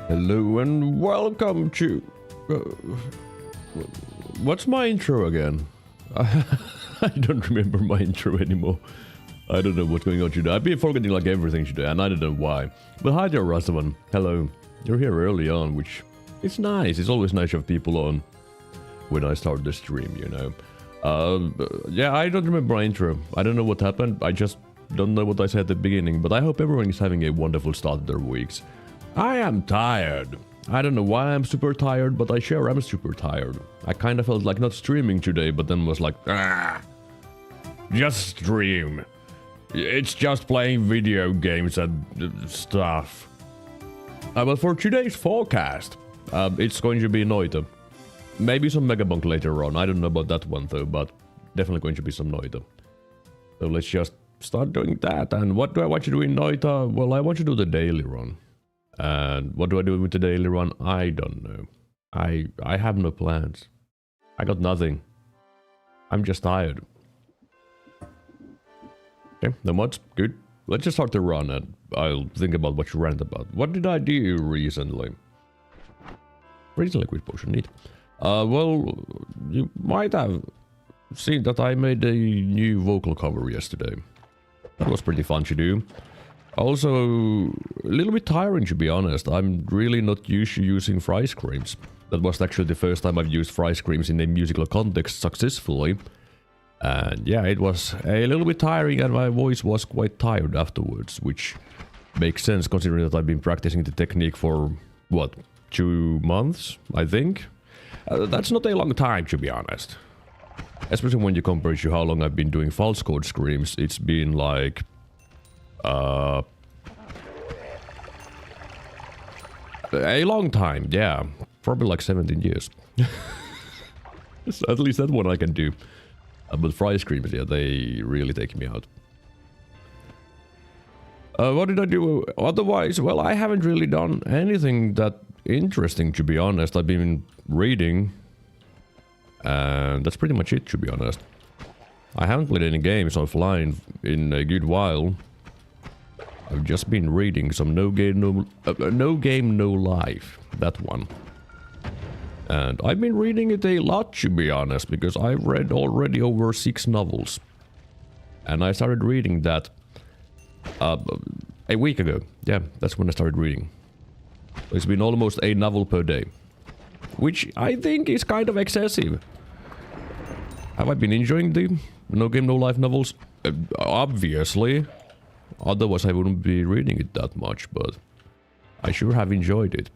Hello and welcome to... what's my intro again? I don't remember my intro anymore. I don't know what's going on today. I've been forgetting like everything today and I don't know why. But hi there, Rastaman. Hello. You're here early on, which is nice. It's always nice to have people on when I start the stream, you know. Yeah, I don't remember my intro. I don't know what happened. I just don't know what I said at the beginning. But I hope everyone is having a wonderful start of their weeks. I am tired. I don't know why I'm super tired, but I sure am super tired. I kind of felt like not streaming today, but then was like, just stream. It's just playing video games and stuff. But for today's forecast, it's going to be Noita. maybe some Megabonk later on. I don't know about that one though, but definitely going to be some Noita. So let's just start doing that. And what do I want to do in Noita? Well, I want to do the daily run. And what do I do with the daily run? I don't know. I have no plans. I got nothing. I'm just tired. Okay, no mods. Good. Let's just start the run and I'll think about what you rant about. What did I do recently? Recently, quick potion, neat. Well, you might have seen that I made a new vocal cover yesterday. That was pretty fun to do. Also, a little bit tiring to be honest. I'm really not used to using fry screams. That was actually the first time I've used fry screams in a musical context successfully. And yeah, it was a little bit tiring and my voice was quite tired afterwards, which makes sense considering that I've been practicing the technique for, what, 2 months, I think? That's not a long time, to be honest. Especially when you compare it to how long I've been doing false code screams, it's been like... a long time, yeah. Probably like 17 years. So at least that one I can do. But fry screams, yeah, they really take me out. What did I do otherwise? Well, I haven't really done anything that interesting, to be honest. I've been reading. And that's pretty much it, to be honest. I haven't played any games offline in a good while. I've just been reading some No Game No Life, that one. And I've been reading it a lot, to be honest, because I've read already over 6 novels. And I started reading that a week ago. Yeah, that's when I started reading. It's been almost a novel per day. Which I think is kind of excessive. Have I been enjoying the No Game No Life novels? Obviously. Otherwise I wouldn't be reading it that much, but I sure have enjoyed it.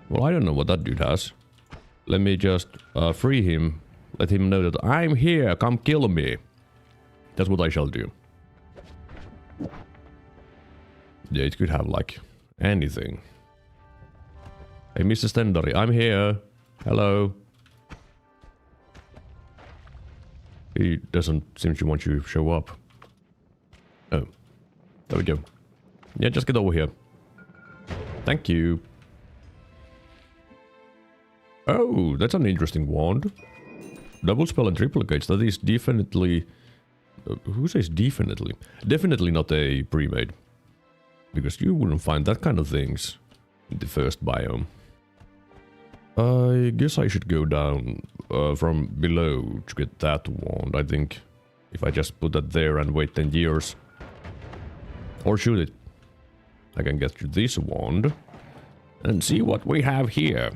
Well, I don't know what that dude has. Let me just free him. Let him know that I'm here, come kill me. That's what I shall do. Yeah, it could have like anything. Hey, Mr. Stendary, I'm here. Hello. He doesn't seem to want you to show up. Oh, there we go. Yeah, just get over here. Thank you. Oh, that's an interesting wand. Double spell and triplicates. That is definitely... who says definitely? Definitely not a pre-made. Because you wouldn't find that kind of things in the first biome. I guess I should go down from below to get that wand. I think if I just put that there and wait 10 years. Or shoot it. I can get to this wand. And see what we have here.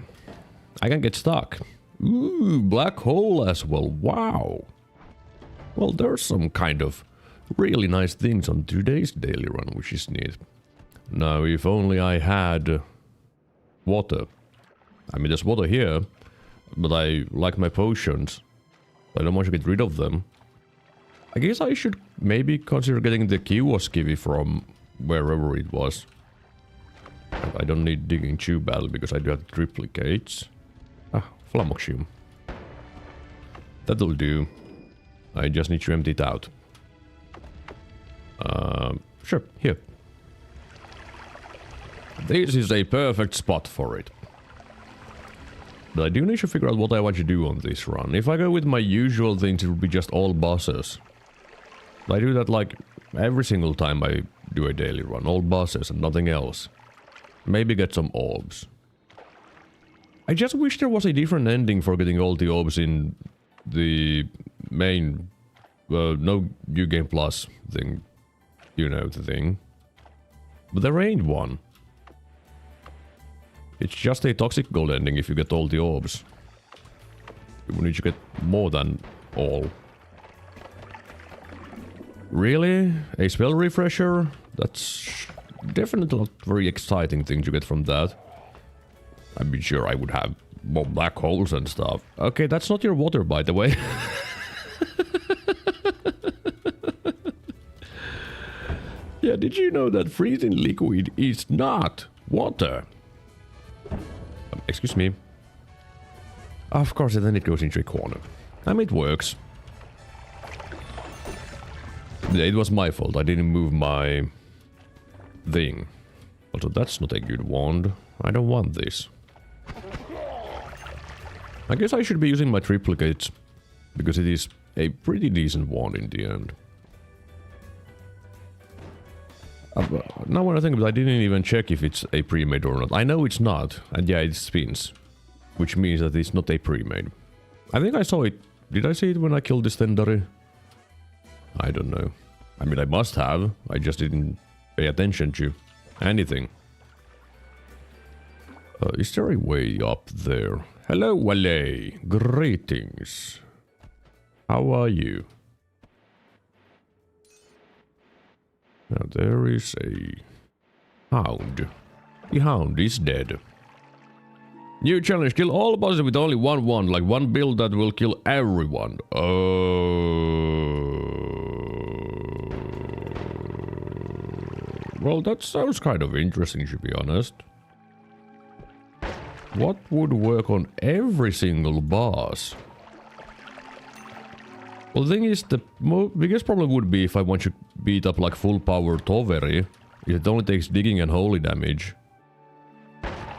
I can get stuck. Ooh, black hole as well. Wow. Well, there's some kind of really nice things on today's daily run, which is neat. Now, if only I had water. I mean, there's water here, but I like my potions. I don't want to get rid of them. I guess I should maybe consider getting the Kiwaskivi from wherever it was. I don't need digging too badly because I do have triplicates. Ah, Flamoxium. That'll do. I just need to empty it out. Sure, here. This is a perfect spot for it. But I do need to figure out what I want to do on this run. If I go with my usual things, it will be just all bosses. I do that like every single time I do a daily run. All bosses and nothing else. Maybe get some orbs. I just wish there was a different ending for getting all the orbs in the main... no New Game Plus thing. You know the thing. But there ain't one. It's just a toxic gold ending if you get all the orbs. You need to get more than all. Really? A spell refresher? That's definitely not very exciting thing to get from that. I'd be sure I would have more black holes and stuff. Okay, that's not your water, by the way. Yeah, did you know that freezing liquid is not water? Excuse me. Of course, and then it goes into a corner. I mean, it works. Yeah, it was my fault. I didn't move my thing. Also, that's not a good wand. I don't want this. I guess I should be using my triplicates, because it is a pretty decent wand in the end. Now when I think about it, I didn't even check if it's a pre-made or not. I know it's not, and yeah, it spins. Which means that it's not a pre-made. I think I saw it. Did I see it when I killed this Tendari? I don't know. I mean, I must have. I just didn't pay attention to anything. Is there a way up there? Hello, Wale. Greetings. How are you? Now there is a hound. The hound is dead. New challenge, kill all bosses with only one wand, like one build that will kill everyone. Well, that sounds kind of interesting, to be honest. What would work on every single boss? Well, the thing is, the biggest problem would be if I want to beat up like full power Toveri. It only takes digging and holy damage.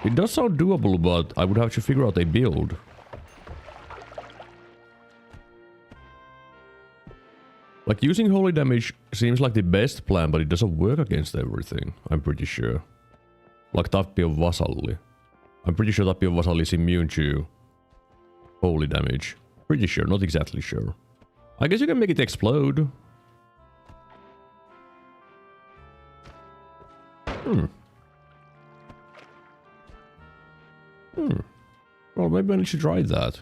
It does sound doable, but I would have to figure out a build. Like, using holy damage seems like the best plan, but it doesn't work against everything, I'm pretty sure. Like Tappio Vasalli. I'm pretty sure Tappio Vasalli is immune to holy damage. Pretty sure, not exactly sure. I guess you can make it explode. Well, maybe I should try that.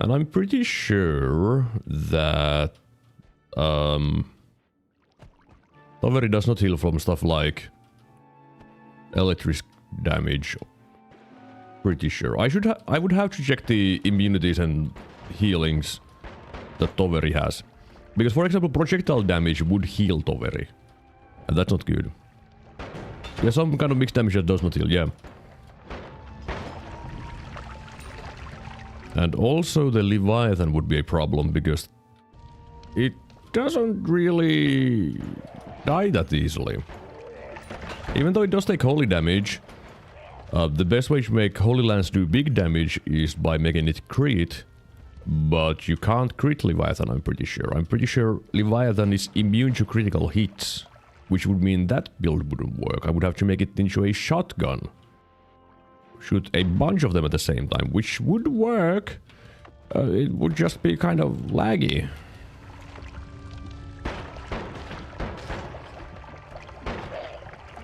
And I'm pretty sure that Toveri does not heal from stuff like electric damage. Pretty sure. I would have to check the immunities and healings that Toveri has. Because, for example, projectile damage would heal Toveri. And that's not good. There's some kind of mixed damage that does not heal, yeah. And also the Leviathan would be a problem, because it doesn't really die that easily. Even though it does take holy damage, the best way to make Holy Lance do big damage is by making it crit. But you can't crit Leviathan, I'm pretty sure. I'm pretty sure Leviathan is immune to critical hits, which would mean that build wouldn't work. I would have to make it into a shotgun. Shoot a bunch of them at the same time, which would work. It would just be kind of laggy.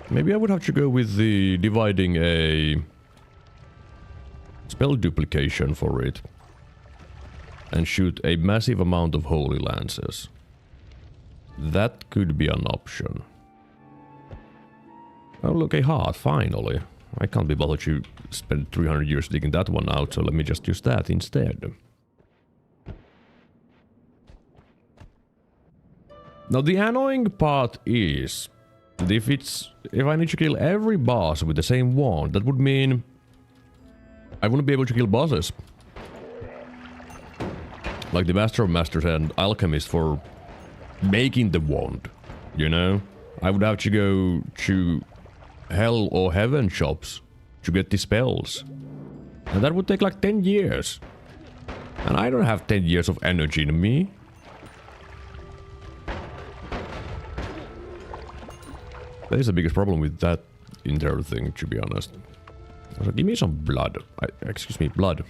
Maybe I would have to go with the dividing a spell duplication for it. And shoot a massive amount of Holy Lances. That could be an option. Oh, look, a heart, finally. I can't be bothered to spend 300 years digging that one out, so let me just use that instead. Now, the annoying part is that if I need to kill every boss with the same wand, that would mean I wouldn't be able to kill bosses. Like the Master of Masters and Alchemist for making the wand, you know? I would have to go to Hell or Heaven shops to get the spells. And that would take like 10 years. And I don't have 10 years of energy in me. That is the biggest problem with that entire thing, to be honest. So give me some blood. Excuse me, blood.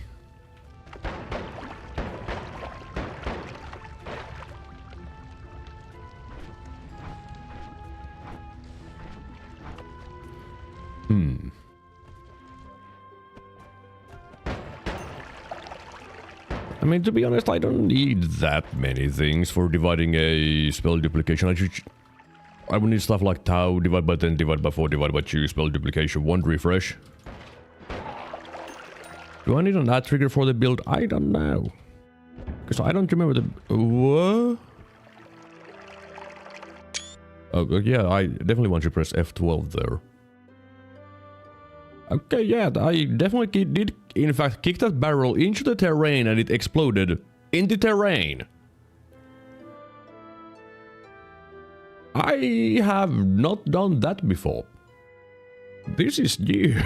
I mean, to be honest, I don't need that many things for dividing a spell duplication. I would need stuff like Tau, divide by 10, divide by 4, divide by 2, spell duplication, 1 refresh. Do I need an add trigger for the build? I don't know. Because I don't remember the... What? Oh, yeah, I definitely want to press F12 there. Okay, yeah, I definitely did in fact kick that barrel into the terrain and it exploded in the terrain. I have not done that before. This is new.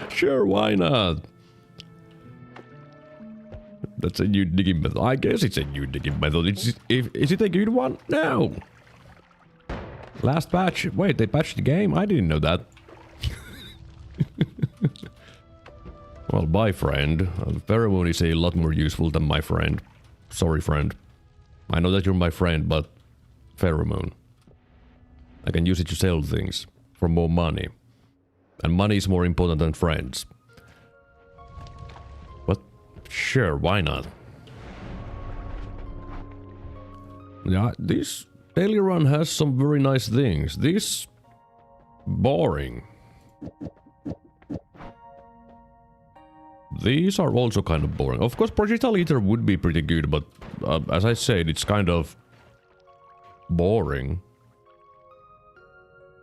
Sure, why not? That's a new digging method. I guess it's a new digging method. Is it a good one? No. Last patch. Wait, they patched the game? I didn't know that. Well, bye, friend. Pheromone is a lot more useful than my friend. Sorry, friend. I know that you're my friend, but pheromone. I can use it to sell things for more money. And money is more important than friends. But sure, why not? Yeah, this daily run has some very nice things. This boring. These are also kind of boring. Of course, projectile eater would be pretty good, but as I said, it's kind of boring.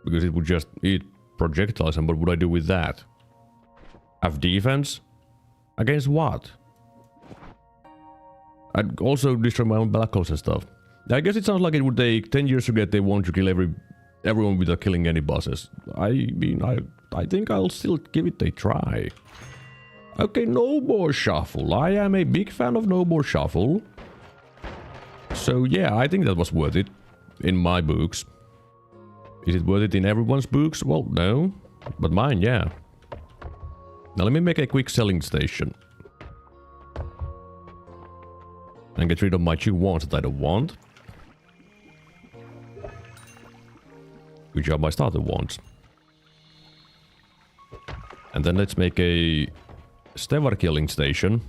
Because it would just eat projectiles, and what would I do with that? Have defense? Against what? I'd also destroy my own black holes and stuff. I guess it sounds like it would take 10 years to get they want to kill everyone without killing any bosses. I mean, I think I'll still give it a try. Okay, no more shuffle. I am a big fan of no more shuffle. So yeah, I think that was worth it. In my books. Is it worth it in everyone's books? Well, no. But mine, yeah. Now let me make a quick selling station. And get rid of my 2 wands that I don't want. Good job, my starter wands. And then let's make a Stevar killing station.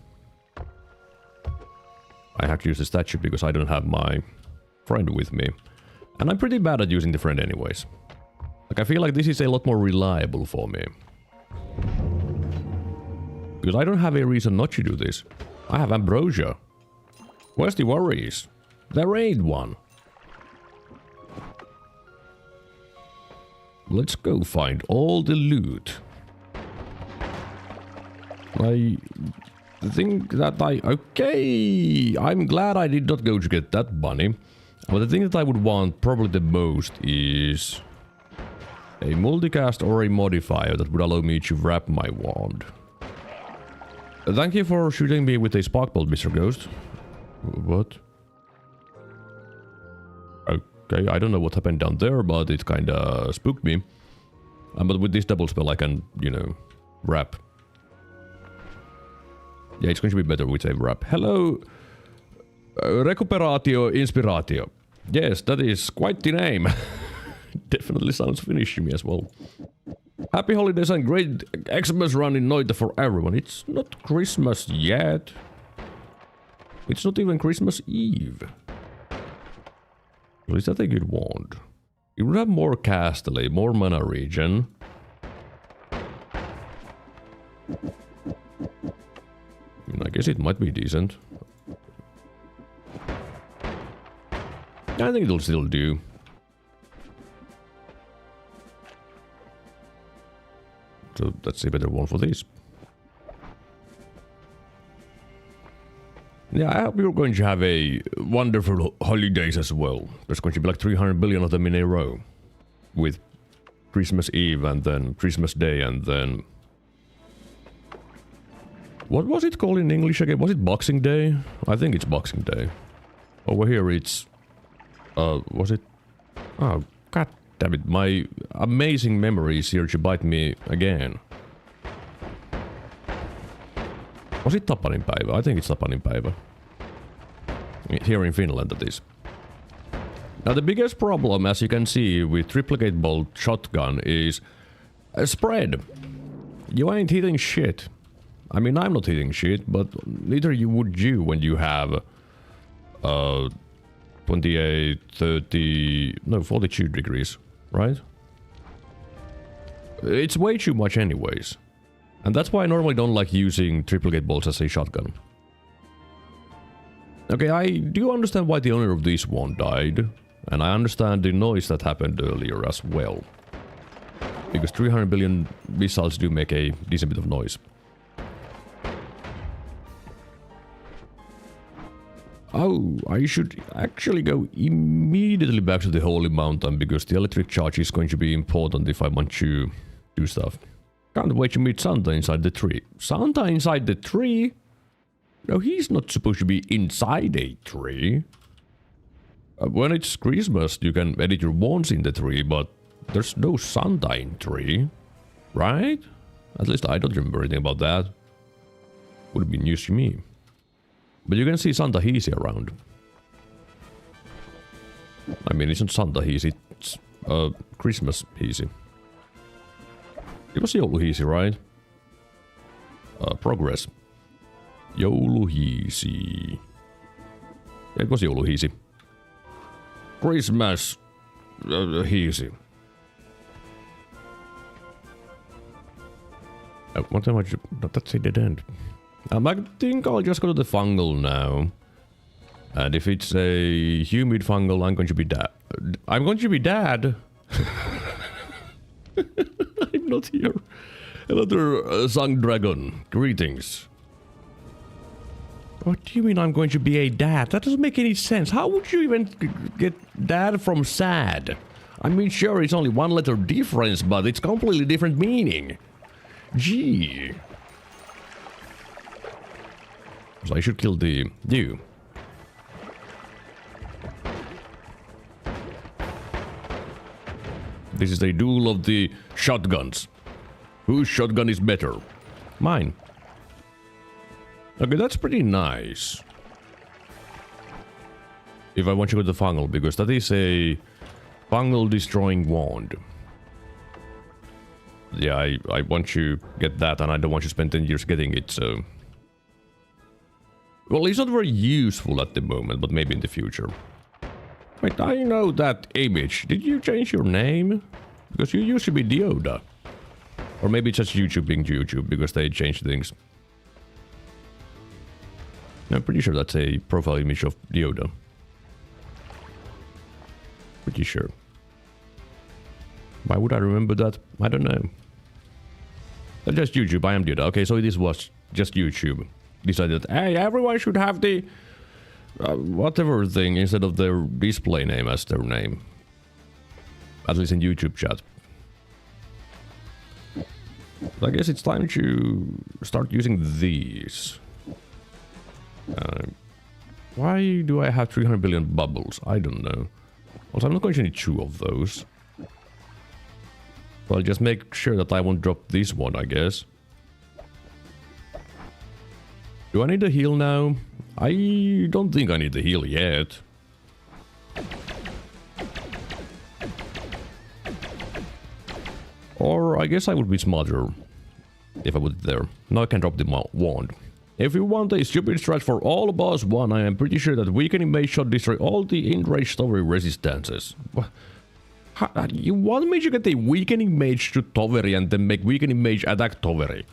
I have to use the statue because I don't have my friend with me. And I'm pretty bad at using the friend anyways. Like, I feel like this is a lot more reliable for me. Because I don't have a reason not to do this. I have ambrosia. Where's the worries? There ain't one. Let's go find all the loot. I think that okay, I'm glad I did not go to get that bunny. But the thing that I would want probably the most is a multicast or a modifier that would allow me to wrap my wand. Thank you for shooting me with a spark bolt, Mr. Ghost. What? Okay, I don't know what happened down there, but it kinda spooked me. But with this double spell I can, you know, wrap. Yeah, it's going to be better with a wrap. Hello, Recuperatio Inspiratio. Yes, that is quite the name. Definitely sounds Finnish to me as well. Happy holidays and great Xmas run in Noita for everyone. It's not Christmas yet. It's not even Christmas Eve. Well, is that a good wand? It would have more castly, more mana regen. I guess it might be decent. I think it'll still do. So that's a better one for this. Yeah, I hope you're going to have a wonderful holidays as well. There's going to be like 300 billion of them in a row. With Christmas Eve and then Christmas Day and then... What was it called in English again? Was it Boxing Day? I think it's Boxing Day. Over here it's... was it... Oh, god damn it. My amazing memory is here to bite me again. Was it Tapaninpäivä? I think it's Tapaninpäivä. Here in Finland, that is. Now the biggest problem, as you can see, with triplicate bolt shotgun is... spread. You ain't hitting shit. I mean, I'm not hitting shit, but neither you would you when you have 28, 30, no, 42 degrees, right? It's way too much anyways. And that's why I normally don't like using triplicate bolts as a shotgun. Okay, I do understand why the owner of this one died. And I understand the noise that happened earlier as well. Because 300 billion missiles do make a decent bit of noise. Oh, I should actually go immediately back to the Holy Mountain because the electric charge is going to be important if I want to do stuff. Can't wait to meet Santa inside the tree. Santa inside the tree? No, he's not supposed to be inside a tree. When it's Christmas, you can edit your wands in the tree, but there's no Santa in tree. Right? At least I don't remember anything about that. Would have been news to me. But you can see Santa Heasy around. I mean, it's not Santa Heasy, it's Christmas Heasy. It was Joulu Heasy, right? Progress. Joulu Heasy. Yeah, it was Joulu Heasy. Christmas Heasy. What am I? That's a dead end. I think I'll just go to the fungal now. And if it's a humid fungal, I'm going to be dad. I'm going to be dad. I'm not here. Another Sung Dragon. Greetings. What do you mean I'm going to be a dad? That doesn't make any sense. How would you even get dad from sad? I mean, sure, it's only one letter difference, but it's completely different meaning. Gee. So I should kill you. This is a duel of the shotguns. Whose shotgun is better? Mine. Okay, that's pretty nice. If I want to go to the fungal, because that is a fungal destroying wand. Yeah, I want to get that, and I don't want to spend 10 years getting it, so... Well, it's not very useful at the moment, but maybe in the future. Wait, I know that image. Did you change your name? Because you used to be Dioda. Or maybe it's just YouTube being YouTube, because they changed things. I'm pretty sure that's a profile image of Dioda. Pretty sure. Why would I remember that? I don't know. That's just YouTube, I am Dioda. Okay, so this was just YouTube. Decided, hey, everyone should have the whatever thing instead of their display name as their name. At least in YouTube chat. I guess it's time to start using these. Why do I have 300 billion bubbles? I don't know. Also, I'm not going to need 2 of those. So I'll just make sure that I won't drop this one, I guess. Do I need a heal now? I don't think I need the heal yet. Or I guess I would be smarter if I put it there. Now I can drop the wand. If you want a stupid strat for all boss 1, I am pretty sure that weakening mage shot destroy all the enraged Tovery resistances. You want me to get a weakening mage to Tovery and then make weakening mage attack Tovery?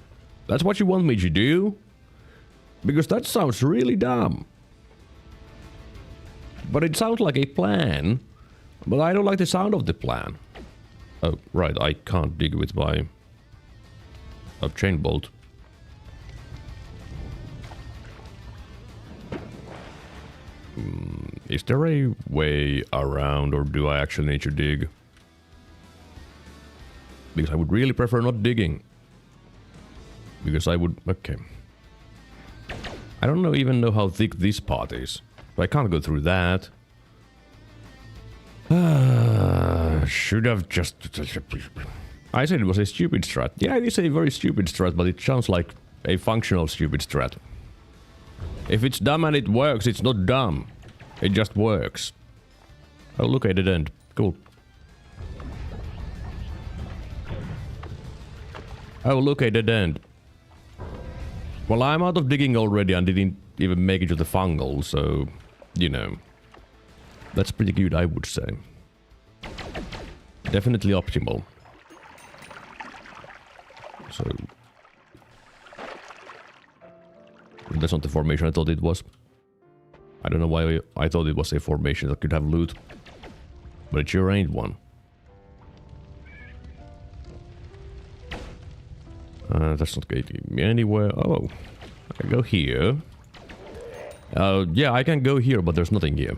That's what you want me to do? Because that sounds really dumb. But it sounds like a plan. But I don't like the sound of the plan. Oh, right, I can't dig with my chain bolt. Is there a way around, or do I actually need to dig? Because I would really prefer not digging. Because I would... Okay. I don't even know how thick this part is. So I can't go through that. Should have just... I said it was a stupid strat. Yeah, it is a very stupid strat, but it sounds like a functional stupid strat. If it's dumb and it works, it's not dumb. It just works. Oh, look at it end. Cool. Oh, look at it end. Well, I'm out of digging already and didn't even make it to the fungal, so, you know. That's pretty good, I would say. Definitely optimal. So... That's not the formation I thought it was. I don't know why I thought it was a formation that could have loot. But it sure ain't one. That's not getting me anywhere. Oh, I can go here. Yeah, I can go here, but there's nothing here.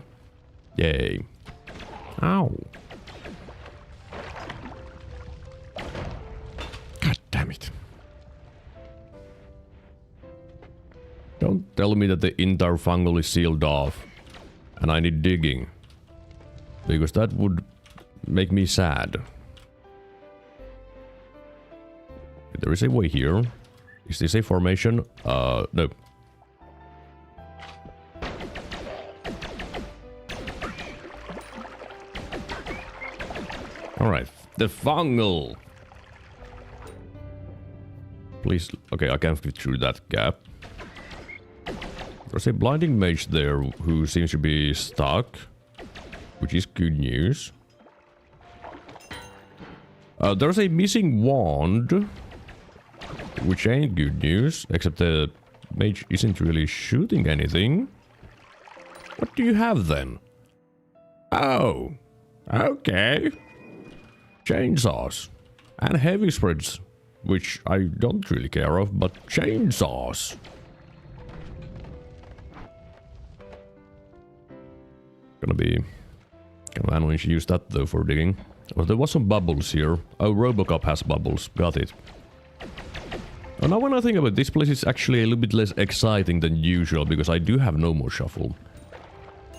Yay. Ow. God damn it. Don't tell me that the entire fungal is sealed off. And I need digging. Because that would make me sad. There is a way here. Is this a formation? No. Alright, the fungal. Please, okay, I can fit through that gap. There's a blinding mage there who seems to be stuck, which is good news. There's a missing wand, which ain't good news, except the mage isn't really shooting anything. What do you have then? Oh, okay. Chainsaws and heavy spreads, which I don't really care of, but chainsaws. Gonna be kind of annoying to use that though for digging. Well, there was some bubbles here. Oh, Robocop has bubbles. Got it. Oh, now when I think about it, this place is actually a little bit less exciting than usual because I do have no more shuffle.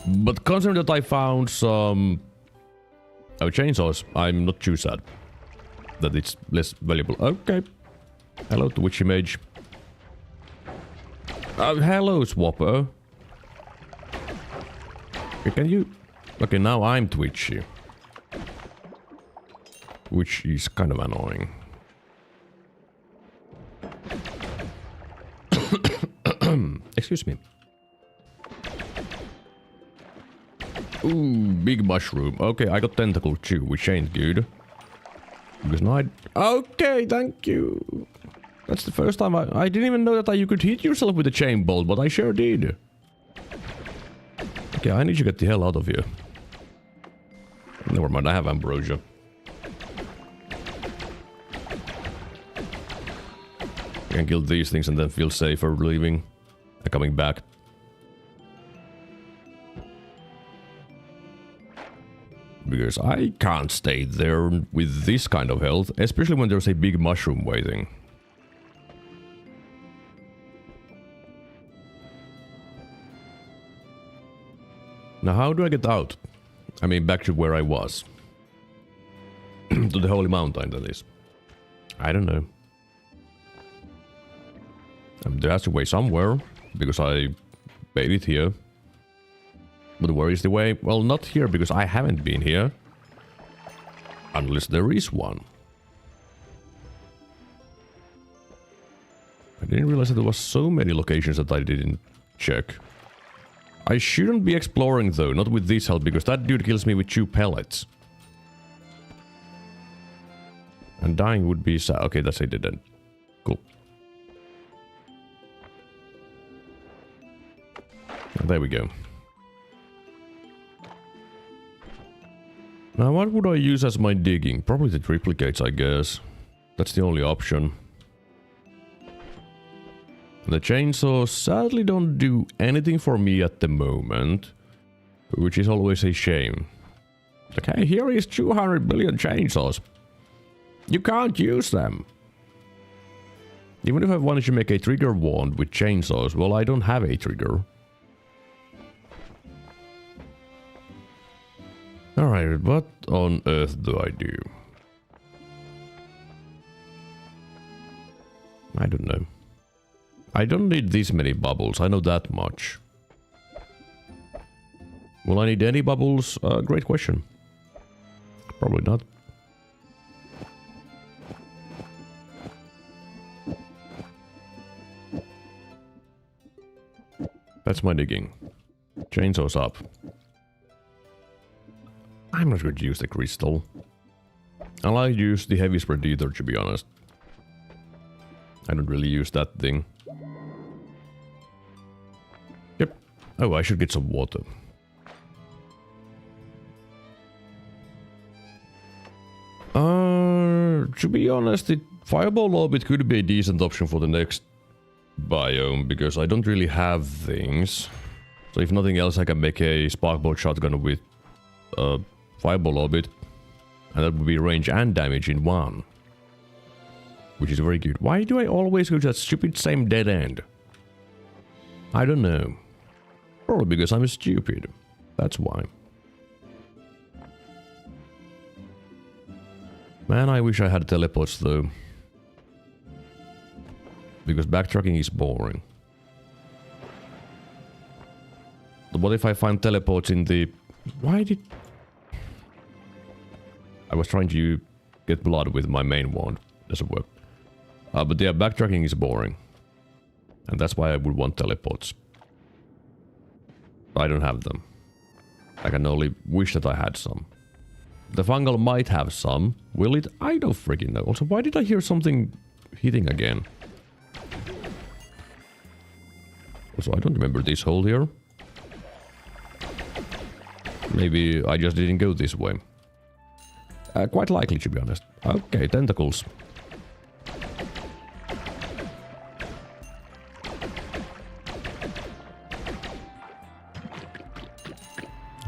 But considering that I found some chainsaws, I'm not too sad that it's less valuable. Okay. Hello, Twitchy Mage. Hello, Swapper. Okay, can you... Okay, now I'm twitchy. Which is kind of annoying. Excuse me. Ooh, big mushroom. Okay, I got tentacle too, which ain't good. Because now okay, thank you. That's the first time I didn't even know that you could hit yourself with a chain bolt, but I sure did. Okay, I need to get the hell out of here. Never mind, I have ambrosia. I can kill these things and then feel safer leaving and coming back. Because I can't stay there with this kind of health, especially when there's a big mushroom waiting. Now how do I get out? I mean back to where I was. To the Holy Mountain, that is. I don't know. There has to be a way somewhere, because I made it here. But where is the way? Well, not here, because I haven't been here. Unless there is one. I didn't realize that there was so many locations that I didn't check. I shouldn't be exploring though, not with this help, because that dude kills me with 2 pellets. And dying would be sad. Okay, that's a dead end. Cool. There we go. Now what would I use as my digging? Probably the triplicates, I guess. That's the only option. The chainsaws sadly don't do anything for me at the moment, which is always a shame. Okay, here is 200 billion chainsaws. You can't use them. Even if I wanted to make a trigger wand with chainsaws, well, I don't have a trigger. Alright, what on earth do I do? I don't know. I don't need this many bubbles, I know that much. Will I need any bubbles? Great question. Probably not. That's my digging. Chainsaws up. I'm not going to use the crystal. I'll like use the heavy spread either, to be honest. I don't really use that thing. Yep. Oh, I should get some water. to be honest, the fireball orbit could be a decent option for the next biome, because I don't really have things. So if nothing else, I can make a sparkbolt shotgun with fireball orbit, and that would be range and damage in one, which is very good. Why do I always go to that stupid same dead end? I don't know. Probably because I'm stupid. That's why. Man, I wish I had teleports though. Because backtracking is boring. But what if I find teleports in the... Why did... I was trying to get blood with my main wand. Doesn't work. But yeah, backtracking is boring. And that's why I would want teleports. I don't have them. I can only wish that I had some. The fungal might have some. Will it? I don't freaking know. Also, why did I hear something hitting again? Also, I don't remember this hole here. Maybe I just didn't go this way. Quite likely, to be honest. Okay, tentacles.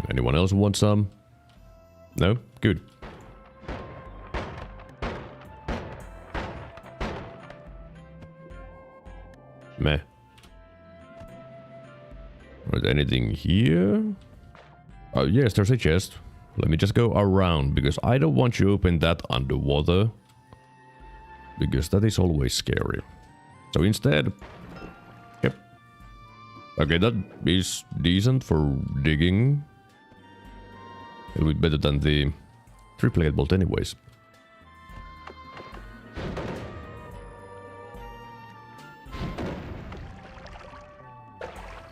Anyone else want some? No? Good. Meh. Is anything here? Oh, yes, there's a chest. Let me just go around, because I don't want you to open that underwater. Because that is always scary. So instead... Yep. Okay, that is decent for digging. A little bit better than the triple-plate bolt anyways.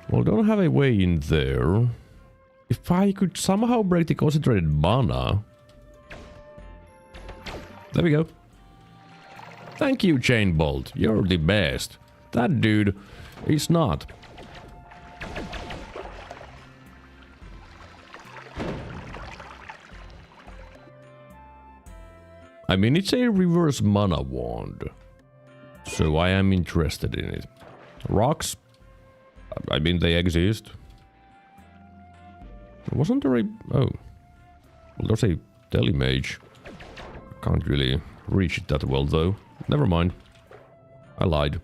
Well, don't have a way in there. If I could somehow break the concentrated mana... There we go. Thank you, Chain Bolt. You're the best. That dude is not. I mean, it's a reverse mana wand. So I am interested in it. Rocks? I mean, they exist. Wasn't there a... Oh. Well, there's a telemage. Can't really reach it that well, though. Never mind. I lied.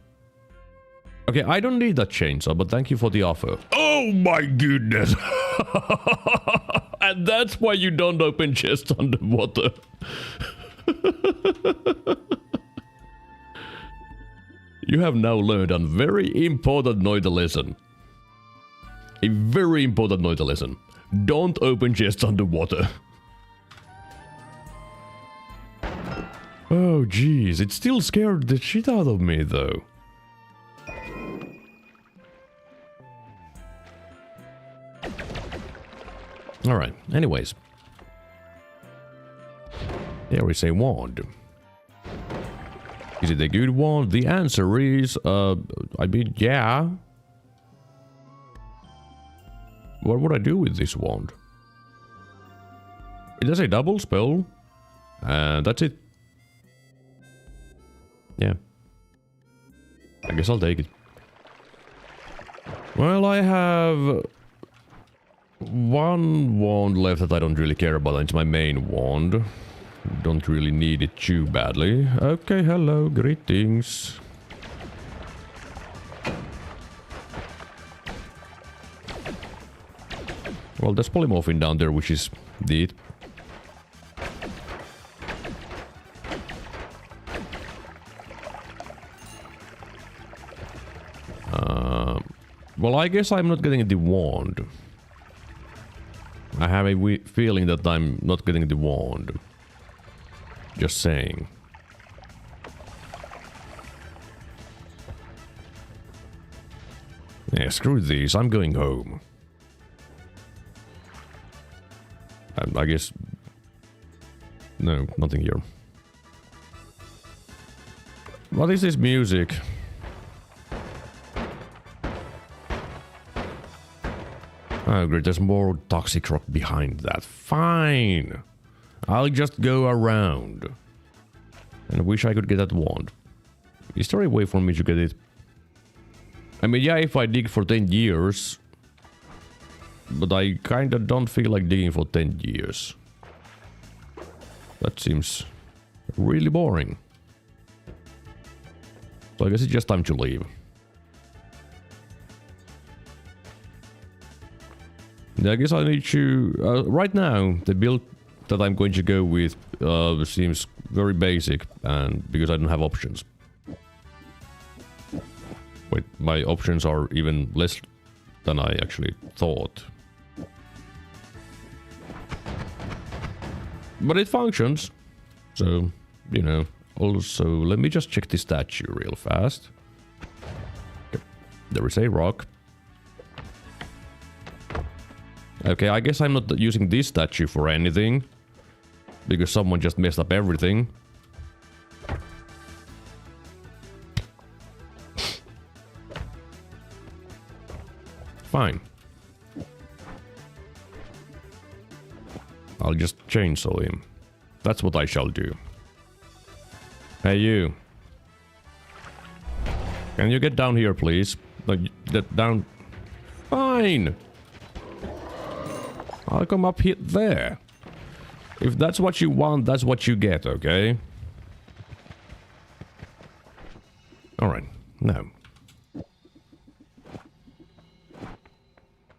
Okay, I don't need that chainsaw, but thank you for the offer. Oh my goodness! And that's why you don't open chests underwater. You have now learned a very important Noita lesson. A very important Noita lesson. Don't open chests underwater. Oh jeez, it still scared the shit out of me though. Alright, anyways. There is a wand. Is it a good wand? The answer is, I mean, yeah. What would I do with this wand? It does a double spell. And that's it. Yeah. I guess I'll take it. Well, I have one wand left that I don't really care about, and it's my main wand. Don't really need it too badly. Okay, hello, greetings. Well, there's polymorphine down there, which is neat. Well, I guess I'm not getting the wand. I have a feeling that I'm not getting the wand. Just saying. Yeah, screw these. I'm going home. I guess... No, nothing here. What is this music? Oh great, there's more toxic rock behind that. Fine! I'll just go around. And I wish I could get that wand. Is there a way for me to get it? I mean, yeah, if I dig for 10 years... But I kinda don't feel like digging for 10 years. That seems really boring. So I guess it's just time to leave. I guess I need to... right now, the build that I'm going to go with seems very basic, and because I don't have options. Wait, my options are even less than I actually thought. But it functions. So, you know. Also, let me just check the statue real fast. Okay. There is a rock. Okay, I guess I'm not using this statue for anything. Because someone just messed up everything. Fine. I'll just chainsaw him. That's what I shall do. Hey you. Can you get down here, please? Like, get down. Fine! I'll come up here there. If that's what you want, that's what you get, okay? Alright, now.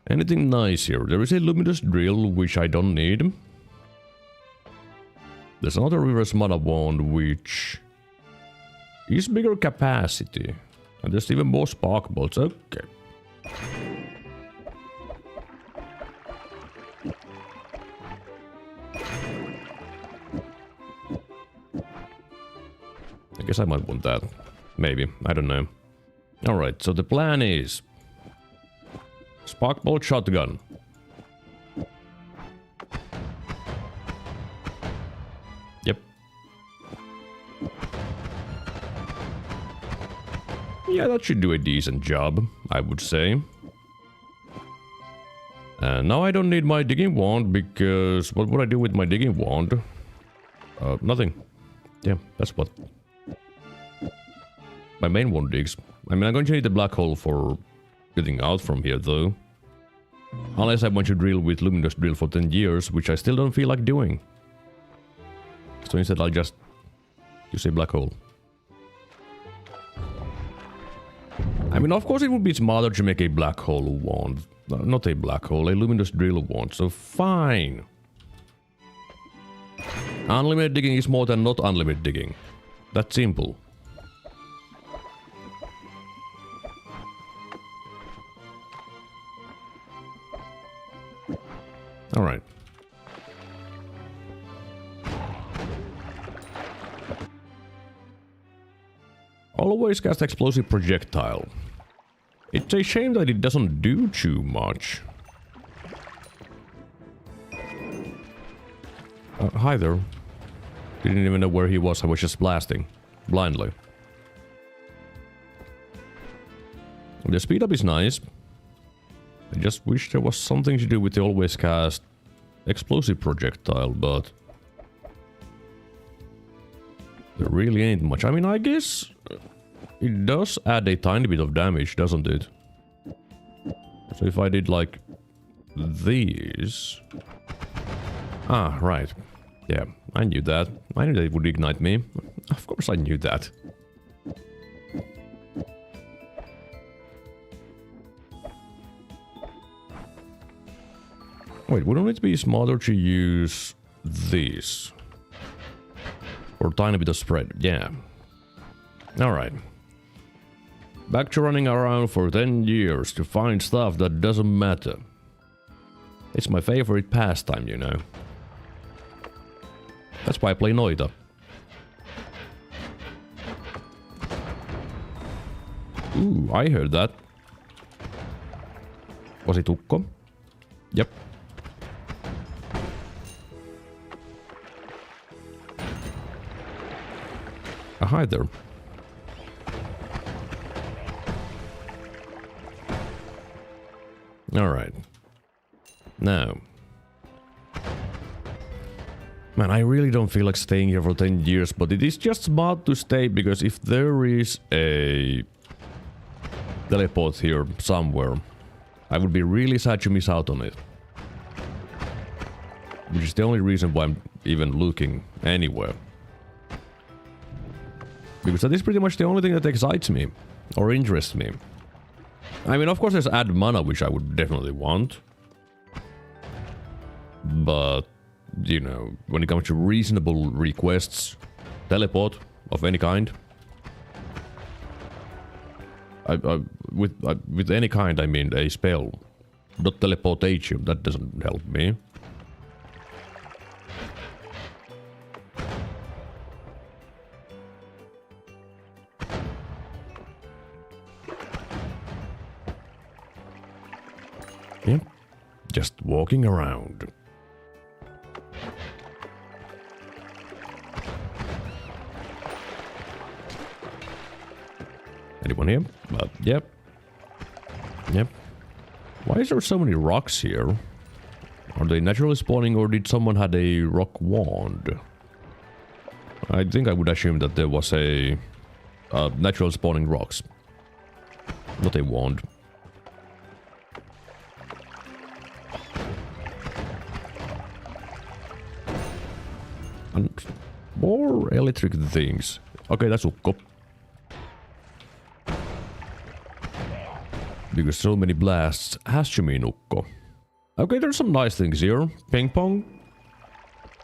Anything nice here? There is a luminous drill, which I don't need. There's another reverse mana wand, which is bigger capacity. And there's even more spark bolts. Okay. I guess I might want that. Maybe. I don't know. Alright, so the plan is... Spark bolt shotgun. Yep. Yeah, that should do a decent job, I would say. And now I don't need my digging wand, because what would I do with my digging wand? Nothing. Yeah, that's what. My main one digs. I mean, I'm going to need the black hole for getting out from here, though. Unless I want to drill with luminous drill for 10 years, which I still don't feel like doing. So instead I'll just use a black hole. I mean, of course it would be smarter to make a black hole wand. Not a black hole, a luminous drill wand, so fine. Unlimited digging is more than not unlimited digging. That's simple. Alright. Always cast explosive projectile. It's a shame that it doesn't do too much. Hi there. Didn't even know where he was, I was just blasting. Blindly. The speed up is nice. I just wish there was something to do with the always cast explosive projectile, but... there really ain't much. I mean, I guess... it does add a tiny bit of damage, doesn't it? So if I did, like... these... ah, right. Yeah, I knew that. I knew that it would ignite me. Of course I knew that. Wait, wouldn't it be smarter to use these? For a tiny bit of spread, yeah. Alright. Back to running around for 10 years to find stuff that doesn't matter. It's my favorite pastime, you know. That's why I play Noita. Ooh, I heard that. Was it Ukko? Yep. Hi there. Alright. Now. Man, I really don't feel like staying here for 10 years, but it is just smart to stay, because if there is a teleport here somewhere, I would be really sad to miss out on it. Which is the only reason why I'm even looking anywhere. Because that is pretty much the only thing that excites me, or interests me. I mean, of course there's add mana, which I would definitely want. But, you know, when it comes to reasonable requests, teleport of any kind. With any kind, I mean a spell. Not teleportation, that doesn't help me. Yep, just walking around. Anyone here? Yep. Yep. Why is there so many rocks here? Are they naturally spawning, or did someone had a rock wand? I think I would assume that there was a natural spawning rocks. Not a wand. And more electric things. Okay, that's ukko. Because so many blasts has to mean ukko. Okay, there's some nice things here. Ping pong.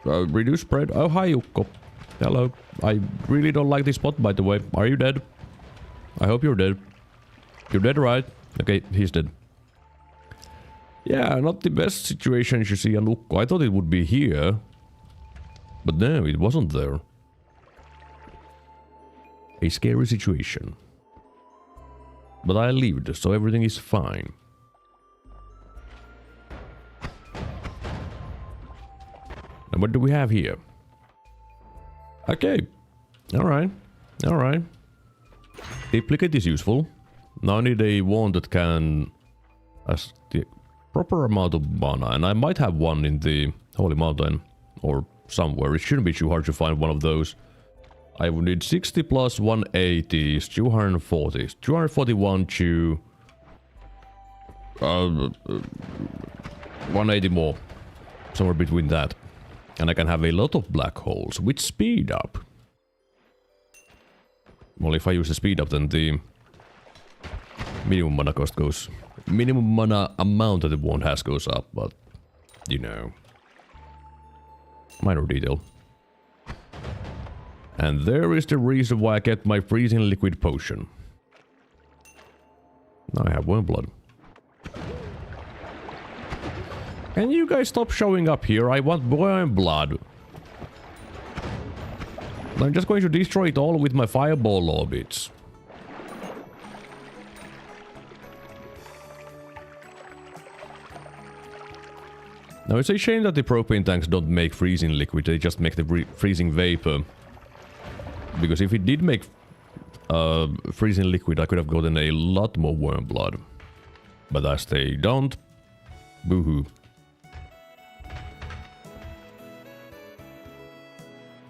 Reduce spread. Oh, hi ukko. Hello. I really don't like this spot, by the way. Are you dead? I hope you're dead. You're dead, right? Okay, he's dead. Yeah, not the best situation you see on ukko. I thought it would be here. But no, it wasn't there. A scary situation. But I lived, so everything is fine. And what do we have here? Okay. Alright. Alright. Duplicate is useful. Now I need a wand that can... has the proper amount of mana. And I might have one in the Holy Mountain. Or somewhere. It shouldn't be too hard to find one of those. I would need 60 plus 180 is 240. 241 to... 180 more. Somewhere between that. And I can have a lot of black holes with speed up. Well, if I use the speed up, then the minimum mana cost goes... minimum mana amount that the wand has goes up, but... you know... minor detail. And there is the reason why I get my freezing liquid potion. Now I have worm blood. Can you guys stop showing up here? I want worm blood. I'm just going to destroy it all with my fireball orbits. Now it's a shame that the propane tanks don't make freezing liquid, they just make the freezing vapor. Because if it did make freezing liquid, I could have gotten a lot more worm blood. But as they don't, boo-hoo.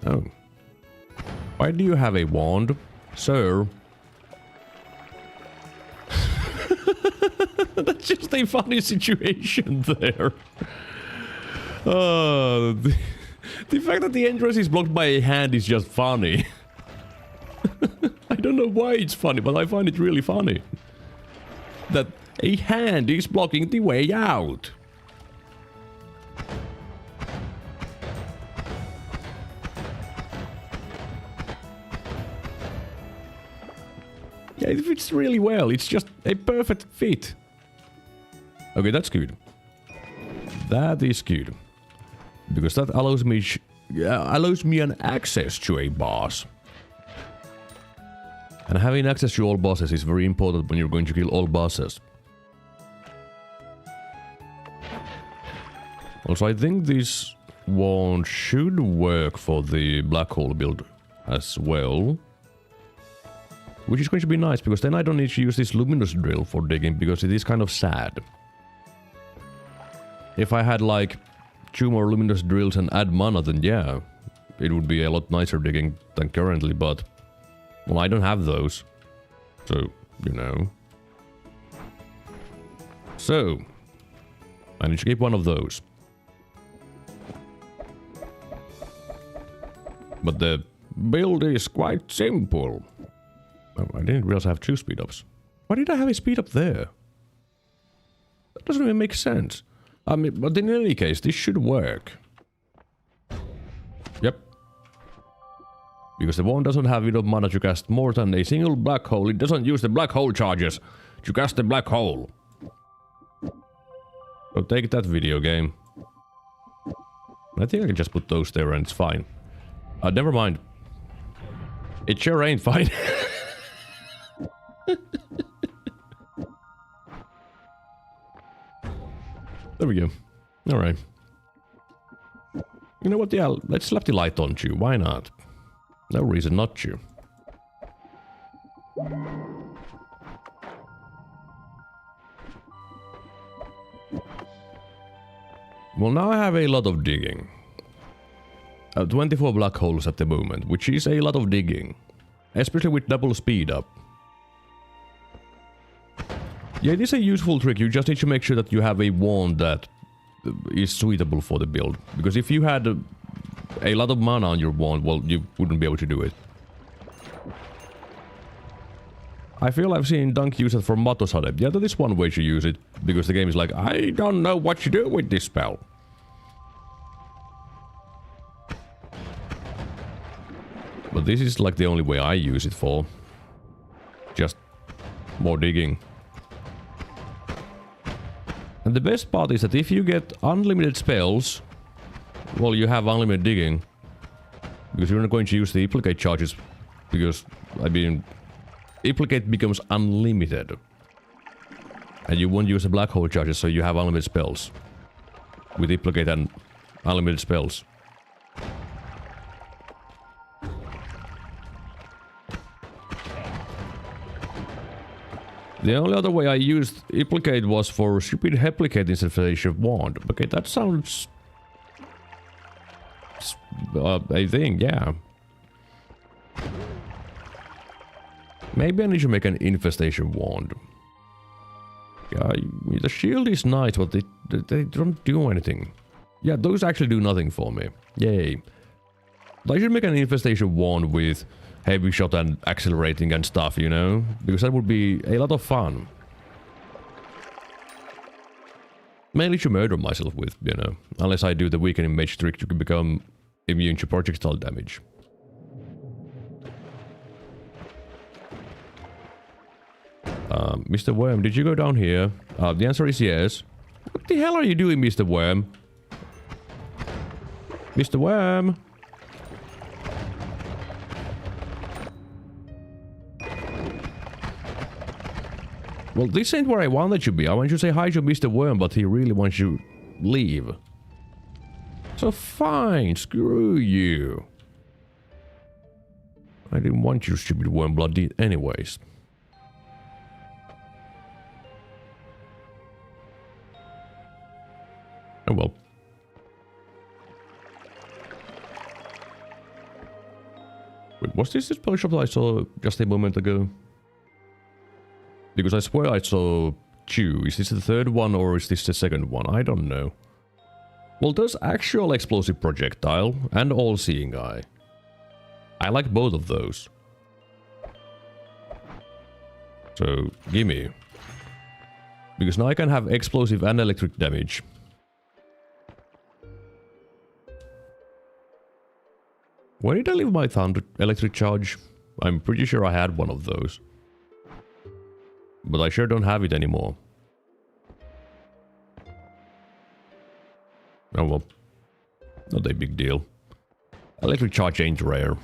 Oh. Why do you have a wand, sir? That's just a funny situation there. The fact that the entrance is blocked by a hand is just funny. I don't know why it's funny, but I find it really funny. That a hand is blocking the way out. Yeah, it fits really well. It's just a perfect fit. Okay, that's good. That is good. Because that allows me an access to a boss. And having access to all bosses is very important when you're going to kill all bosses. Also, I think this wand should work for the black hole build as well. Which is going to be nice, because then I don't need to use this luminous drill for digging, because it is kind of sad. If I had like 2 more luminous drills and add mana, then yeah, it would be a lot nicer digging than currently, but... Well, I don't have those. So, you know... So... I need to keep one of those. But the build is quite simple. Oh, I didn't realize I have 2 speed-ups. Why did I have a speed-up there? That doesn't even make sense. I mean, but in any case, this should work. Yep. Because the wand doesn't have enough mana to cast more than a single black hole. It doesn't use the black hole charges to cast the black hole. So take that, video game. I think I can just put those there and it's fine. Never mind. It sure ain't fine. There we go. Alright. You know what, yeah, let's slap the light on you. Why not? No reason not to. Well, now I have a lot of digging. 24 black holes at the moment, which is a lot of digging. Especially with double speed up. Yeah, it is a useful trick. You just need to make sure that you have a wand that is suitable for the build. Because if you had a lot of mana on your wand, well, you wouldn't be able to do it. I feel I've seen Dunk use it for Matosade. Yeah, that is one way to use it. Because the game is like, I don't know what to do with this spell. But this is like the only way I use it for. Just more digging. And the best part is that if you get unlimited spells, well, you have unlimited digging. Because you're not going to use the implicate charges. Because, I mean, implicate becomes unlimited. And you won't use the black hole charges, so you have unlimited spells. With implicate and unlimited spells. The only other way I used implicate was for stupid replicate instead of a wand. Okay, that sounds... a thing, yeah. Maybe I need to make an infestation wand. Yeah, the shield is nice, but they don't do anything. Yeah, those actually do nothing for me. Yay. I should make an infestation wand with heavy shot and accelerating and stuff, you know? Because that would be a lot of fun. Mainly to murder myself with, you know. Unless I do the weakening mage trick to become immune to projectile damage. Mr. Worm, did you go down here? The answer is yes. What the hell are you doing, Mr. Worm? Mr. Worm! Well, this ain't where I wanted you to be. I want you to say hi to Mr. Worm, but he really wants you to leave. So fine, screw you. I didn't want you, stupid worm blood anyways. Oh well. Wait, was this the spell shop that I saw just a moment ago? Because I swear I saw 2. Is this the 3rd one or is this the 2nd one? I don't know. Well, there's actual explosive projectile and all-seeing eye. I like both of those. So, gimme. Because now I can have explosive and electric damage. Where did I leave my thunder electric charge? I'm pretty sure I had one of those. But I sure don't have it anymore. Oh well. Not a big deal. Electric charge ain't rare.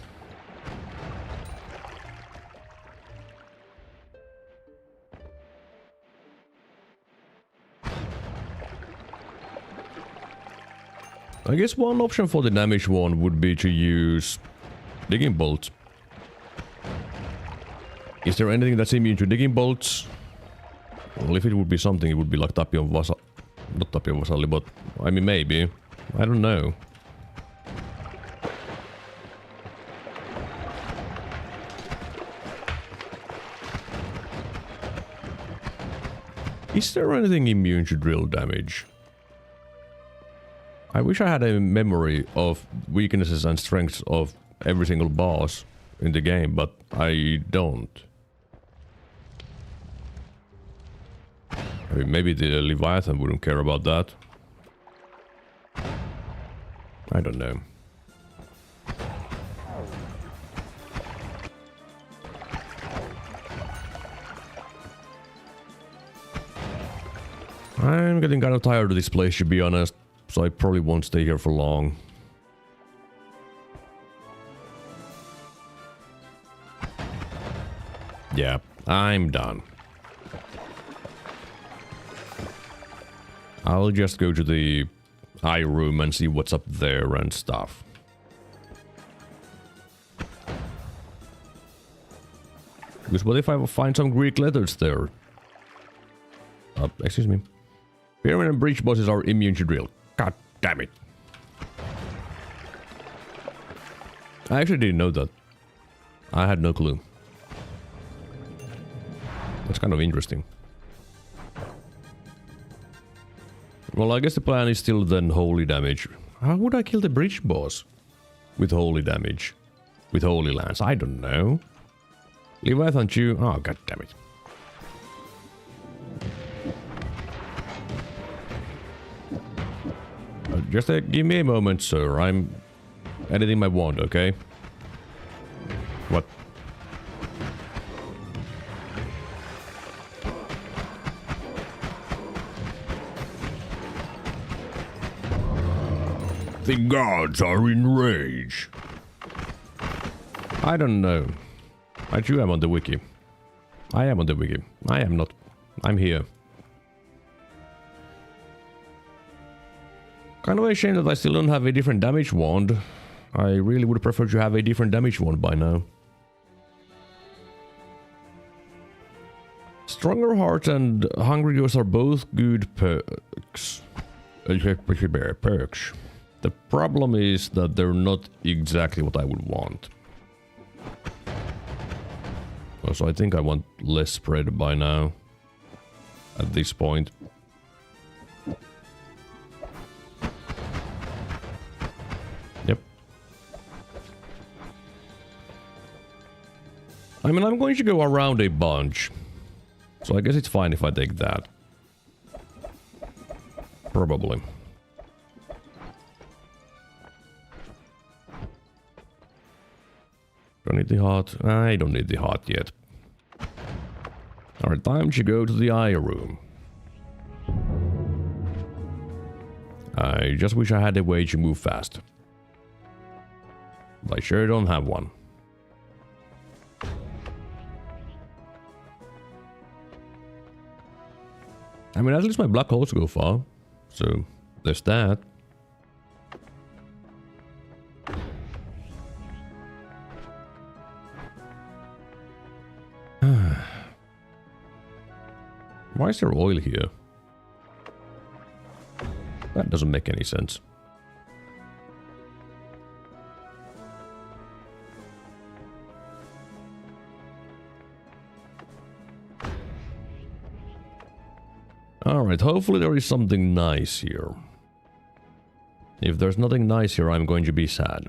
I guess one option for the damage one would be to use digging bolts. Is there anything that's immune to digging bolts? Well, if it would be something, it would be like Tapion Vasa... Not Tapion Vasalli, but... I mean, maybe. I don't know. Is there anything immune to drill damage? I wish I had a memory of weaknesses and strengths of every single boss in the game, but I don't. I mean, maybe the Leviathan wouldn't care about that. I don't know. I'm getting kind of tired of this place, to be honest, so I probably won't stay here for long. Yeah, I'm done. I'll just go to the eye room and see what's up there and stuff. Because what if I find some Greek letters there? Excuse me. Pyramid and breach bosses are immune to drill. God damn it. I actually didn't know that. I had no clue. That's kind of interesting. Well, I guess the plan is still then holy damage. How would I kill the breach boss? With holy damage. With holy lance. I don't know. Leviathan chew. Oh, god damn it. Just give me a moment, sir. I'm editing my wand, okay? What? The gods are in rage. I don't know. I too am on the wiki. I am on the wiki. I am not. I'm here. Kind of a shame that I still don't have a different damage wand. I really would prefer to have a different damage wand by now. Stronger Heart and Hungry Ghost are both good perks. Perks. The problem is that they're not exactly what I would want. Also, I think I want less spread by now. At this point. Yep. I mean, I'm going to go around a bunch. So I guess it's fine if I take that. Probably. Don't need the heart. I don't need the heart yet. Alright, time to go to the eye room. I just wish I had a way to move fast. But I sure don't have one. I mean, at least my black holes go far. So, there's that. Why is there oil here? That doesn't make any sense. Alright, hopefully there is something nice here. If there's nothing nice here, I'm going to be sad.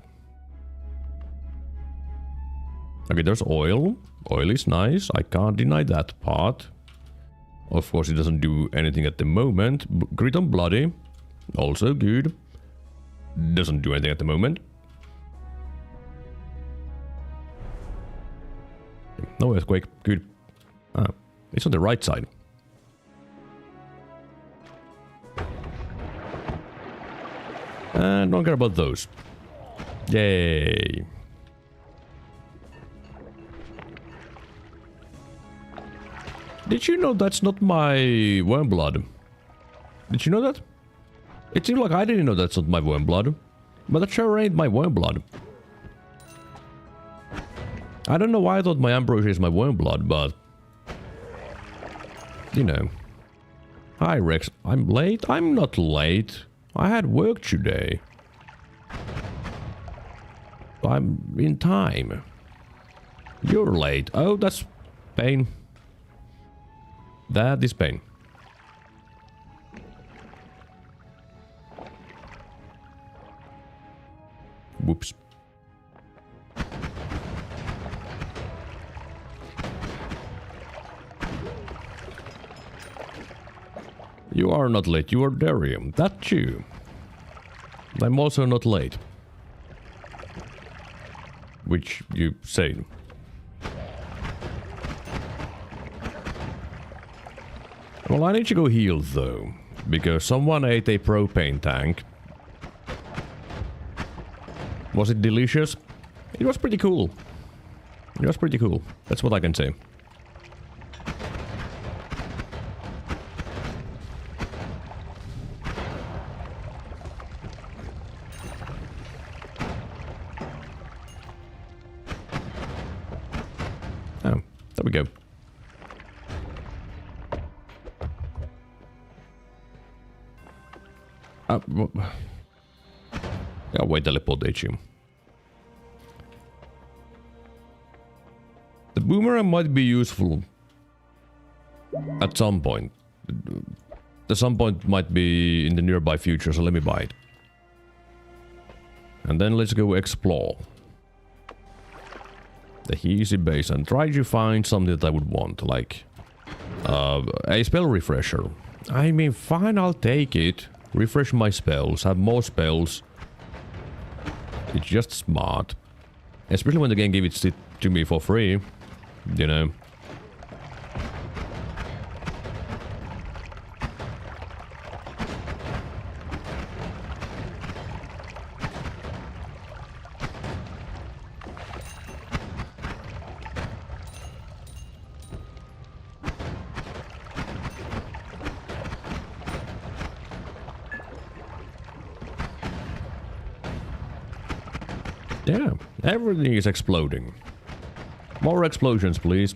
Okay, there's oil. Oil is nice. I can't deny that part. Of course, it doesn't do anything at the moment. Grit on Bloody. Also good. Doesn't do anything at the moment. No earthquake. Good. Ah, it's on the right side. And don't care about those. Yay. Did you know that's not my worm blood? Did you know that? It seemed like I didn't know that's not my worm blood. But that sure ain't my worm blood. I don't know why I thought my ambrosia is my worm blood, but... You know. Hi Rex, I'm late? I'm not late. I had work today. I'm in time. You're late. Oh, that's pain. That is pain. Whoops. You are not late, you are Derium. That's you. I'm also not late. Which you say. Well, I need to go heal though, because someone ate a propane tank. Was it delicious? It was pretty cool. It was pretty cool. That's what I can say. Oh, there we go. Ja voi teleportation. The boomerang might be useful at some point. The some point might be in the nearby future, so let me buy it. And then let's go explore the easy base and try to find something that I would want, like a spell refresher. I mean, fine, I'll take it. Refresh my spells, have more spells. It's just smart. Especially when the game gives it to me for free. You know. Yeah, everything is exploding. More explosions, please.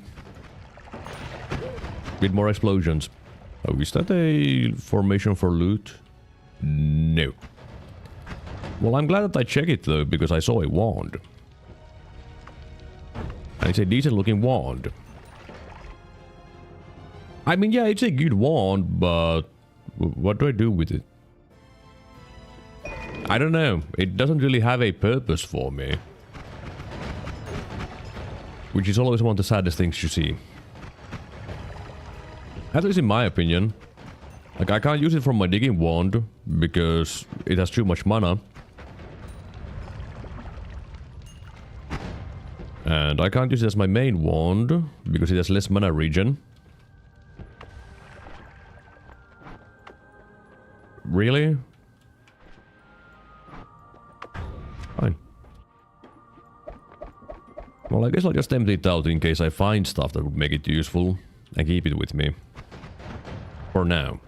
Bit more explosions. Oh, is that a formation for loot? No. Well, I'm glad that I checked it though, because I saw a wand. And it's a decent looking wand. I mean, yeah, it's a good wand, but what do I do with it? I don't know. It doesn't really have a purpose for me. Which is always one of the saddest things you see. At least in my opinion. Like, I can't use it from my digging wand because it has too much mana. And I can't use it as my main wand because it has less mana regen. Really? Fine. Well, I guess I'll just empty it out in case I find stuff that would make it useful and keep it with me. For now.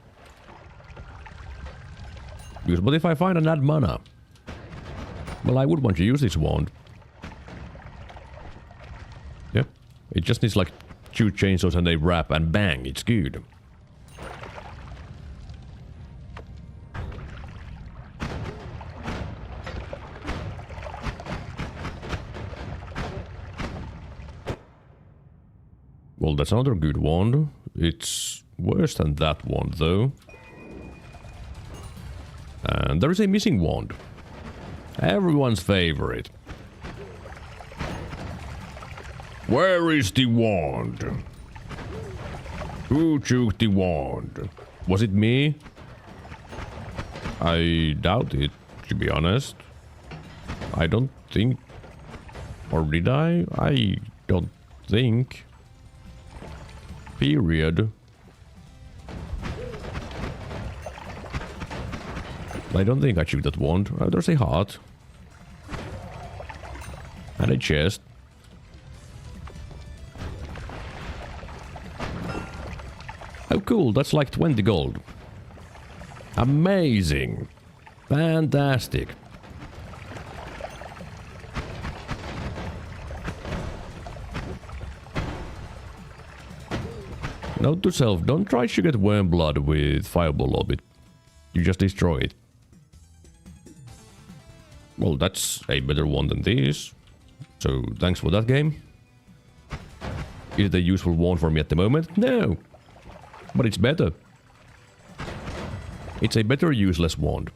Because, but if I find an add mana, well, I would want to use this wand. Yep. It just needs like 2 chainsaws and a wrap and bang, it's good. Well, that's another good wand. It's worse than that wand, though. And there is a missing wand. Everyone's favorite. Where is the wand? Who took the wand? Was it me? I doubt it, to be honest. I don't think... Or did I? I don't think... Period. I don't think I took that wand. Oh, there's a heart. And a chest. Oh cool, that's like 20 gold. Amazing. Fantastic. Note to self, don't try to get worm blood with fireball orbit. You just destroy it. Well, that's a better one than this. So, thanks for that game. Is it a useful wand for me at the moment? No. But it's better. It's a better useless wand.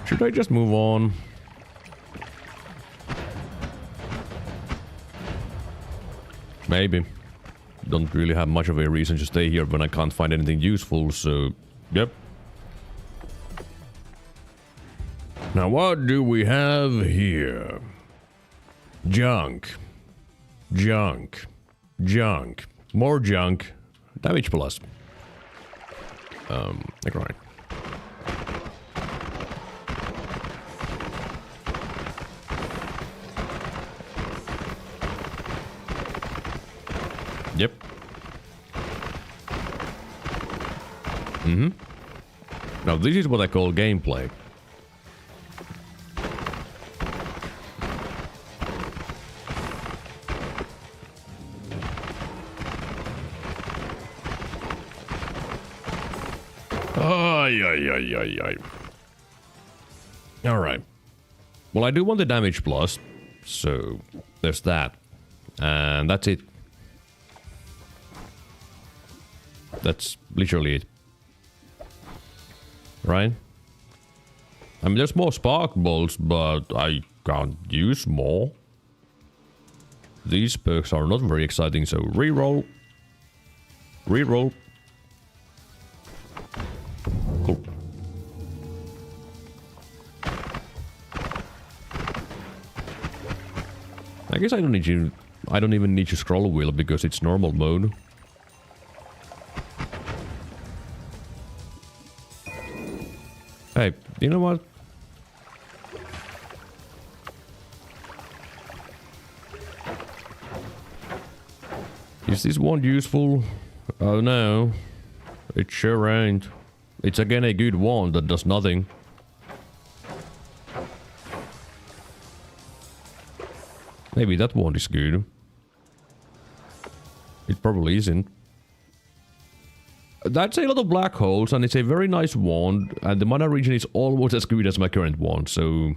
Should I just move on? Maybe. Don't really have much of a reason to stay here when I can't find anything useful, so... Yep. Now what do we have here? Junk. Junk. Junk. More junk. Damage plus. Right. Yep. Now this is what I call gameplay. Ay. Alright. Well, I do want the damage plus, so there's that. And that's it. That's literally it. Right? I mean, there's more spark bolts, but I can't use more. These perks are not very exciting, so reroll. Reroll. Cool. I guess I don't need you. I don't even need to scroll wheel because it's normal mode. Hey, you know what? Is this wand useful? Oh no. It sure ain't. It's again a good wand that does nothing. Maybe that wand is good. It probably isn't. That's a lot of black holes, and it's a very nice wand, and the mana regen is almost as good as my current wand, so...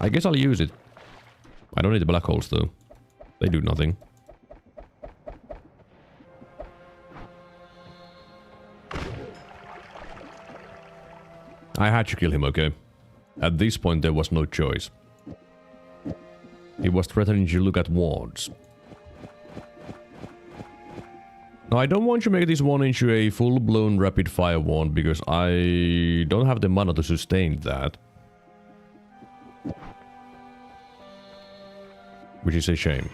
I guess I'll use it. I don't need the black holes, though. They do nothing. I had to kill him, okay? At this point, there was no choice. He was threatening to look at wands. Now, I don't want to make this one into a full-blown rapid-fire wand, because I don't have the mana to sustain that. Which is a shame.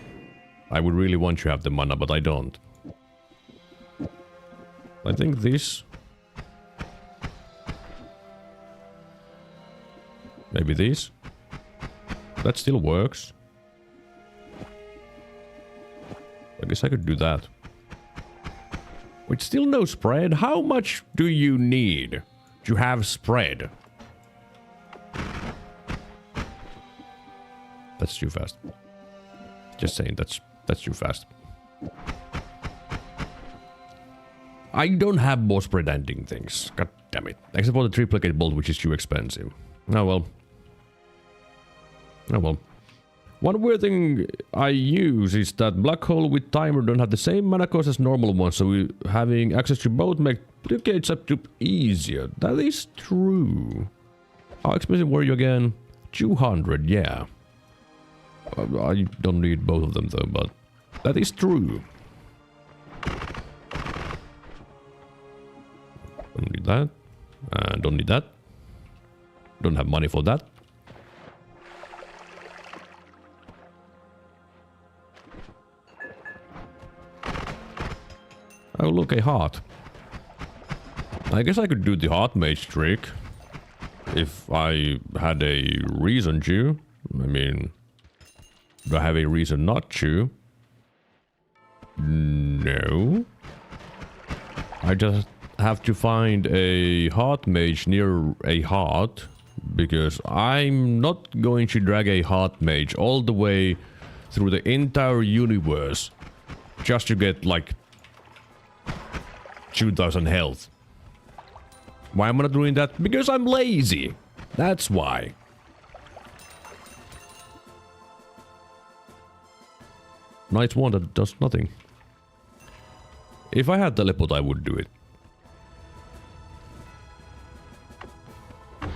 I would really want to have the mana, but I don't. I think this... Maybe this? That still works. I guess I could do that. With still no spread? How much do you need to have spread? That's too fast. Just saying, that's too fast. I don't have more spread ending things. God damn it. Except for the triplicate bolt, which is too expensive. Oh well. Oh well. One weird thing I use is that black hole with timer don't have the same mana cost as normal ones, so having access to both make duplicates up to easier. That is true. How expensive were you again? 200, yeah. I don't need both of them though, but that is true. Don't need that. Don't need that. Don't have money for that. Oh look, a heart. I guess I could do the heart mage trick. If I had a reason to. I mean... Do I have a reason not to? No. I just have to find a heart mage near a heart. Because I'm not going to drag a hot mage all the way through the entire universe just to get like 2000 health. Why am I not doing that? Because I'm lazy. That's why. Nice one that does nothing. If I had teleport, I would do it.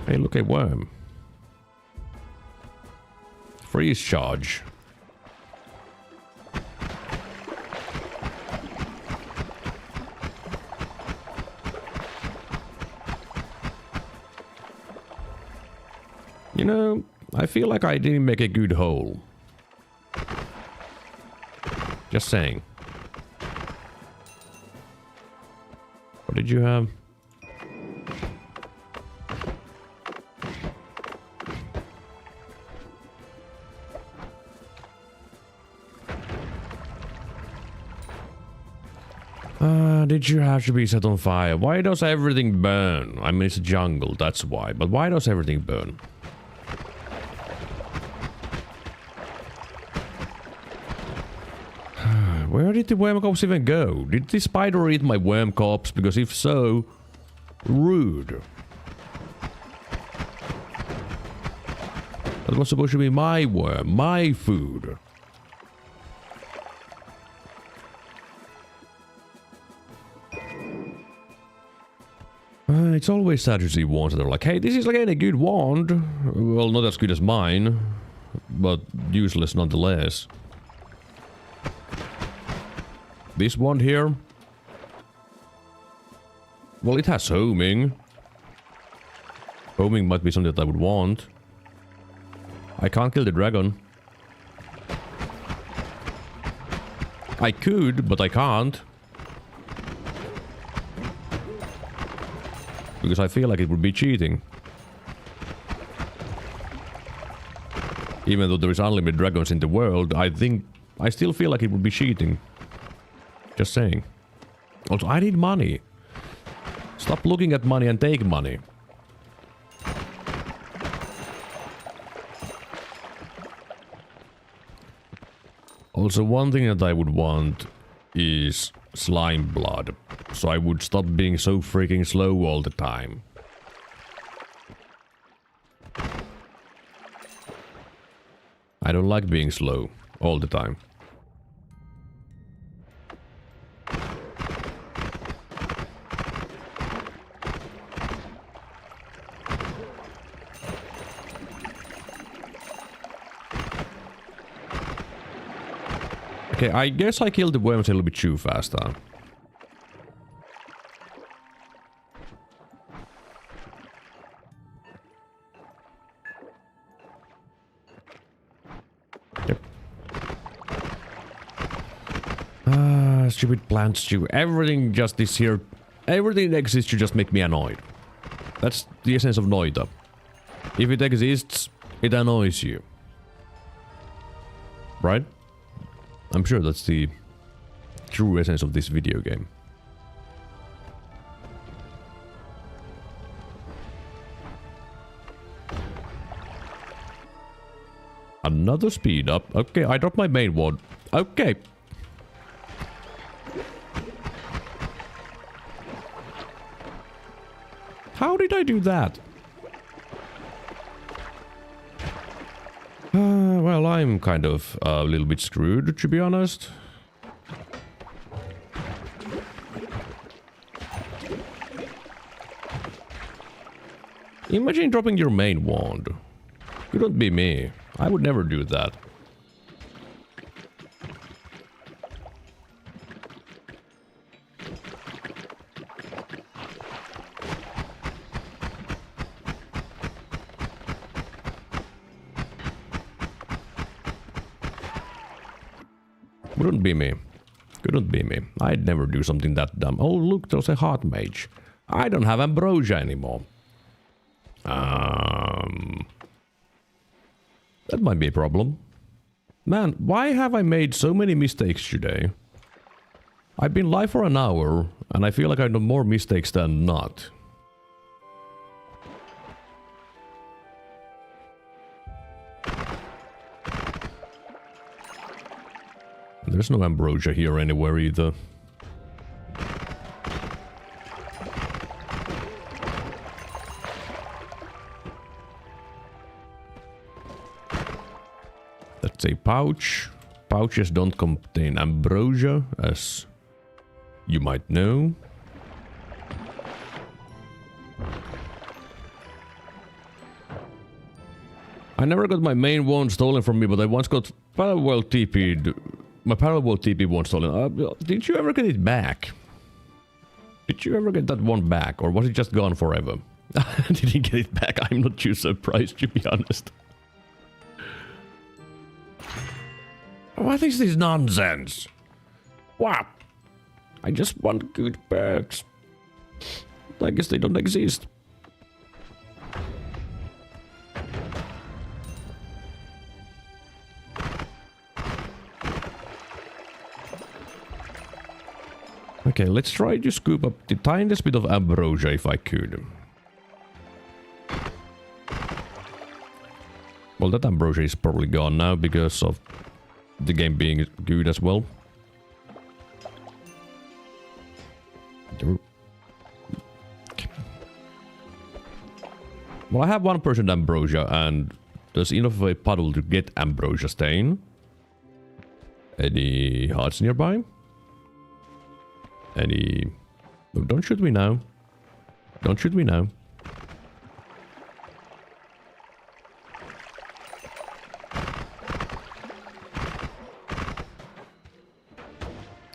Hey, look, a worm. Freeze charge. You know, I feel like I didn't make a good hole. Just saying. What did you have? Did you have to be set on fire? Why does everything burn? I mean, it's a jungle, that's why. But why does everything burn? Where did the worm corpse even go? Did the spider eat my worm corpse? Because if so, rude. That was supposed to be my worm, my food. It's always sad to see wands that are like, hey, this is like a good wand. Well, not as good as mine, but useless nonetheless. This wand here. Well, it has homing. Homing might be something that I would want. I can't kill the dragon. I could, but I can't. Because I feel like it would be cheating. Even though there is unlimited dragons in the world, I still feel like it would be cheating. Just saying. Also, I need money. Stop looking at money and take money. Also, one thing that I would want is slime blood. So I would stop being so freaking slow all the time. I don't like being slow all the time. Okay, I guess I killed the worms a little bit too fast, huh? Yep. Stupid plant stew. Everything just is here. Everything exists to just make me annoyed. That's the essence of Noita. If it exists, it annoys you. Right? I'm sure that's the true essence of this video game. Another speed up. Okay, I dropped my main ward. Okay. How did I do that? Well, I'm kind of a little bit screwed, to be honest. Imagine dropping your main wand. Couldn't be me. I would never do that. Couldn't be me. Couldn't be me. I'd never do something that dumb. Oh, look, there's a hot mage. I don't have ambrosia anymore. That might be a problem. Man, why have I made so many mistakes today? I've been live for an hour, and I feel like I know more mistakes than not. There's no ambrosia here anywhere either. That's a pouch. Pouches don't contain ambrosia, as you might know. I never got my main wand stolen from me, but I once got parallel TP'd. My parallel TP wand stolen. Did you ever get it back? Did you ever get that one back, or was it just gone forever? I didn't get it back. I'm not too surprised, to be honest. What is this nonsense? What? I just want good perks. I guess they don't exist. Okay, let's try to scoop up the tiniest bit of ambrosia if I could. Well, that ambrosia is probably gone now because of the game being good as well. Okay. Well, I have 1% ambrosia and there's enough of a puddle to get ambrosia stain. Any hearts nearby? Any... Oh, don't shoot me now. Don't shoot me now.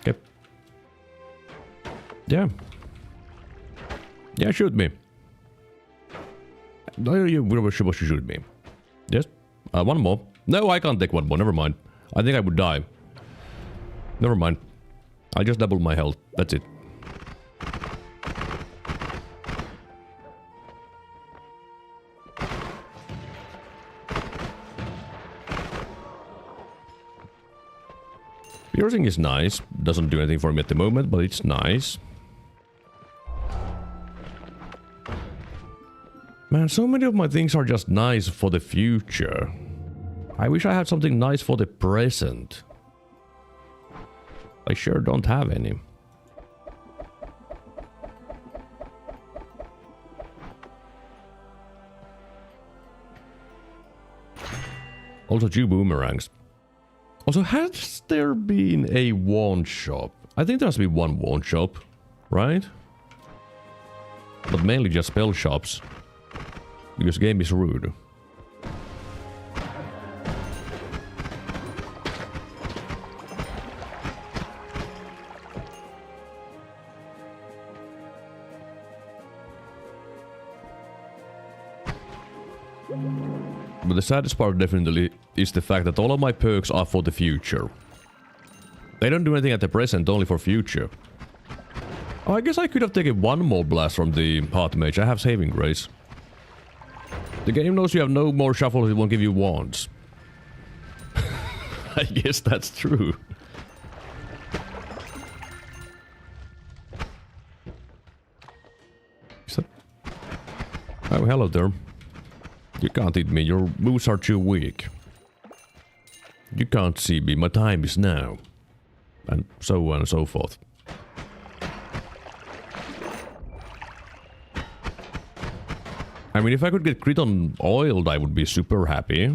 Okay. Yeah. Yeah, shoot me. No, you were supposed to shoot me. Yes? One more. No, I can't take one more. Never mind. I think I would die. Never mind. I just doubled my health. That's it. Piercing is nice. Doesn't do anything for me at the moment, but it's nice. Man, so many of my things are just nice for the future. I wish I had something nice for the present. I sure don't have any. Also 2 boomerangs. Also, has there been a wand shop? I think there has been one wand shop, right? But mainly just spell shops. Because game is rude. But the saddest part definitely is the fact that all of my perks are for the future. They don't do anything at the present, only for future. Oh, I guess I could have taken one more blast from the Heart Mage. I have Saving Grace. The game knows you have no more shuffles, it won't give you wands. I guess that's true. Oh, hello there. You can't hit me, your moves are too weak. You can't see me, my time is now. And so on and so forth. I mean, if I could get crit on oiled, I would be super happy.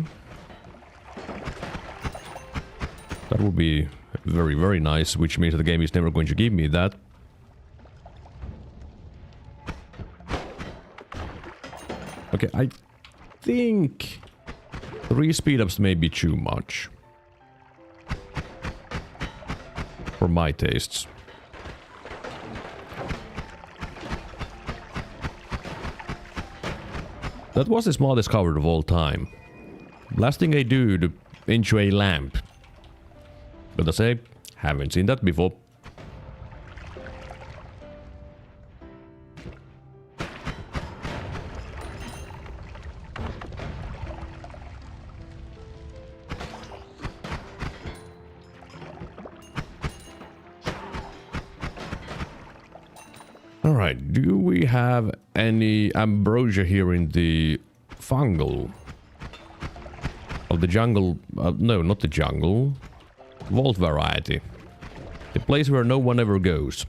That would be very, very nice, which means that the game is never going to give me that. Okay, I think 3 speed-ups may be too much. For my tastes. That was the smartest cover of all time. Blasting a dude into a lamp. Gotta say, haven't seen that before. Alright, do we have any ambrosia here in the fungal? Of the jungle? No, not the jungle. Vault variety. The place where no one ever goes.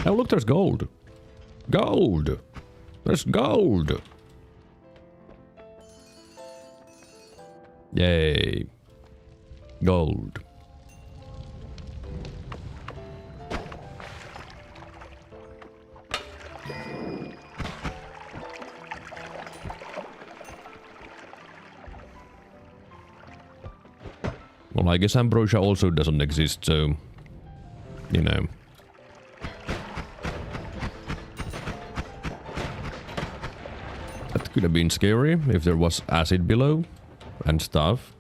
Oh look, there's gold. Gold! There's gold! Yay. Gold. Well, I guess ambrosia also doesn't exist, so... You know. That could have been scary if there was acid below and stuff.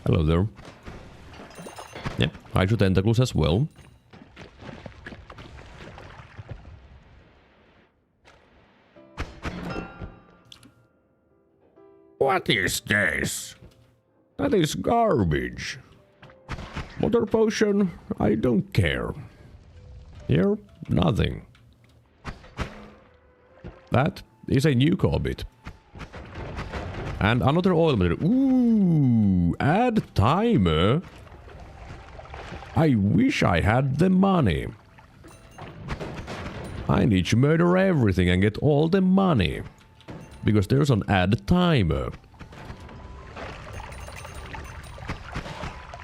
Hello there. Yep, hydro tentacles as well. What is this? That is garbage. Water potion, I don't care. Here, nothing. That is a new corbit. And another oil material. Ooh, add timer. I wish I had the money. I need to murder everything and get all the money. Because there's an add timer.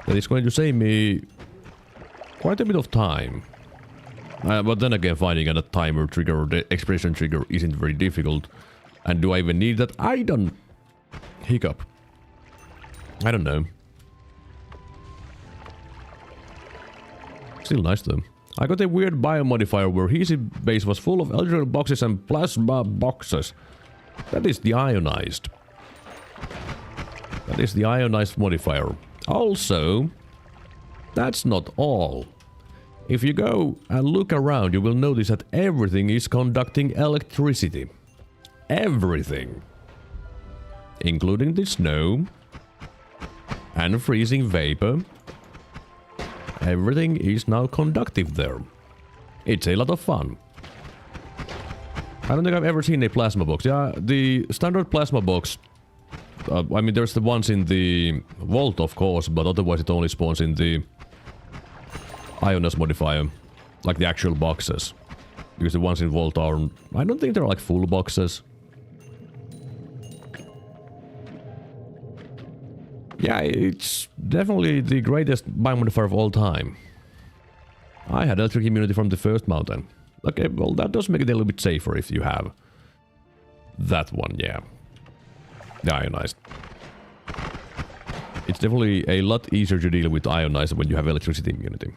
That is going to save me quite a bit of time. But then again, finding a timer trigger or the expression trigger isn't very difficult. And do I even need that? I don't... Hiccup. I don't know. Still nice though. I got a weird biomodifier where his base was full of electrical boxes and plasma boxes. That is the ionized. That is the ionized modifier. Also, that's not all. If you go and look around, you will notice that everything is conducting electricity. Everything. Including the snow and freezing vapor. Everything is now conductive there. It's a lot of fun. I don't think I've ever seen a plasma box. Yeah, the standard plasma box... I mean, there's the ones in the vault, of course, but otherwise it only spawns in the Ionas modifier. Like the actual boxes. Because the ones in vault are... I don't think they're like full boxes. Yeah, it's definitely the greatest biomodifier of all time. I had electric immunity from the first mountain. Okay, well that does make it a little bit safer if you have that one, yeah. Ionized. It's definitely a lot easier to deal with ionized when you have electricity immunity.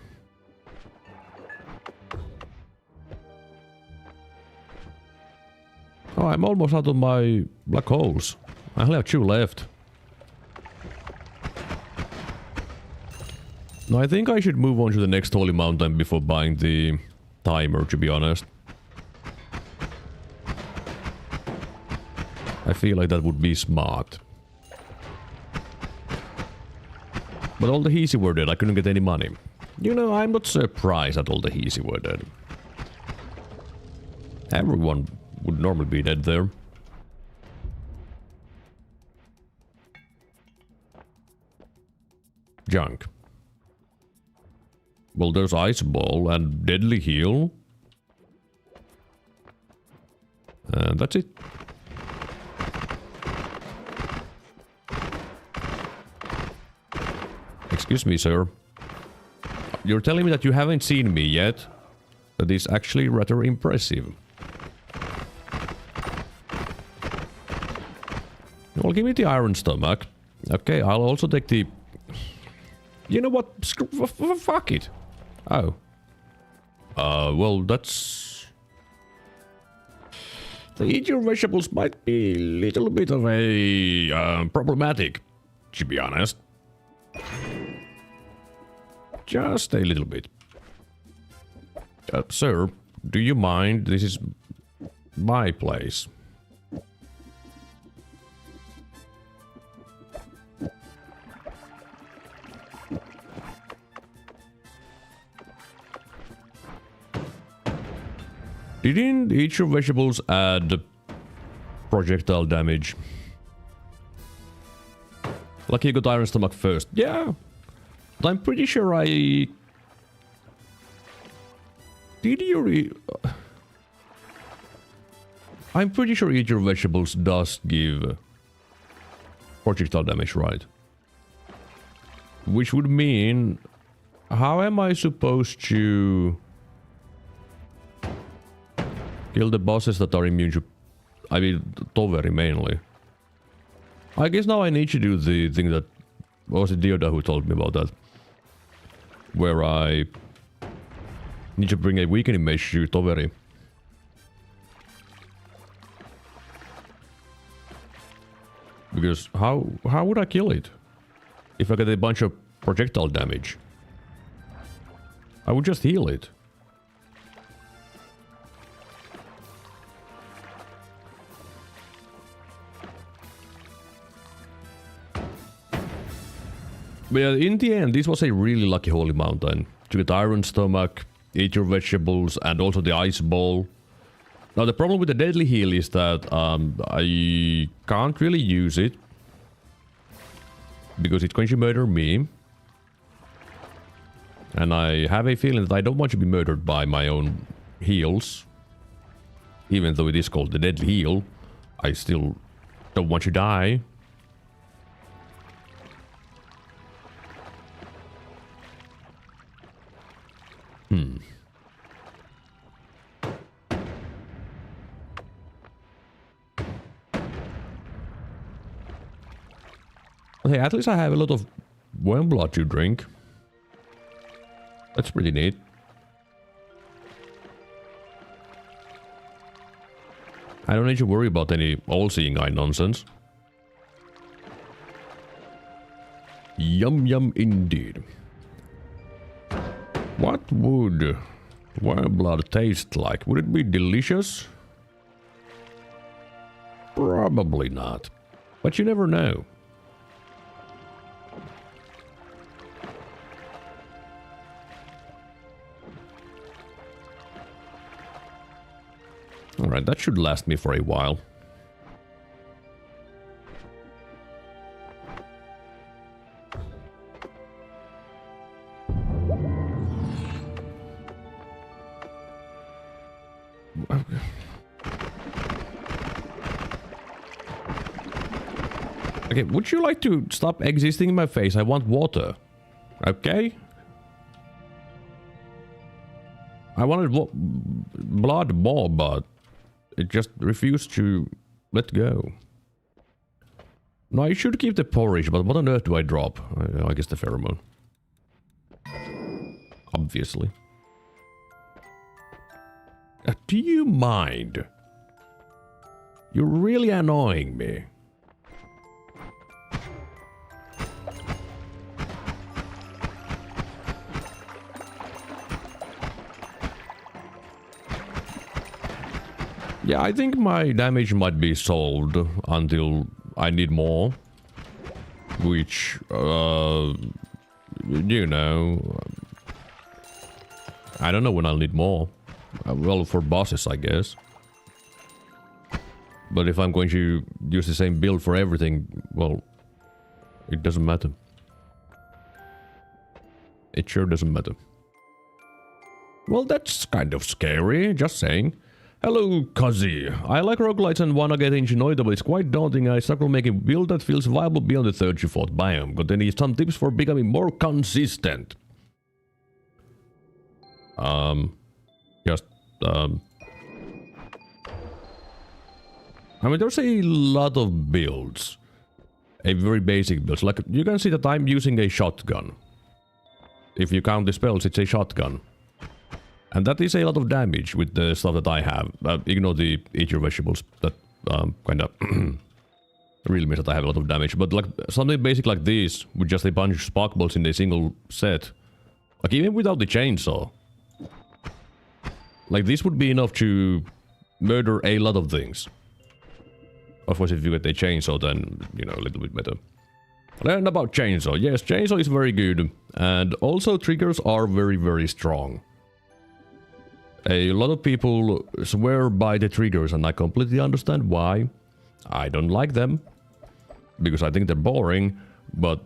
Oh, I'm almost out of my black holes. I only have 2 left. No, I think I should move on to the next holy mountain before buying the timer, to be honest. I feel like that would be smart. But all the Heezy were dead, I couldn't get any money. You know, I'm not surprised that all the Heezy were dead. Everyone would normally be dead there. Junk. Well, there's Ice Ball and Deadly Heal. And that's it. Excuse me, sir. You're telling me that you haven't seen me yet? That is actually rather impressive. Well, give me the Iron Stomach. Okay, I'll also take the... You know what? Fuck it. Oh. Well, that's... The eat your vegetables might be a little bit of a... problematic, to be honest. Just a little bit. Sir, do you mind? This is my place. Didn't eat your vegetables add projectile damage. Lucky you got Iron Stomach first. Yeah. But I'm pretty sure I... Did you I'm pretty sure Eat Your Vegetables does give projectile damage, right? Which would mean... How am I supposed to... kill the bosses that are immune to... I mean, Toveri mainly. I guess now I need to do the thing that... Was it Dioda who told me about that? Where I... need to bring a weakening mage to Toveri. Because how would I kill it? If I get a bunch of projectile damage. I would just heal it. But yeah, in the end, this was a really lucky holy mountain. To get Iron Stomach, Eat Your Vegetables, and also the Ice Ball. Now the problem with the Deadly Heal is that I can't really use it. Because it's going to murder me. And I have a feeling that I don't want to be murdered by my own heals. Even though it is called the Deadly Heal, I still don't want to die. Okay, at least I have a lot of worm blood to drink. That's pretty neat. I don't need to worry about any all-seeing eye nonsense. Yum yum indeed. What would worm blood taste like? Would it be delicious? Probably not. But you never know. Alright, that should last me for a while. Okay, would you like to stop existing in my face? I want water. Okay? I wanted blood more, but it just refused to let go. No, I should keep the porridge, but what on earth do I drop? I guess the pheromone. Obviously. Do you mind? You're really annoying me. Yeah, I think my damage might be solved until I need more. Which, you know... I don't know when I'll need more. Well, for bosses, I guess. But if I'm going to use the same build for everything, well, it doesn't matter. It sure doesn't matter. Well, that's kind of scary, just saying. Hello, Kazi. I like roguelites and wanna get into Noita, but it's quite daunting. I struggle making a build that feels viable beyond the 3rd to 4th biome. Got any some tips for becoming more consistent? I mean, there's a lot of builds. A very basic builds. Like, you can see that I'm using a shotgun. If you count the spells, it's a shotgun. And that is a lot of damage with the stuff that I have. Ignore the Eat Your Vegetables. That kinda really means that I have a lot of damage. But like something basic like this, with just a bunch of spark bolts in a single set. Like even without the chainsaw. Like this would be enough to murder a lot of things. Of course, if you get a chainsaw, then, you know, a little bit better. Learn about chainsaw. Yes, chainsaw is very good. And also triggers are very, very strong. A lot of people swear by the triggers, and I completely understand why. I don't like them because I think they're boring, but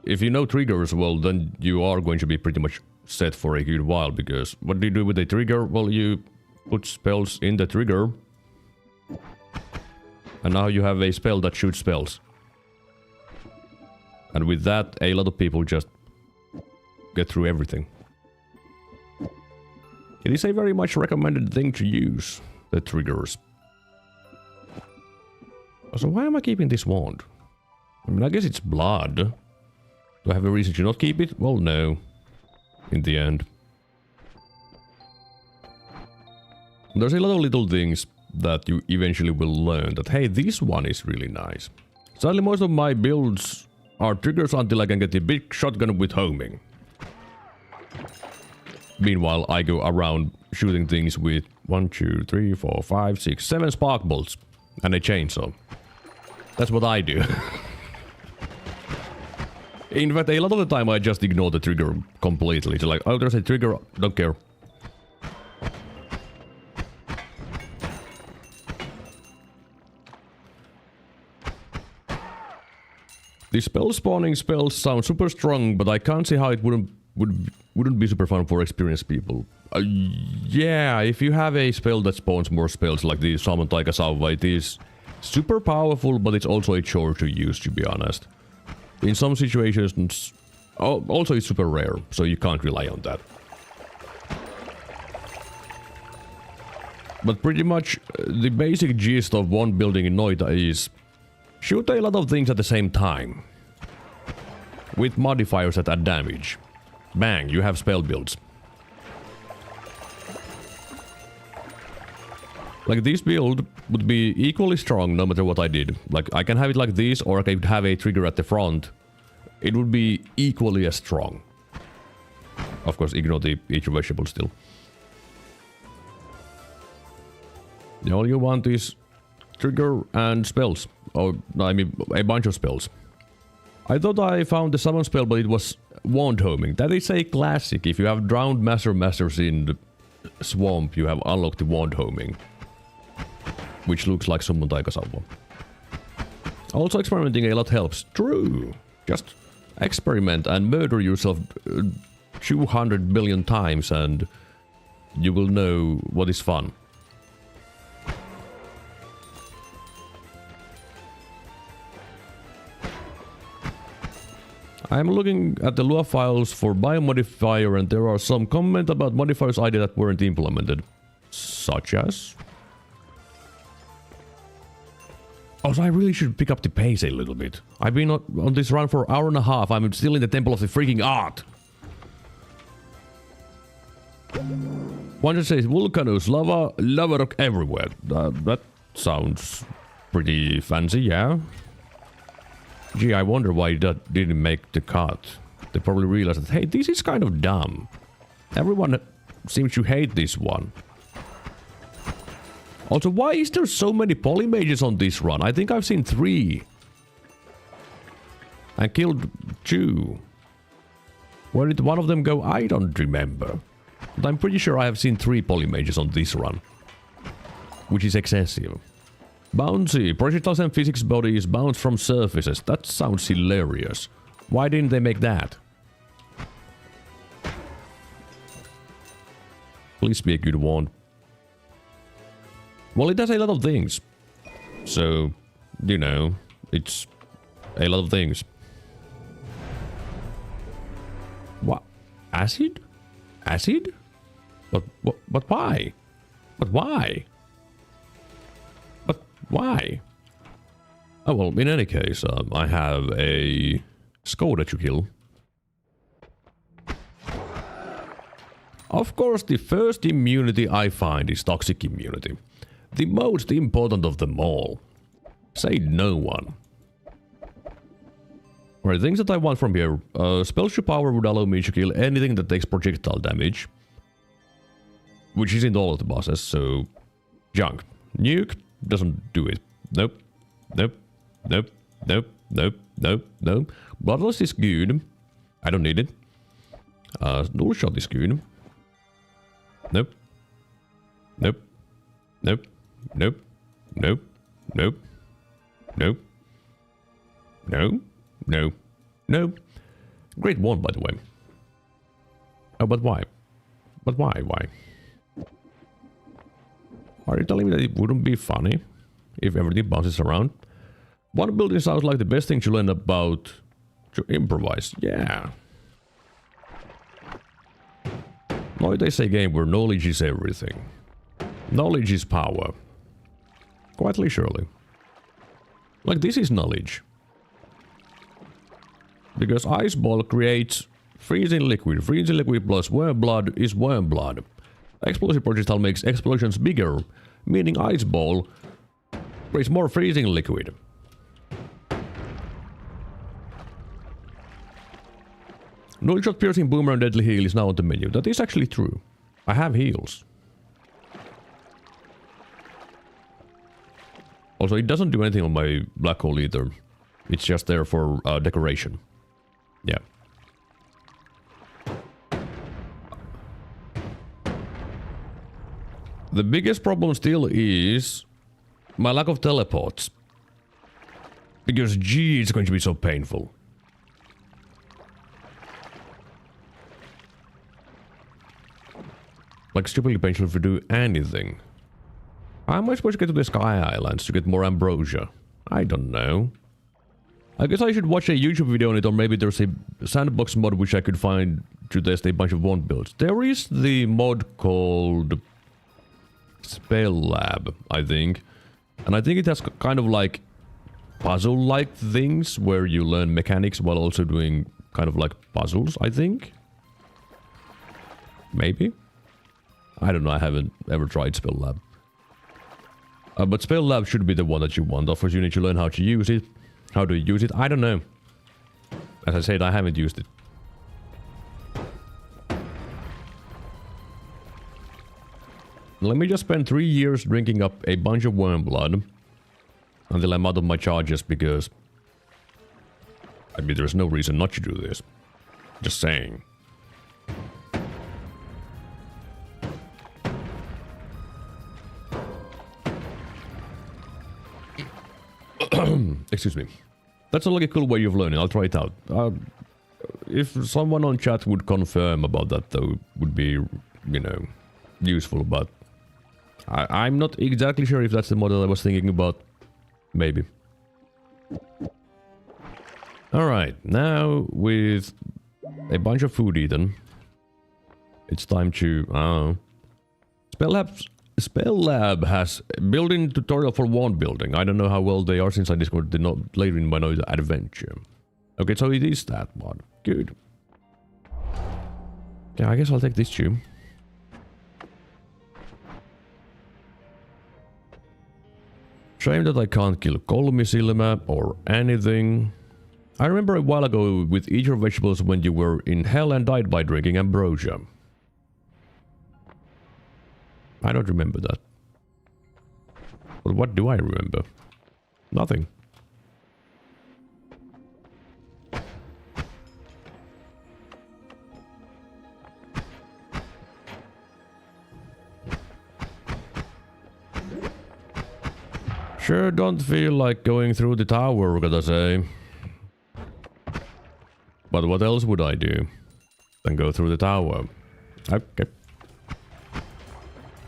if you know triggers, well, then you are going to be pretty much set for a good while, because what do you do with the trigger? Well, you put spells in the trigger, and now you have a spell that shoots spells. And with that, a lot of people just get through everything. It is a very much recommended thing to use, the triggers. So why am I keeping this wand? I mean, I guess it's blood. Do I have a reason to not keep it? Well, no. In the end. There's a lot of little things that you eventually will learn that, hey, this one is really nice. Sadly, most of my builds are triggers until I can get the big shotgun with homing. Meanwhile, I go around shooting things with 1, 2, 3, 4, 5, 6, 7 spark bolts and a chainsaw. That's what I do. In fact, a lot of the time I just ignore the trigger completely. It's like, oh, there's a trigger, don't care. The spell spawning spells sound super strong, but I can't see how it wouldn't be super fun for experienced people. Yeah, if you have a spell that spawns more spells like the Summon Taikasauva, it is super powerful, but it's also a chore to use, to be honest. In some situations, also it's super rare, so you can't rely on that. But pretty much the basic gist of one building in Noita is shoot a lot of things at the same time, with modifiers that add damage. Bang, you have spell builds. Like, this build would be equally strong no matter what I did. Like, I can have it like this, or I could have a trigger at the front. It would be equally as strong. Of course, ignore the each vegetable still. All you want is trigger and spells. Or, I mean, a bunch of spells. I thought I found the summon spell, but it was wand homing. That is a classic. If you have drowned masters in the swamp, you have unlocked the wand homing. Which looks like Summon Taikasauva. Also, experimenting a lot helps. True. Just experiment and murder yourself 200 billion times and you will know what is fun. I'm looking at the Lua files for biomodifier, and there are some comments about modifiers I did that weren't implemented. Such as? Also, I really should pick up the pace a little bit. I've been on this run for an hour and a half. I'm still in the Temple of the freaking Art. One just says, volcanoes, lava rock everywhere. That sounds pretty fancy, yeah? Gee, I wonder why that didn't make the cut. They probably realized that, hey, this is kind of dumb. Everyone seems to hate this one. Also, why is there so many polymages on this run? I think I've seen 3. I killed 2. Where did one of them go? I don't remember. But I'm pretty sure I have seen 3 polymages on this run. Which is excessive. Bouncy. Projectiles and physics bodies bounce from surfaces. That sounds hilarious. Why didn't they make that? Please be a good wand. Well, it does a lot of things. So, you know, it's a lot of things. What? Acid? Acid? But why? But why? But why? Oh, well, in any case, I have a Skoda to kill. Of course, the first immunity I find is toxic immunity. The most important of them all. Say no one. Alright, things that I want from here. Spell power would allow me to kill anything that takes projectile damage. Which isn't all of the bosses, so... Junk. Nuke doesn't do it. Nope. Nope. Nope. Nope. Nope. Nope. Nope. Bloodlust is good. I don't need it. Null shot is good. Nope. Nope. Nope. Nope. Nope. Nope. No. No. No. No. Great wand, by the way. Oh, but why? But why? Why? Are you telling me that it wouldn't be funny if everything bounces around? One building sounds like the best thing to learn about to improvise. Yeah. Noita is a game where knowledge is everything. Knowledge is power. Quite literally. Like, this is knowledge. Because ice ball creates freezing liquid. Freezing liquid plus worm blood is worm blood. Explosive projectile makes explosions bigger, meaning ice ball creates more freezing liquid. No shot piercing boomerang deadly heal is now on the menu. That is actually true. I have heals. Also, it doesn't do anything on my black hole either. It's just there for decoration. Yeah. The biggest problem still is my lack of teleports. Because gee, it's going to be so painful. Like, stupidly painful to do anything. How am I supposed to get to the Sky Islands to get more ambrosia? I don't know. I guess I should watch a YouTube video on it, or maybe there's a sandbox mod which I could find to test a bunch of wand builds. There is the mod called Spell Lab, I think. And I think it has kind of like puzzle-like things where you learn mechanics while also doing kind of like puzzles, I think. Maybe? I don't know, I haven't ever tried Spell Lab. But Spell Lab should be the one that you want. Of course, you need to learn how to use it. How to use it, I don't know. As I said, I haven't used it. Let me just spend 3 years drinking up a bunch of worm blood until I'm out of my charges, because I mean, there's no reason not to do this. Just saying. Excuse me. That's like a cool way of learning. I'll try it out. If someone on chat would confirm about that, though, would be, you know, useful. But I'm not exactly sure if that's the model I was thinking about. Maybe. Alright, now with a bunch of food eaten, it's time to... Spell Lab has a building tutorial for wand building. I don't know how well they are since I discovered the later in my Noita adventure. Okay, so it is that one. Good. Yeah, I guess I'll take this too. Shame that I can't kill Kolmisilmä or anything. I remember a while ago with eat your vegetables when you were in hell and died by drinking ambrosia. I don't remember that. But what do I remember? Nothing. Sure don't feel like going through the tower, gotta say. But what else would I do than go through the tower? Okay.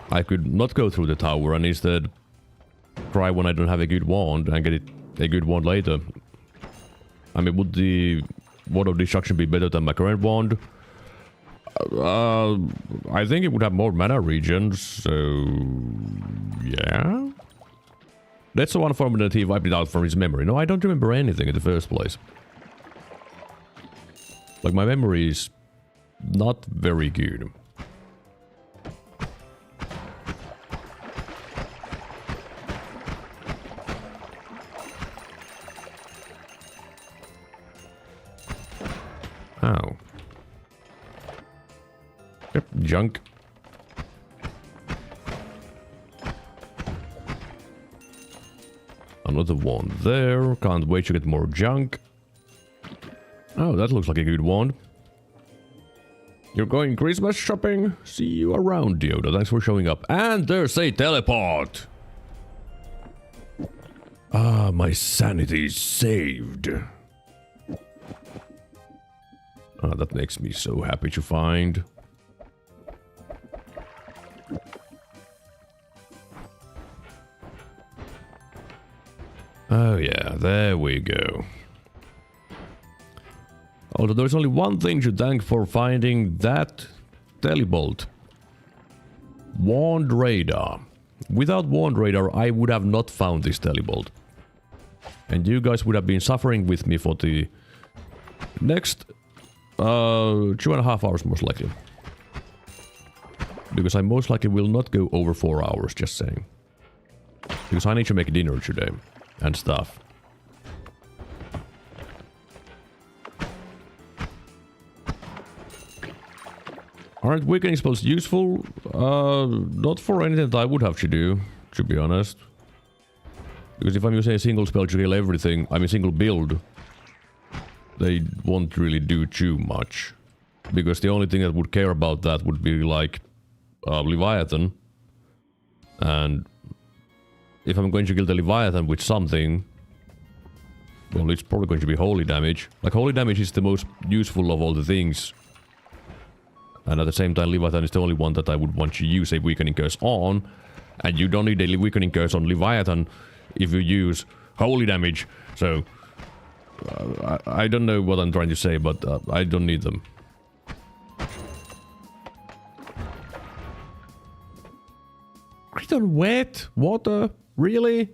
I could not go through the tower and instead try when I don't have a good wand and get a good wand later. I mean, would the Wand of Destruction be better than my current wand? I think it would have more mana regions, so... yeah? That's the one formula that he wiped it out from his memory. No, I don't remember anything in the first place. Like, my memory is not very good. Oh. Yep, junk. Another one there. Can't wait to get more junk. Oh, that looks like a good wand. You're going Christmas shopping? See you around, Dioda. Thanks for showing up. And there's a teleport! Ah, my sanity is saved. Ah, that makes me so happy to find. Oh yeah, there we go. Although there's only one thing to thank for finding that telebolt. Wand radar. Without wand radar, I would have not found this telebolt. And you guys would have been suffering with me for the next 2.5 hours most likely. Because I most likely will not go over 4 hours, just saying. Because I need to make dinner today. And stuff. Aren't weakening spells useful? Not for anything that I would have to do, to be honest. Because if I'm using a single spell to kill everything, I mean single build, they won't really do too much. Because the only thing that would care about that would be like Leviathan. And if I'm going to kill the Leviathan with something, well, it's probably going to be holy damage. Like, holy damage is the most useful of all the things. And at the same time, Leviathan is the only one that I would want to use a weakening curse on. And you don't need a weakening curse on Leviathan if you use holy damage. So, I don't know what I'm trying to say, but I don't need them. Crit on wet water? Really?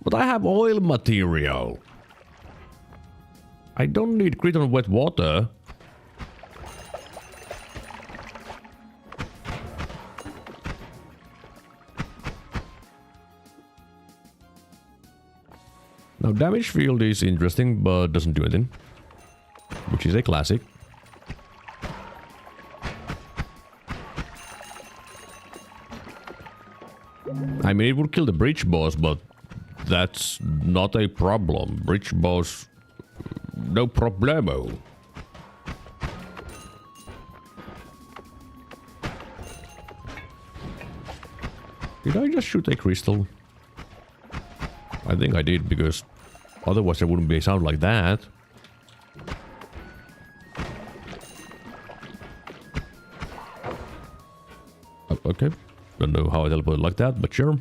But I have oil material. I don't need crit on wet water. Now, damage field is interesting, but doesn't do anything. Which is a classic. I mean, it would kill the bridge boss, but that's not a problem. Bridge boss, no problemo. Did I just shoot a crystal? I think I did, because otherwise there wouldn't be a sound like that. Okay. Don't know how I teleported like that, but sure.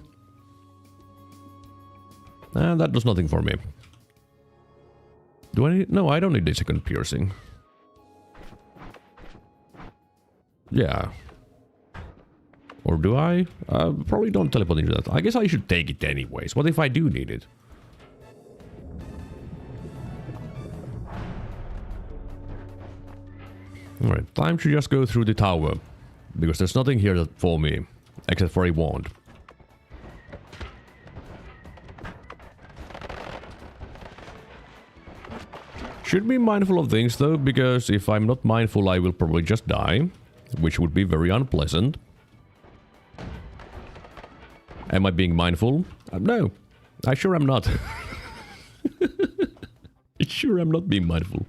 And that does nothing for me. Do I need... No, I don't need a second piercing. Yeah. Or do I? Probably don't teleport into that. I guess I should take it anyways. What if I do need it? Alright, time to just go through the tower. Because there's nothing here for me. Except for a wand. Should be mindful of things though, because if I'm not mindful I will probably just die. Which would be very unpleasant. Am I being mindful? No. I sure am not. Sure I'm not being mindful.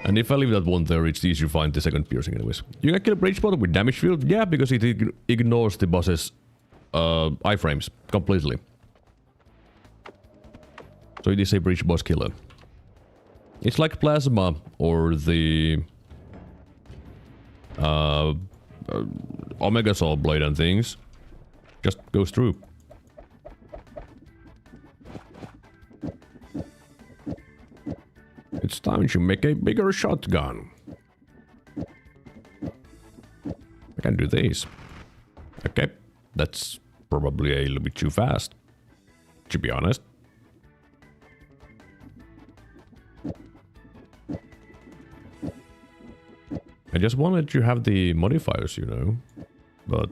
And if I leave that one there, it's easy to find the second piercing anyways. You can kill a bridge bot with damage field? Yeah, because it ignores the boss's iframes completely. So it is a bridge boss killer. It's like Plasma or the Omega Soul Blade and things. Just goes through. It's time to make a bigger shotgun. I can do this. Okay, that's probably a little bit too fast, to be honest. I just wanted to have the modifiers, you know, but...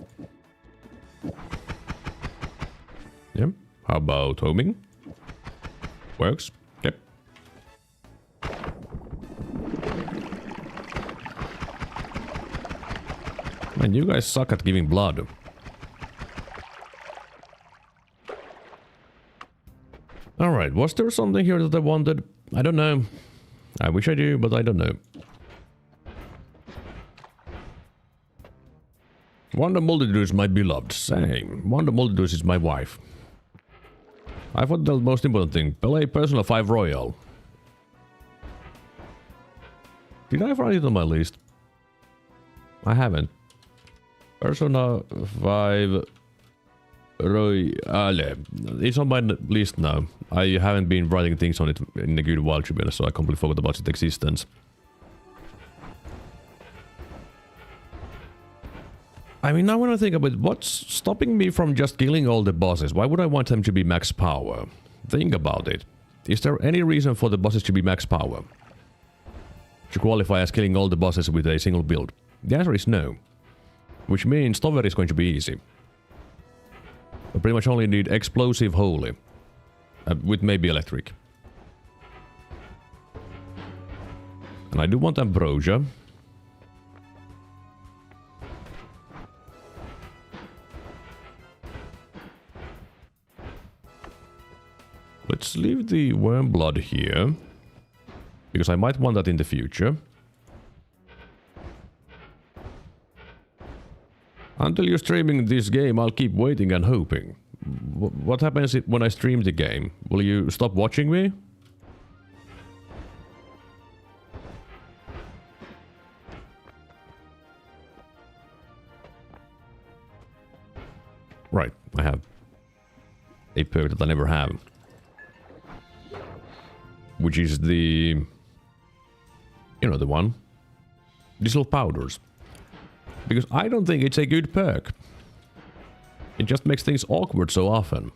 Yeah, how about homing? Works. Okay. Man, you guys suck at giving blood. Alright, was there something here that I wanted? I don't know. I wish I do, but I don't know. Wanda Multitudes might be loved. Same. Wanda Multitudes is my wife. I thought the most important thing. Play Persona 5 Royal. Did I write it on my list? I haven't. Persona 5 Royale. It's on my list now. I haven't been writing things on it in a good while, to be honest, so I completely forgot about its existence. I mean, now when I think about it, what's stopping me from just killing all the bosses? Why would I want them to be max power? Think about it. Is there any reason for the bosses to be max power? To qualify as killing all the bosses with a single build? The answer is no. Which means Tover is going to be easy. I pretty much only need explosive holy. With maybe electric. And I do want ambrosia. Let's leave the worm blood here. Because I might want that in the future. Until you're streaming this game, I'll keep waiting and hoping. What happens when I stream the game? Will you stop watching me? Right, I have a perk that I never have. Which is the... You know, the one. These little powders. Because I don't think it's a good perk. It just makes things awkward so often.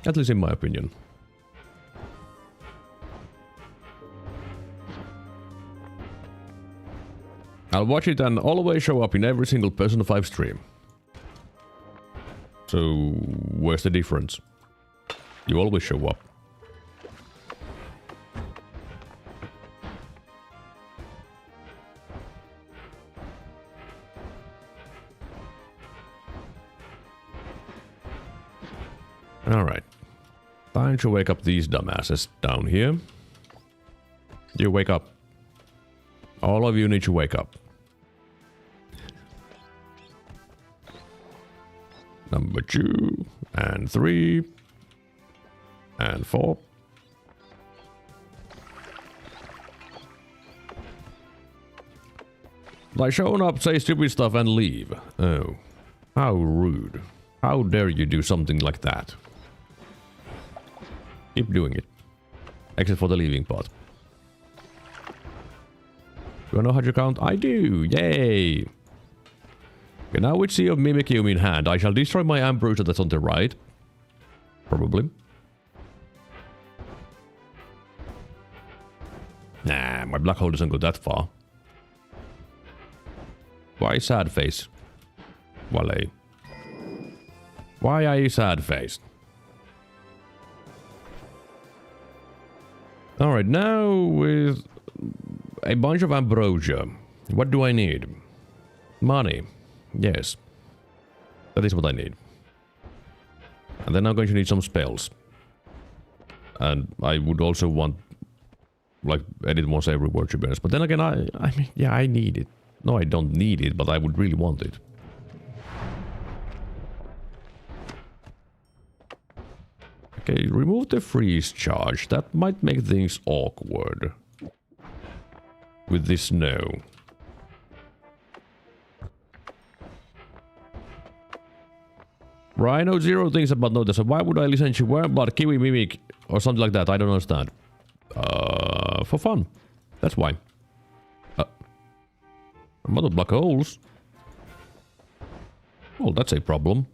At least in my opinion. I'll watch it and always show up in every single Persona 5 stream. So, where's the difference? You always show up. Alright. Time to wake up these dumbasses down here. You wake up. All of you need to wake up. Number 2, and 3, and 4. Like showing up, say stupid stuff and leave. Oh, how rude. How dare you do something like that? Keep doing it. Except for the leaving part. Do I know how to count? I do! Yay! Okay, now with Sea of Mimikyu in hand, I shall destroy my ambrosia that's on the right. Probably. Nah, my black hole doesn't go that far. Why sad face? Wale. Why are you sad faced? Alright, now with a bunch of ambrosia. What do I need? Money. Yes. That is what I need. And then I'm going to need some spells. And I would also want, like, edit once every word to be honest. But then again, I mean, yeah, I need it. No, I don't need it, but I would really want it. Okay, remove the freeze charge. That might make things awkward. With this snow. Right, I know zero things about Noita, so why would I listen to Wormblood, Kiwi Mimic, or something like that? I don't understand. For fun. That's why. I'm out of black holes. Well, that's a problem.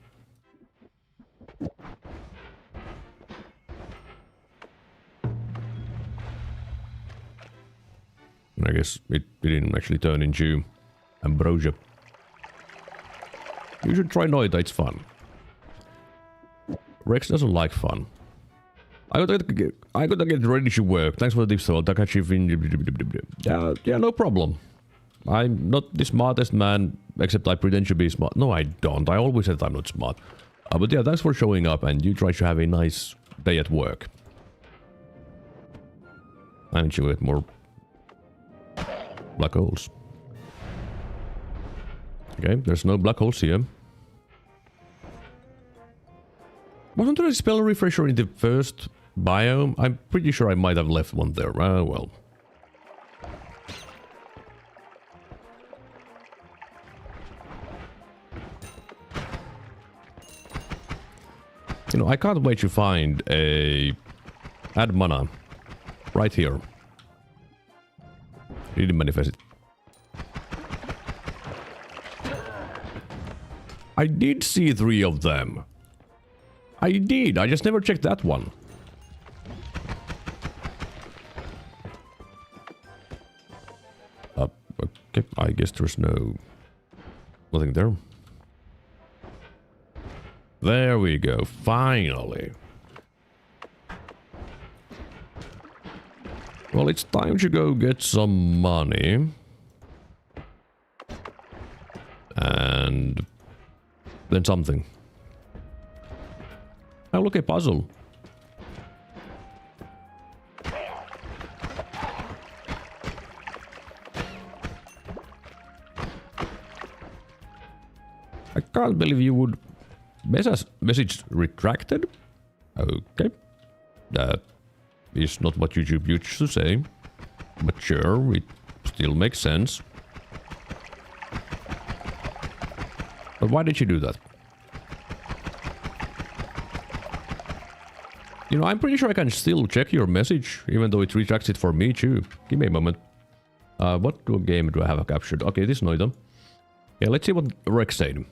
I guess it didn't actually turn into ambrosia. You should try Noita, it's fun. Rex doesn't like fun. I gotta get ready to work. Thanks for the tips, so yeah, no problem. I'm not the smartest man, except I pretend to be smart. No, I don't. I always said I'm not smart. But yeah, thanks for showing up, and you try to have a nice day at work. I enjoy it more. Black holes. Okay, there's no black holes here. Wasn't there a spell refresher in the first biome? I'm pretty sure I might have left one there. Oh, well. You know, I can't wait to find a... Add mana. Right here. Need to manifest it. I did see 3 of them. I did. I just never checked that one. Okay. I guess there's nothing there. There we go. Finally. Well, it's time to go get some money. And then something. Oh, look, a puzzle. I can't believe you would... Message retracted? Okay. That is not what YouTube used to say. But sure, it still makes sense. But why did you do that? You know, I'm pretty sure I can still check your message, even though it retracts it for me too. Give me a moment. What game do I have captured? Okay, this Noita. Yeah, let's see what Rex said.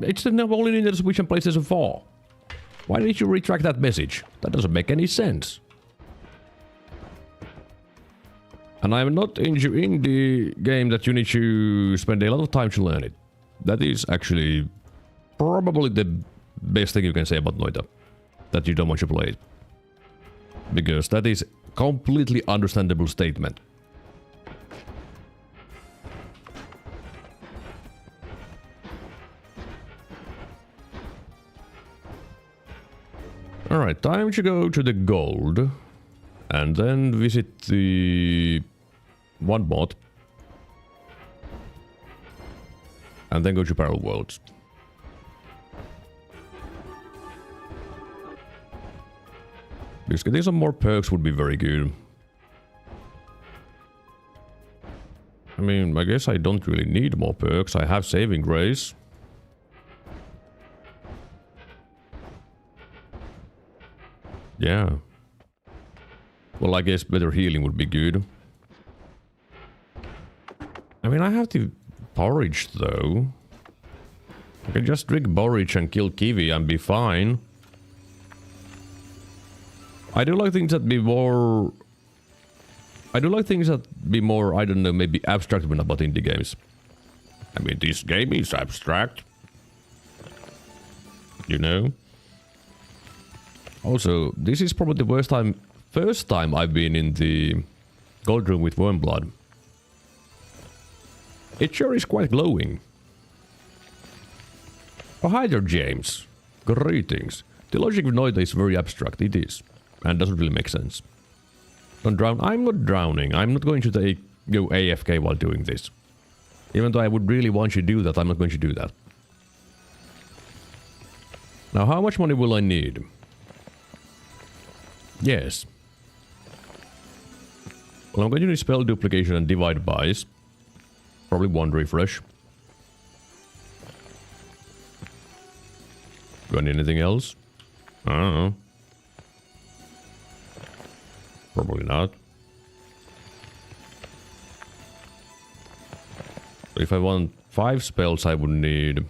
It's the only Nintendo Switch and PlayStation 4. Why did you retract that message? That doesn't make any sense. And I'm not into indie game that you need to spend a lot of time to learn it. That is actually probably the best thing you can say about Noita. That you don't want to play it. Because that is completely understandable statement. Alright, time to go to the gold. And then visit the one mod. And then go to Parallel Worlds. Because getting some more perks would be very good. I mean, I guess I don't really need more perks. I have Saving Grace. Yeah. Well, I guess better healing would be good. I mean, I have the porridge, though. I can just drink porridge and kill Kiwi and be fine. I do like things that be more... I do like things that be more, I don't know, maybe abstract when about indie games. I mean, this game is abstract. You know? Also, this is probably the first time I've been in the gold room with Wormblood. It sure is quite glowing. Oh, hi there, James. Greetings. The logic of Noita is very abstract, it is. And doesn't really make sense. Don't drown. I'm not drowning. I'm not going to go AFK while doing this. Even though I would really want you to do that, I'm not going to do that. Now, how much money will I need? Yes. Well, I'm going to do spell duplication and divide buys. Probably one refresh. Do I need anything else? I don't know. Probably not. If I want 5 spells, I would need...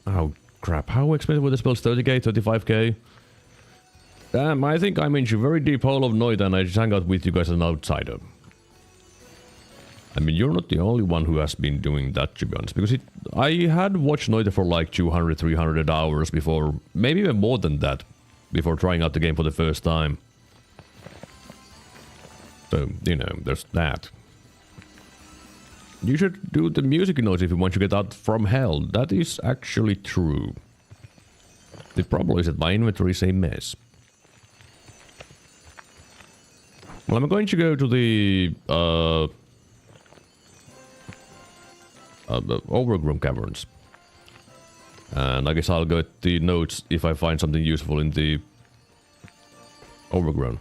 Oh, crap. How expensive were the spells? 30k? 35k? Damn, I think I'm into very deep hole of Noita and I just hang out with you guys as an outsider. I mean, you're not the only one who has been doing that, to be honest. Because I had watched Noita for like 200, 300 hours before... Maybe even more than that. Before trying out the game for the first time. So, you know, there's that. You should do the music notes if you want to get out from hell. That is actually true. The problem is that my inventory is a mess. Well, I'm going to go to the Overgrown Caverns. And I guess I'll get the notes if I find something useful in the overgrown.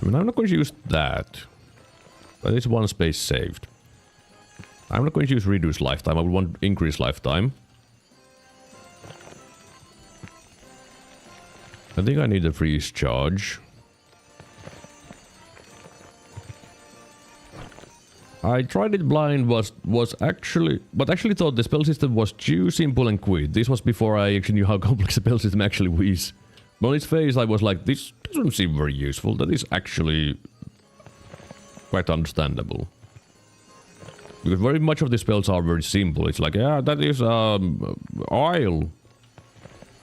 I mean, I'm not going to use that. That is one space saved. I'm not going to use reduce lifetime. I would want increase lifetime. I think I need a freeze charge. I tried it blind, but actually thought the spell system was too simple and quick. This was before I actually knew how complex the spell system actually is. But on its face, I was like, this doesn't seem very useful. That is actually quite understandable. Because very much of the spells are very simple. It's like, yeah, that is oil.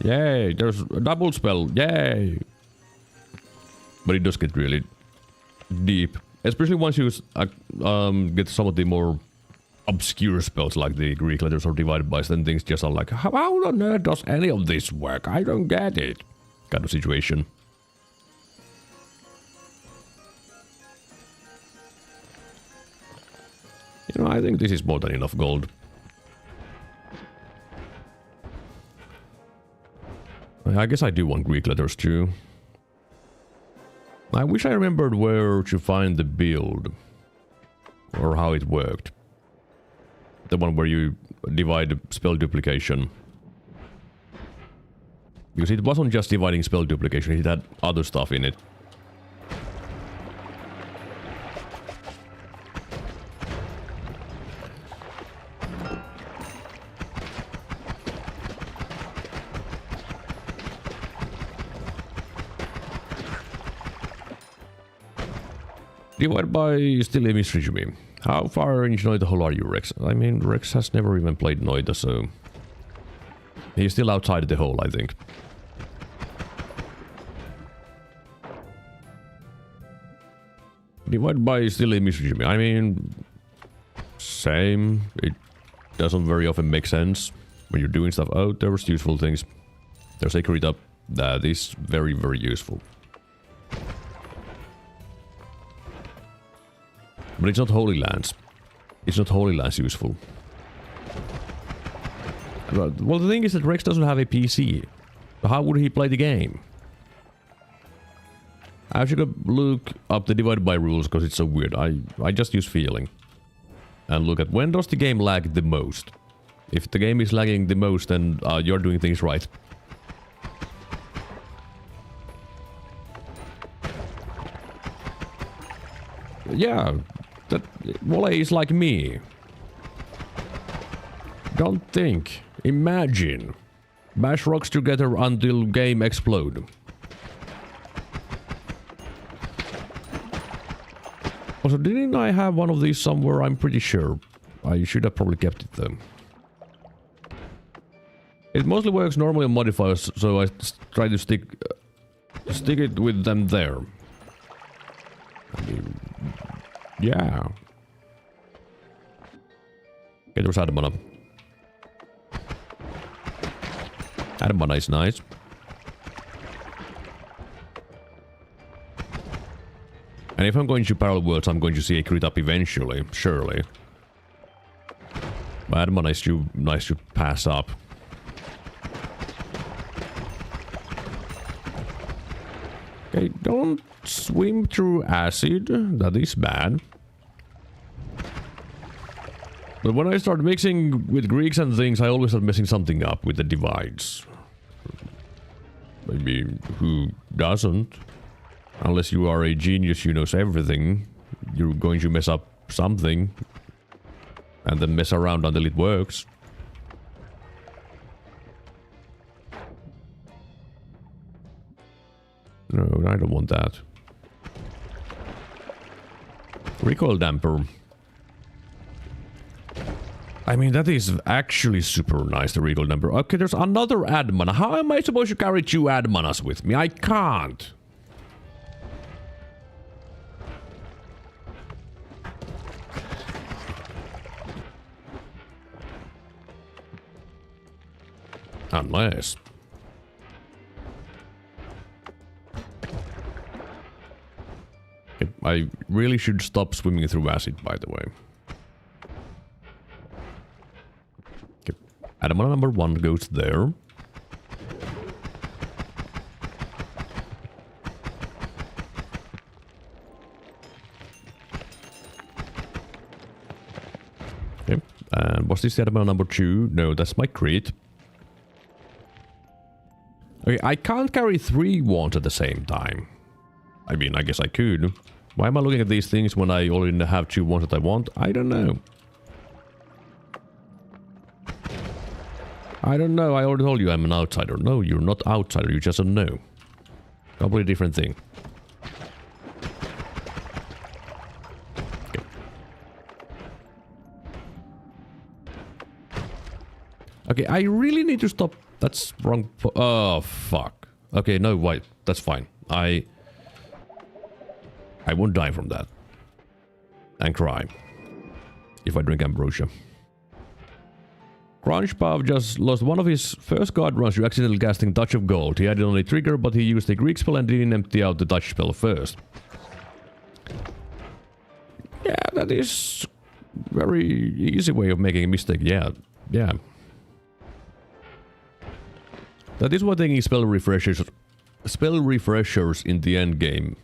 Yay, there's a double spell. Yay. But it does get really deep. Especially once you get some of the more obscure spells like the Greek letters or divided by, then things just are like, how on earth does any of this work? I don't get it. Kind of situation. You know, I think this is more than enough gold. I guess I do want Greek letters too. I wish I remembered where to find the build. Or how it worked. The one where you divide spell duplication. Because it wasn't just dividing spell duplication, it had other stuff in it. Divided by still a mystery to me. How far into Noita hole are you, Rex? I mean, Rex has never even played Noita, so... He's still outside the hole, I think. Divided by still a mystery to me. I mean... Same. It doesn't very often make sense when you're doing stuff. Oh, there's useful things. There's a crit up. That is very, very useful. But it's not Holy Lands. It's not Holy Lands useful. Well, the thing is that Rex doesn't have a PC. How would he play the game? I should look up the divided by rules because it's so weird. I just use feeling. And look at when does the game lag the most. If the game is lagging the most, then you're doing things right. Yeah. That Wale is like me. Don't think. Imagine. Bash rocks together until game explode. Also, didn't I have one of these somewhere? I'm pretty sure. I should have probably kept it though. It mostly works normally on modifiers, so I try to stick it with them there. I mean, yeah. Okay, there's Adamana. Adamana is nice. And if I'm going to parallel worlds, I'm going to see a crit up eventually, surely. But Adamana is too nice to pass up. Okay, don't swim through acid. That is bad. But when I start mixing with Greeks and things, I always start messing something up with the divides. Maybe who doesn't? Unless you are a genius who knows everything, you're going to mess up something. And then mess around until it works. No, I don't want that. Recoil damper. I mean, that is actually super nice, the recoil damper. Okay, there's another Admana. How am I supposed to carry 2 Admanas with me? I can't. Unless... I really should stop swimming through acid, by the way. Okay. Animal number 1 goes there. Okay. And was this the animal number 2? No, that's my crate. Okay, I can't carry 3 wands at the same time. I mean, I guess I could. Why am I looking at these things when I already have 2 wands that I want? I don't know. I don't know, I already told you I'm an outsider. No, you're not outsider, you just don't know. Completely different thing. Okay. Okay, I really need to stop. That's wrong. Oh, fuck. Okay, no, wait. That's fine. I won't die from that. And cry. If I drink ambrosia. Crunchpav just lost one of his first guard runs to accidentally casting Touch of Gold. He had it on a trigger, but he used a Greek spell and didn't empty out the touch spell first. Yeah, that is very easy way of making a mistake. Yeah, yeah. That is why taking spell refreshers in the end game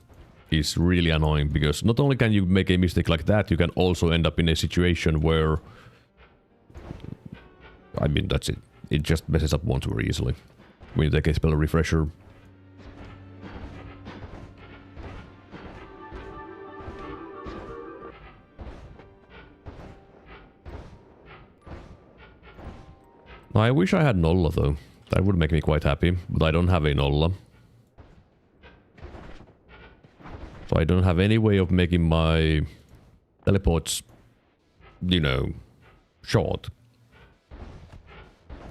is really annoying, because not only can you make a mistake like that, you can also end up in a situation where, I mean, that's it. It just messes up wands very easily when you take a spell refresher. I wish I had Nolla though. That would make me quite happy, but I don't have a Nolla. So I don't have any way of making my teleports, you know, short.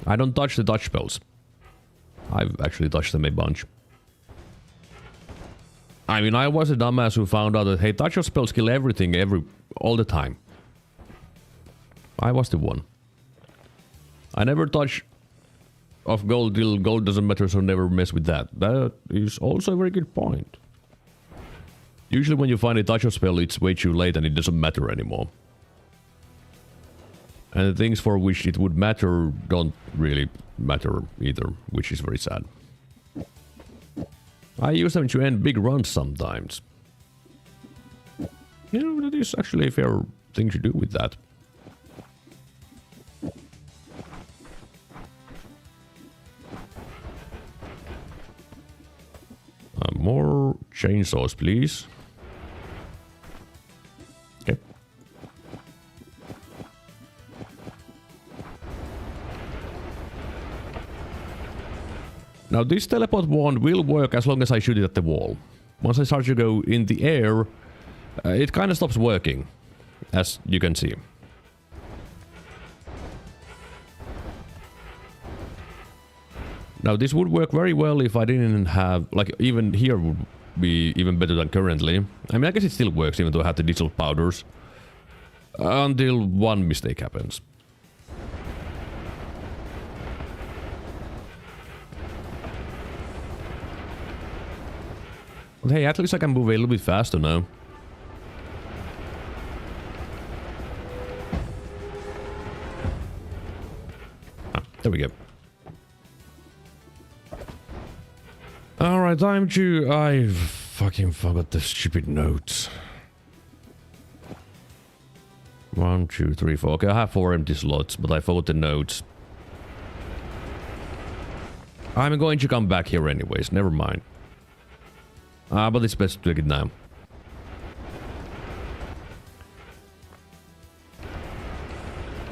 I don't touch the touch spells. I've actually touched them a bunch. I mean, I was a dumbass who found out that, hey, touch of spells kill everything, all the time. I was the one. I never touch of gold till gold doesn't matter, so never mess with that. That is also a very good point. Usually when you find a touch of spell, it's way too late and it doesn't matter anymore. And the things for which it would matter don't really matter either, which is very sad. I use them to end big runs sometimes. You know, that is actually a fair thing to do with that. More chainsaws, please. Okay. Now this teleport wand will work as long as I shoot it at the wall. Once I start to go in the air, it kind of stops working, as you can see. Now this would work very well if I didn't have, like, even here would be even better than currently. I mean, I guess it still works even though I have the digital powders. Until one mistake happens. But hey, at least I can move a little bit faster now. Ah, there we go. Alright, time to... I fucking forgot the stupid notes. 1, 2, 3, 4. Okay, I have 4 empty slots, but I forgot the notes. I'm going to come back here anyways, never mind. But it's best to take it now.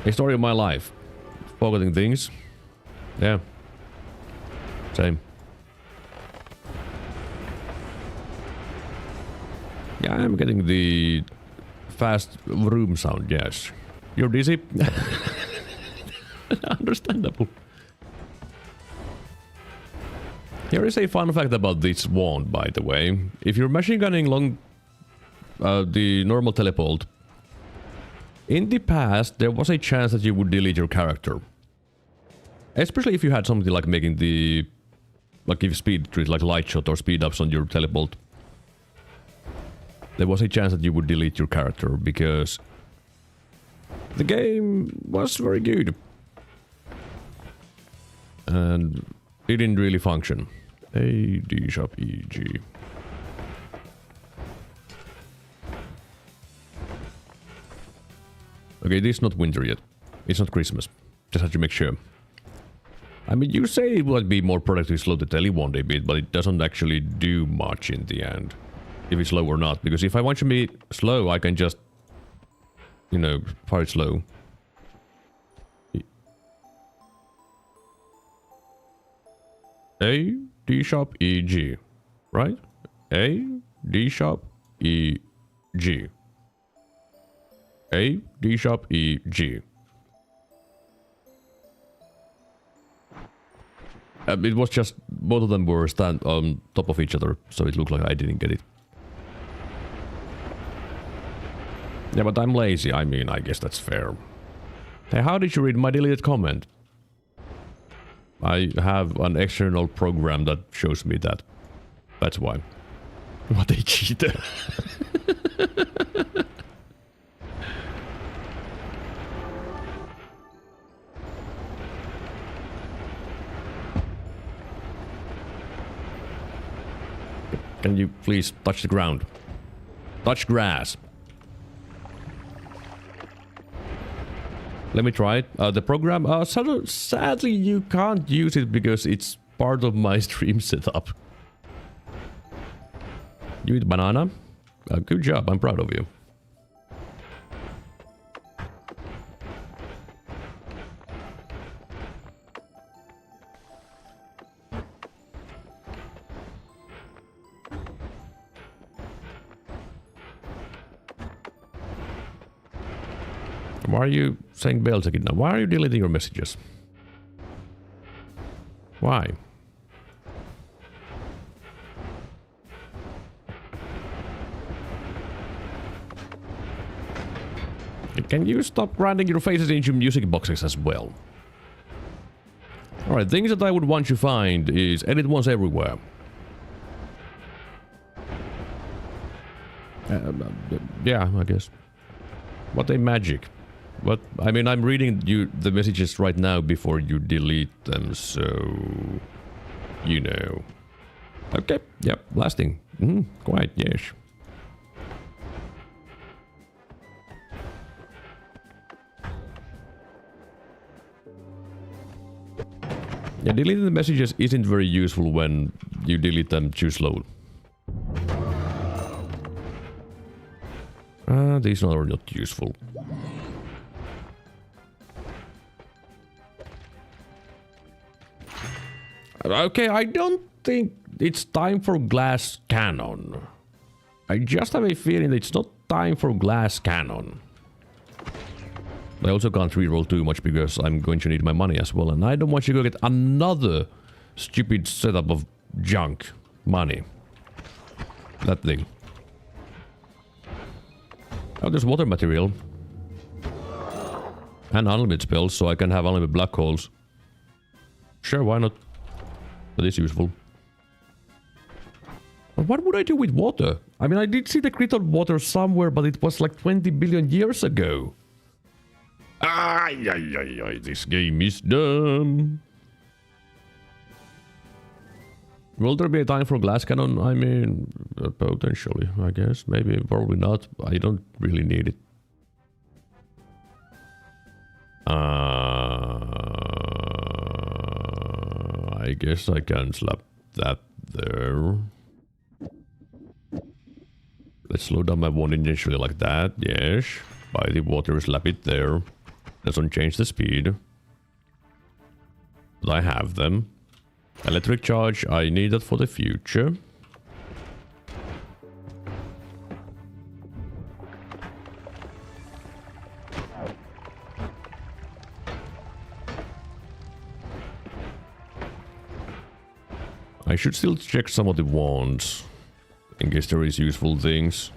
A story of my life. Forgetting things. Yeah. Same. Yeah, I'm getting the fast room sound, yes. You're dizzy? Understandable. Here is a fun fact about this wand, by the way. If you're machine gunning along the normal teleport, in the past there was a chance that you would delete your character. Especially if you had something like making the... like give speed trees like light shot or speed ups on your teleport. There was a chance that you would delete your character because the game was very good. And it didn't really function. A, D sharp, E, G. Okay, this is not winter yet. It's not Christmas. Just have to make sure. I mean, you say it would be more productive to slow the telly one day bit, but it doesn't actually do much in the end. If it's slow or not. Because if I want to be slow, I can just, you know, fire it slow. A, D sharp, E, G. Right? A, D sharp, E, G. A, D sharp, E, G. It was just, both of them were stand on top of each other, so it looked like I didn't get it. Yeah, but I'm lazy, I mean, I guess that's fair. Hey, how did you read my deleted comment? I have an external program that shows me that. That's why. What a cheater. Can you please touch the ground? Touch grass. Let me try it. The program, sadly you can't use it because it's part of my stream setup. You eat banana? Good job, I'm proud of you. Why are you saying bells again now? Why are you deleting your messages? Why? Can you stop grinding your faces into music boxes as well? Alright, things that I would want to find is edit ones everywhere. Yeah, I guess. What a magic. But, I mean, I'm reading you the messages right now before you delete them, so... You know. Okay, yep, blasting. Quite, yes. Yeah, deleting the messages isn't very useful when you delete them too slow. These are not useful. Okay, I don't think it's time for glass cannon. I just have a feeling that it's not time for glass cannon. I also can't reroll too much because I'm going to need my money as well, and I don't want you to go get another stupid setup of junk money. That thing. Oh, there's water material. And unlimited spells, so I can have unlimited black holes. Sure, why not? That is useful. But what would I do with water? I mean, I did see the crit on water somewhere, but it was like 20 billion years ago. Ay, this game is dumb. Will there be a time for glass cannon? I mean, potentially, I guess. Maybe, probably not. I don't really need it. I guess I can slap that there. Let's slow down my one initially like that. Yes. Buy the water, slap it there. Doesn't change the speed. But I have them. Electric charge, I need that for the future. I should still check some of the wands, in case there is useful things.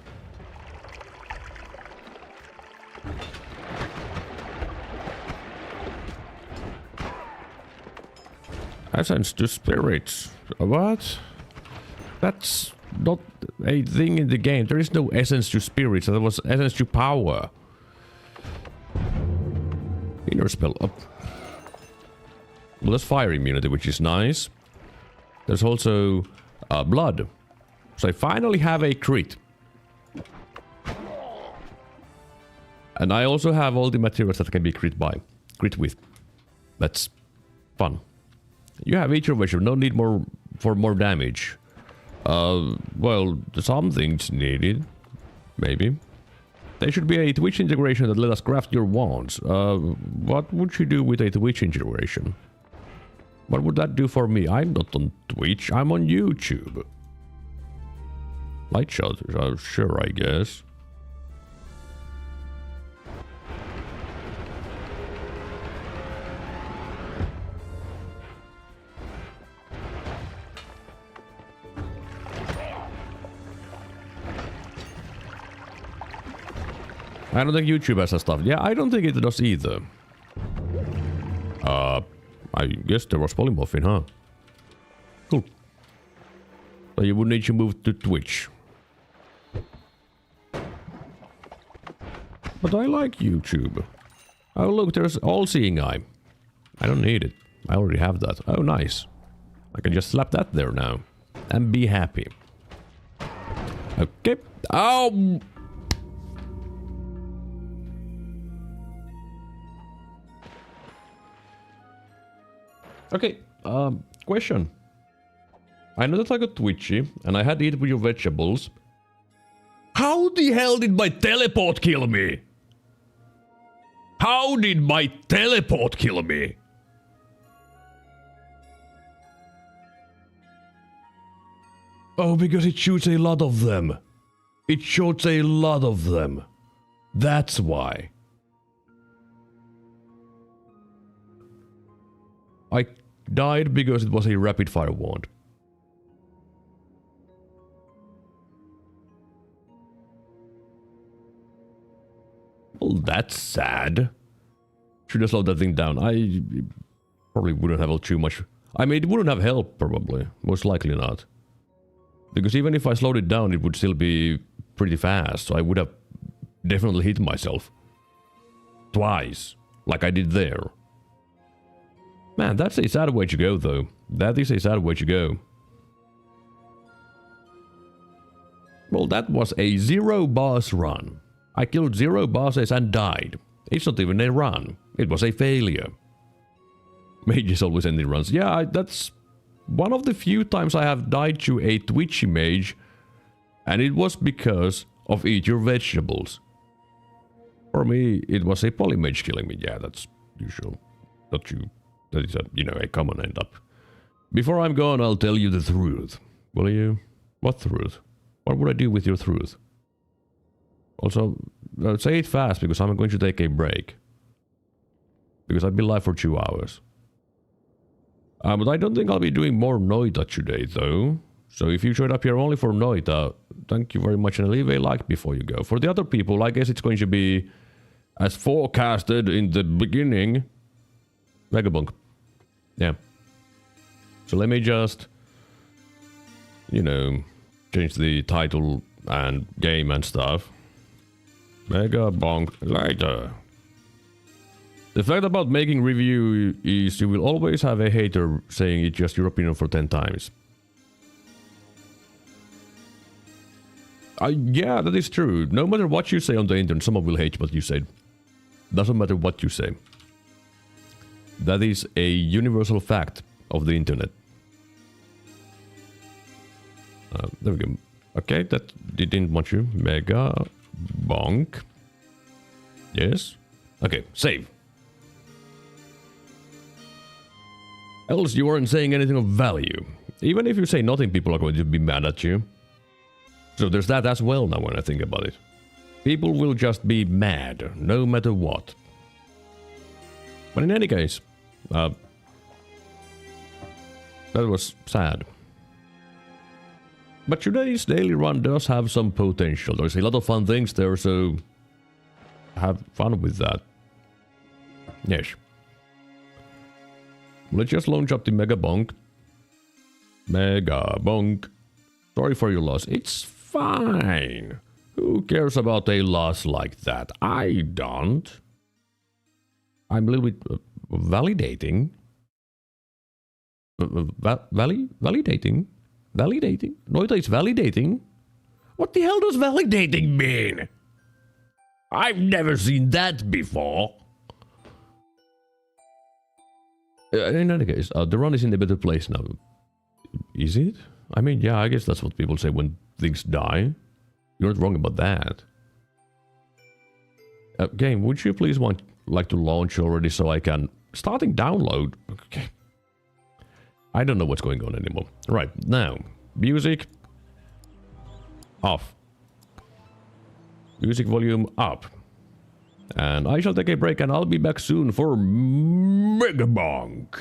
Essence to spirits. What? That's not a thing in the game. There is no essence to spirits. There was essence to power. Inner spell up. Well, there's fire immunity, which is nice. There's also blood. So I finally have a crit. And I also have all the materials that can be crit with. That's fun. You have each of no need for more damage. Well, some things needed. Maybe. There should be a Twitch integration that let us craft your wands. What would you do with a Twitch integration? What would that do for me? I'm not on Twitch, I'm on YouTube. Light shutters, sure, I guess. I don't think YouTube has that stuff. Yeah, I don't think it does either. I guess there was polymorphing, huh? Cool. So you would need to move to Twitch. But I like YouTube. Oh look, there's all-seeing eye. I don't need it. I already have that. Oh, nice. I can just slap that there now. And be happy. Okay. Oh! Okay, question. I know that I got twitchy, and I had to eat with your vegetables. How the hell did my teleport kill me? How did my teleport kill me? Oh, because it shoots a lot of them. It shoots a lot of them. That's why. I died because it was a rapid fire wand. Well, that's sad. Should have slowed that thing down. I probably wouldn't have too much. I mean, it wouldn't have helped, probably. Most likely not. Because even if I slowed it down, it would still be pretty fast. So I would have definitely hit myself. Twice. Like I did there. Man, that's a sad way to go, though. That is a sad way to go. Well, that was a 0 boss run. I killed 0 bosses and died. It's not even a run. It was a failure. Mages always end in runs. Yeah, that's one of the few times I have died to a twitchy mage. And it was because of eat your vegetables. For me, it was a polymage killing me. Yeah, that's usual. Not you. That is a, you know, a common end up. Before I'm gone, I'll tell you the truth. Will you? What truth? What would I do with your truth? Also, say it fast, because I'm going to take a break. Because I've been live for 2 hours. But I don't think I'll be doing more Noita today, though. So if you showed up here only for Noita, thank you very much, and leave a like before you go. For the other people, I guess it's going to be, as forecasted in the beginning, Megabonk. Yeah. So let me just, you know, change the title and game and stuff. Megabonk later. The fact about making review is you will always have a hater saying it's just your opinion for 10 times. Yeah, that is true. No matter what you say on the internet, someone will hate what you said. Doesn't matter what you say. That is a universal fact of the internet. There we go. Okay, that didn't want you. Megabonk. Yes. Okay, save. Else you aren't saying anything of value. Even if you say nothing, people are going to be mad at you. So there's that as well now when I think about it. People will just be mad, no matter what. But in any case, that was sad. But today's daily run does have some potential. There's a lot of fun things there, so have fun with that. Yes. Let's just launch up the Megabonk. Megabonk. Sorry for your loss. It's fine. Who cares about a loss like that? I don't. I'm a little bit validating. Validating? Validating? Noita is validating? What the hell does validating mean? I've never seen that before. In any case, the run is in a better place now. Is it? I mean, yeah, I guess that's what people say when things die. You're not wrong about that. Game, would you please like to launch already so I can... Starting download? Okay. I don't know what's going on anymore. Right, now. Music. Off. Music volume up. And I shall take a break and I'll be back soon for Megabonk.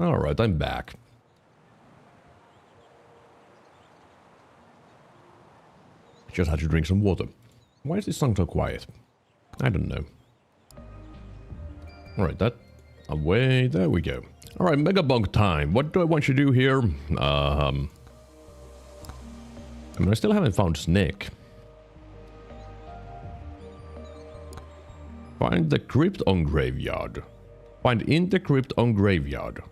Alright, I'm back. Just had to drink some water. Why is this song so quiet? I don't know. Alright, that... away, there we go. Alright, Megabonk time. What do I want you to do here? I mean, I still haven't found Snake. Find the crypt on graveyard. Find in the crypt on graveyard.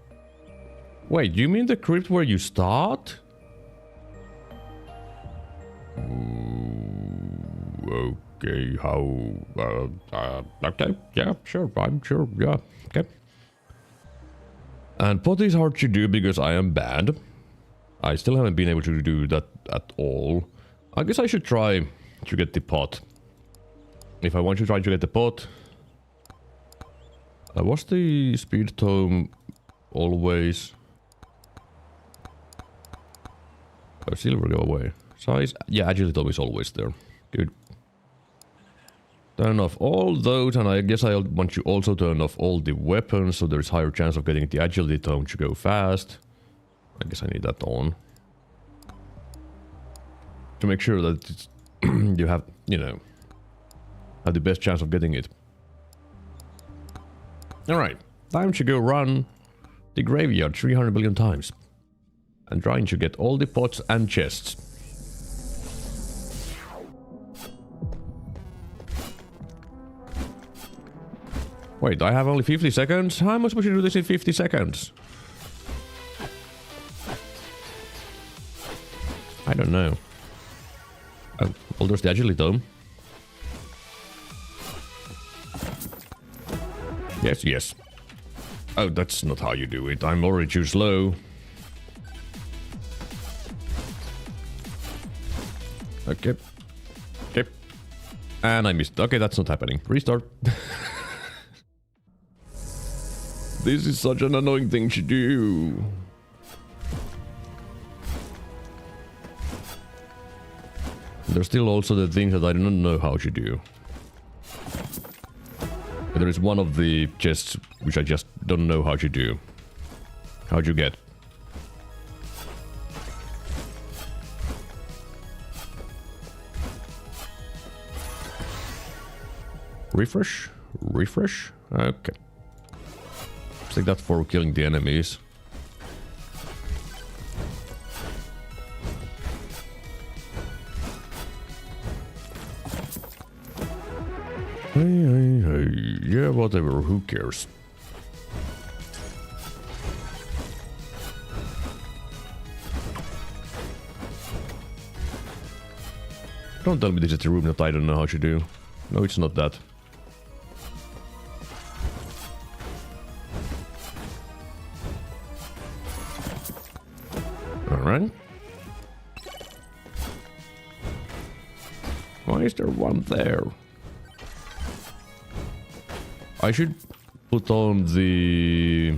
Wait, do you mean the crypt where you start? Okay, how... okay, yeah, sure, I'm sure, yeah, okay. And pot is hard to do because I am bad. I still haven't been able to do that at all. I guess I should try to get the pot. If I want to try to get the pot... was the speed tome always... Oh, silver, go away. Size? Yeah, agility tome is always there. Good. Turn off all those, and I guess I want you also turn off all the weapons, so there's higher chance of getting the agility tome to go fast. I guess I need that on. To make sure that it's you have, you know, have the best chance of getting it. Alright, time to go run the graveyard 300 billion times. And trying to get all the pots and chests. Wait, I have only 50 seconds? How am I supposed to do this in 50 seconds? I don't know. Oh, well, there's the agility tome. Yes, yes. Oh, that's not how you do it. I'm already too slow. Okay. Okay. And I missed. Okay, that's not happening. Restart. This is such an annoying thing to do. There's still also the things that I don't know how to do. There is one of the chests which I just don't know how to do. How'd you get? Refresh? Refresh? Okay. I think that's for killing the enemies. Hey. Yeah, whatever, who cares? Don't tell me this is the room that I don't know how to do. No, it's not that. Alright. Why is there one there? I should put on the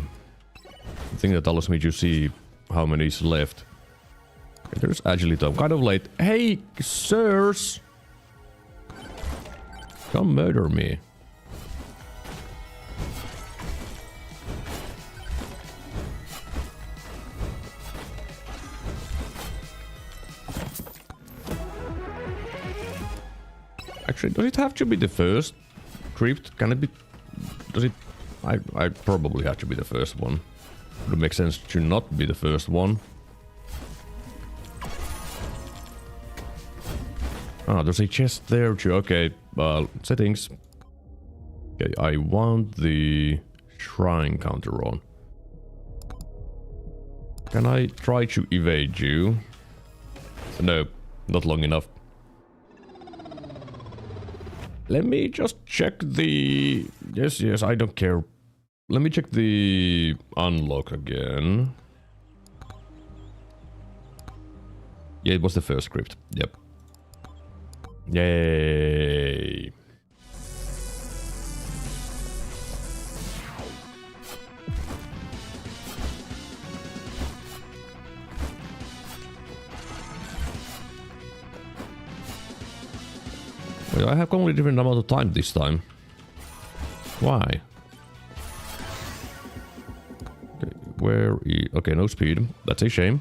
thing that allows me to see how many is left. Okay, there's agility. I'm kind of late. Hey, sirs! Come murder me. Actually, does it have to be the first crypt? Can it be... Does it... I probably have to be the first one. Would it make sense to not be the first one? Ah, there's a chest there too. Okay, settings. Okay, I want the shrine counter on. Can I try to evade you? No, not long enough. Let me just check the... Yes, I don't care. Let me check the unlock again. Yeah, it was the first script. Yep. Yay. Well, I have only different amount of time this time. Why? Okay, Where is... Okay, no speed. That's a shame.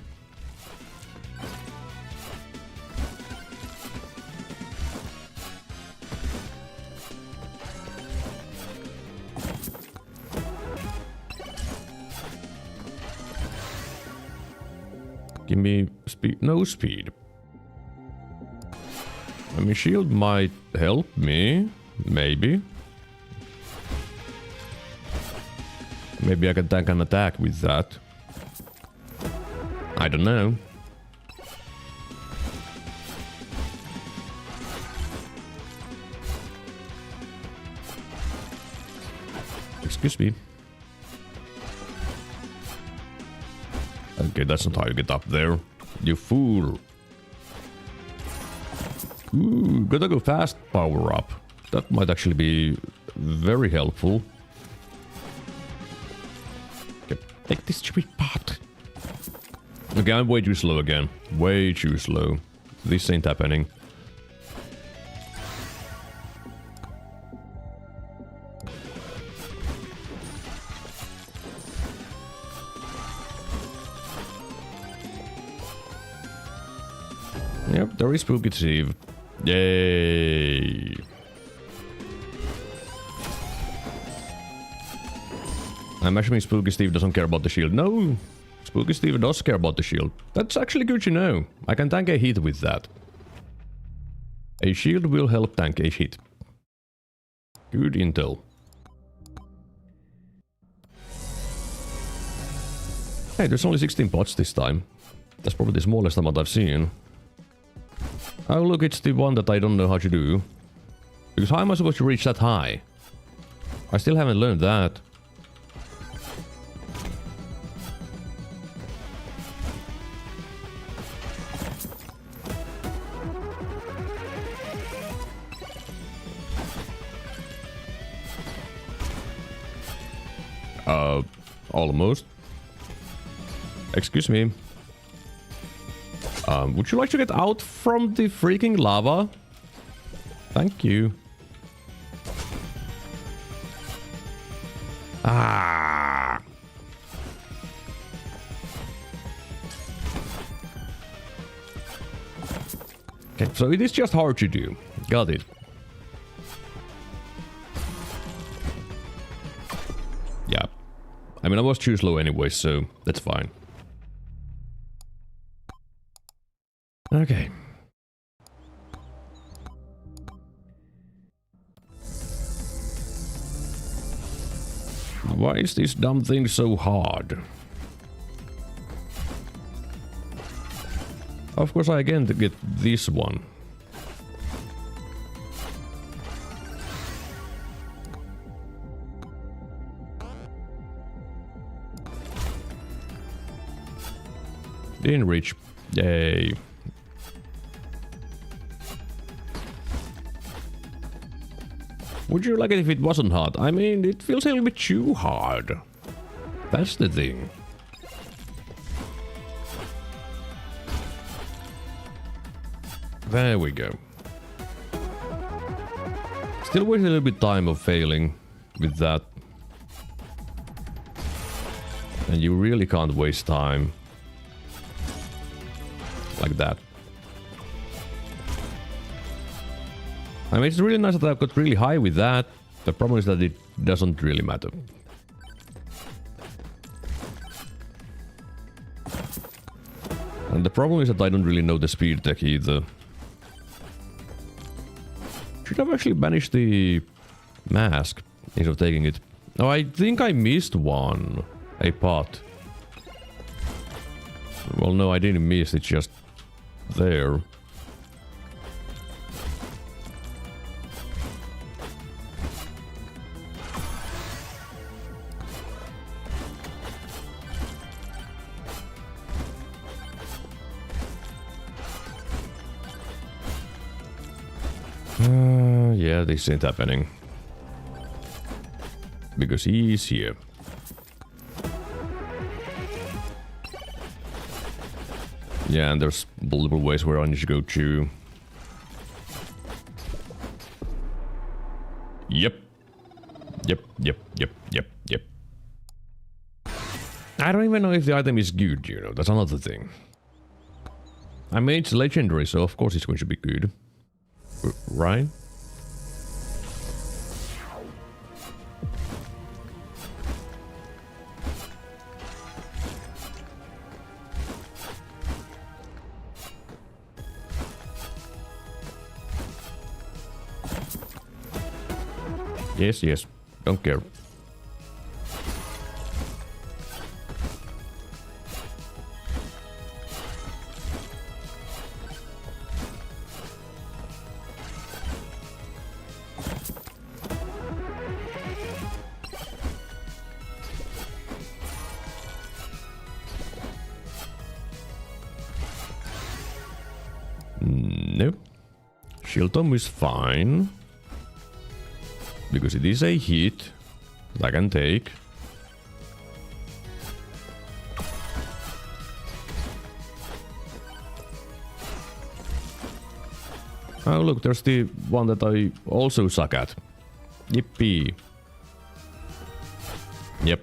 Give me speed. No speed. I mean, shield might help me. Maybe. Maybe I can tank an attack with that. I don't know. Excuse me. Okay, that's not how you get up there. You fool. Ooh, gotta go fast power up. That might actually be very helpful. Okay, take this stupid pot. Okay, I'm way too slow again. Way too slow. This ain't happening. Yep, there is Spooky Steve. Yay! I'm assuming Spooky Steve doesn't care about the shield. No! Spooky Steve does care about the shield. That's actually good to know. I can tank a hit with that. A shield will help tank a hit. Good intel. Hey, there's only 16 pots this time. That's probably the smallest amount I've seen. Oh look, it's the one that I don't know how to do. Because how am I supposed to reach that high? I still haven't learned that. Almost. Excuse me. Would you like to get out from the freaking lava? Thank you. Ah. Okay, so it is just hard to do. Got it. Yeah. I mean, I was too slow anyway, so that's fine. Okay. Why is this dumb thing so hard? Of course, I again to get this one. Didn't reach. Yay. Would you like it if it wasn't hard? I mean, it feels a little bit too hard. That's the thing. There we go. Still waste a little bit time of failing with that. And you really can't waste time like that. I mean, it's really nice that I've got really high with that. The problem is that it doesn't really matter. And the problem is that I don't really know the speed tech either. Should have actually banished the mask instead of taking it. Oh, I think I missed one. A pot. Well, no, I didn't miss. It's just there. Yeah, this ain't happening. Because he's here. Yeah, and there's multiple ways where I need to go to. Yep. I don't even know if the item is good, you know, that's another thing. I mean, it's legendary, so of course it's going to be good. Right? Yes, yes. Don't care. Nope. Shield Tom is fine. Because it is a hit that I can take. Oh look, there's the one that I also suck at. Yippee. Yep.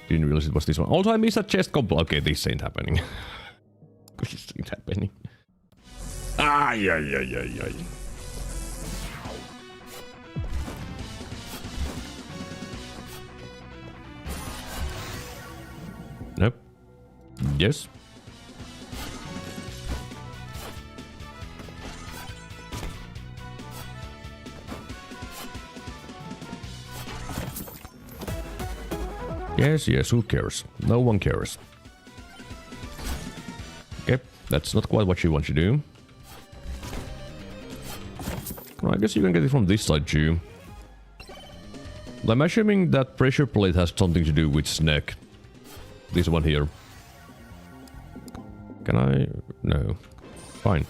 Didn't realize it was this one. Also, I missed a chest combo. Okay, this ain't happening. This ain't happening. Ay, ay, ay, ay, ay. Nope. Yes. Yes, yes, who cares? No one cares. Okay, that's not quite what you want to do. Well, I guess you can get it from this side too. I'm assuming that pressure plate has something to do with snack. This one here. Can I? No. Fine.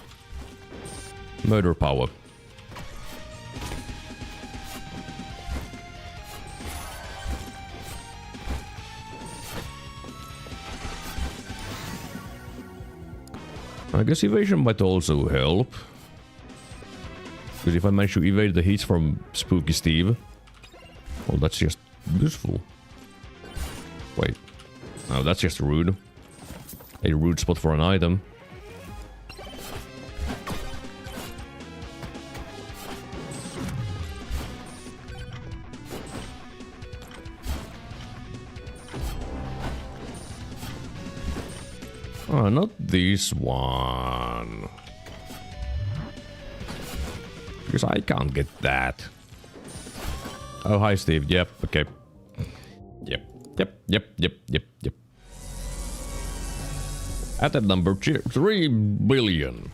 Murder power. I guess evasion might also help. Because if I manage to evade the hits from Spooky Steve, well, that's just useful. Wait. Oh, that's just rude. A rude spot for an item. Oh, not this one. Because I can't get that. Oh, hi, Steve. Yep, okay. Yep. At that number, 3 billion.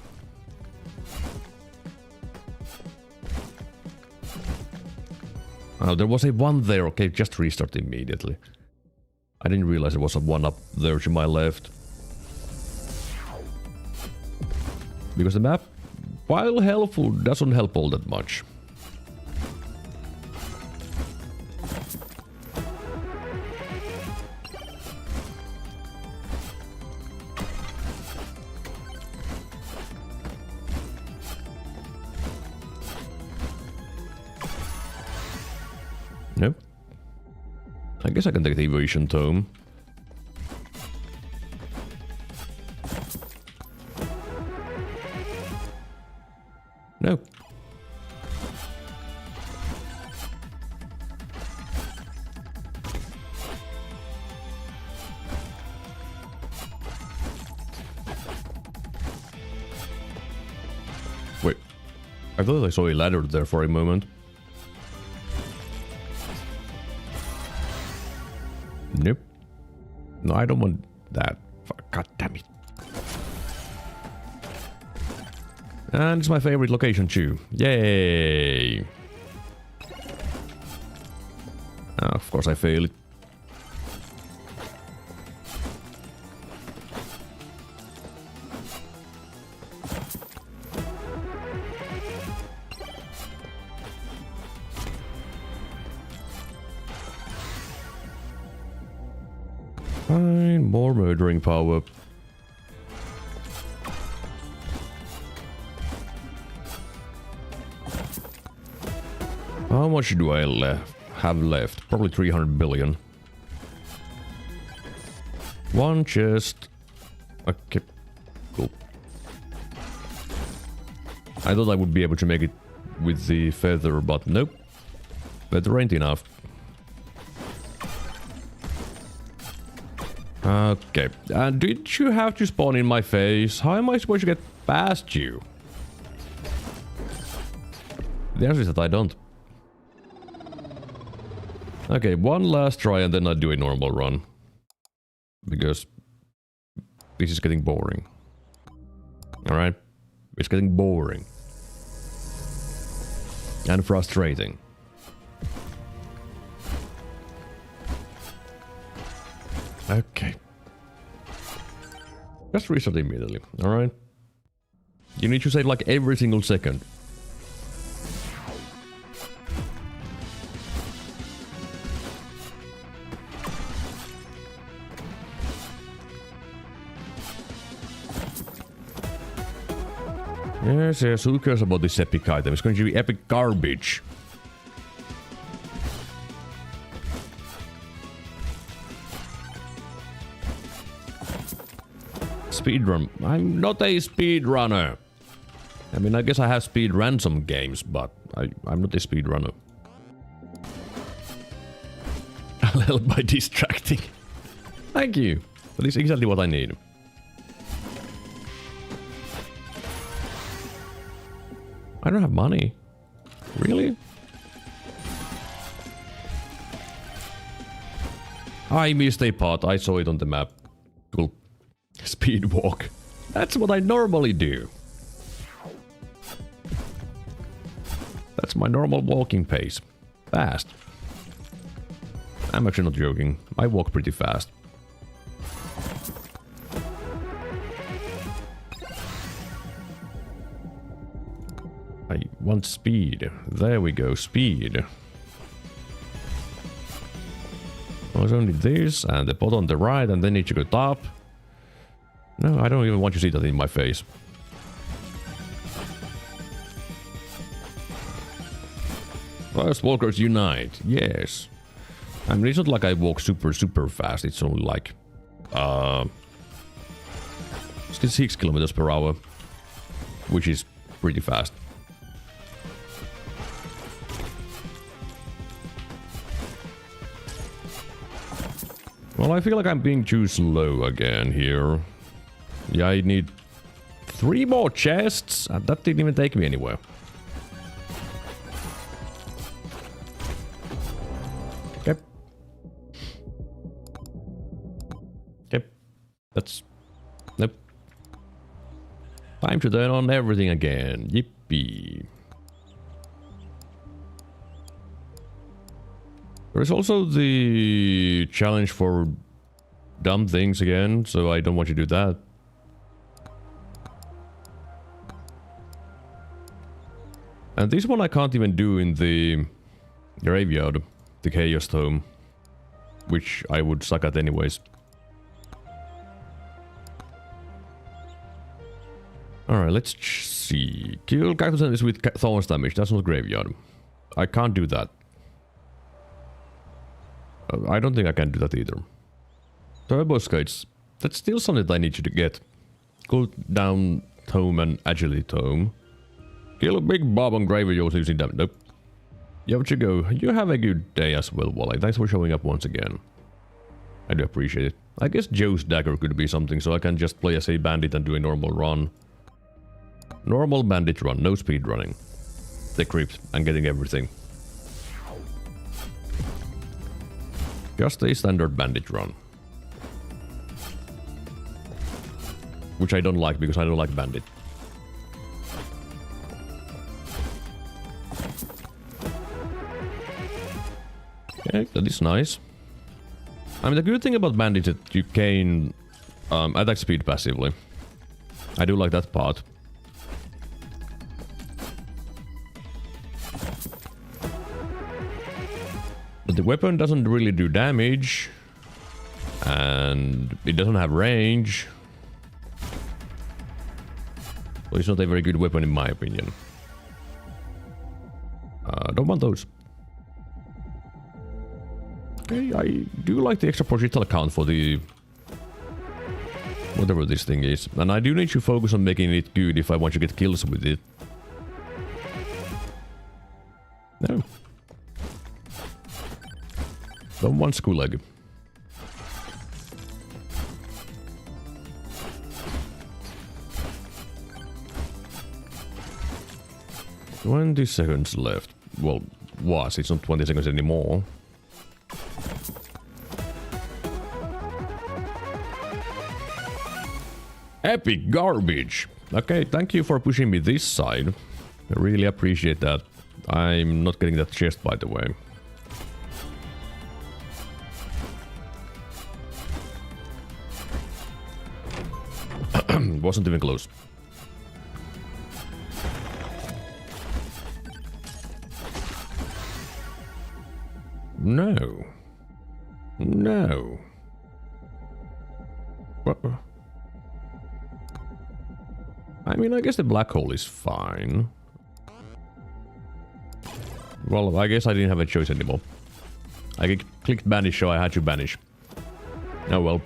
Oh, there was a 1 there. Okay, just restart immediately. I didn't realize there was a 1 up there to my left. Because the map, while helpful, doesn't help all that much. Nope. I guess I can take the evasion tome. No. Wait. I thought I saw a ladder there for a moment. Nope. No, I don't want that. God damn it. And it's my favorite location too. Yay! Of course I failed. Fine, more murdering power. How much do I have left? Probably 300 billion. One chest. Okay, cool. I thought I would be able to make it with the feather, but nope. Feather ain't enough. Okay. Did you have to spawn in my face? How am I supposed to get past you? The answer is that I don't. Okay, one last try and then I do a normal run. Because this is getting boring. Alright? It's getting boring. And frustrating. Okay. Just restart immediately, alright? You need to save like every single second. Yes, who cares about this epic item? It's going to be epic garbage. Speedrun. I'm not a speedrunner. I mean, I guess I have speedrun some games, but I'm not a speedrunner. I'll help by distracting. Thank you. That is exactly what I need. I don't have money. Really? I missed a part. I saw it on the map. Cool. Speed walk. That's what I normally do. That's my normal walking pace. Fast. I'm actually not joking. I walk pretty fast. I want speed. There we go, speed. I was only this, and the pot on the right, and then need to go top. No, I don't even want to see that in my face. First walkers unite, yes. I mean, it's not like I walk super fast, it's only like... 6 kilometers per hour. Which is pretty fast. Well, I feel like I'm being too slow again here. Yeah, I need 3 more chests, and that didn't even take me anywhere. Okay. Okay. That's... Nope. Time to turn on everything again. Yippee. There's also the challenge for dumb things again, so I don't want you to do that. And this one I can't even do in the graveyard, the Chaos Tome, which I would suck at anyways. Alright, let's see. Kill cactus enemies with thorns damage, that's not graveyard. I can't do that. I don't think I can do that either. Turbo skates. That's still something that I need you to get. Cool down tome and agility tome. Kill a big bob on graveyard using damage. Nope. You have to go. You have a good day as well, Wally. Thanks for showing up once again. I do appreciate it. I guess Joe's dagger could be something, so I can just play as a bandit and do a normal run. Normal bandit run, no speed running. The crypt and getting everything. Just a standard bandit run. Which I don't like because I don't like bandit. Okay, that is nice. I mean, the good thing about bandit is that you gain attack speed passively. I do like that part. But the weapon doesn't really do damage. And it doesn't have range. So it's not a very good weapon in my opinion. Don't want those. Okay, I do like the extra projectile count for the Whatever this thing is. And I do need to focus on making it good if I want to get kills with it. No. Don't want skull egg. $20 seconds left. Well, it's not 20 seconds anymore. Epic garbage! Okay, thank you for pushing me this side. I really appreciate that. I'm not getting that chest, by the way. Wasn't even close. No. No. What? I mean, I guess the black hole is fine. Well, I guess I didn't have a choice anymore. I clicked banish, so I had to banish. Oh well.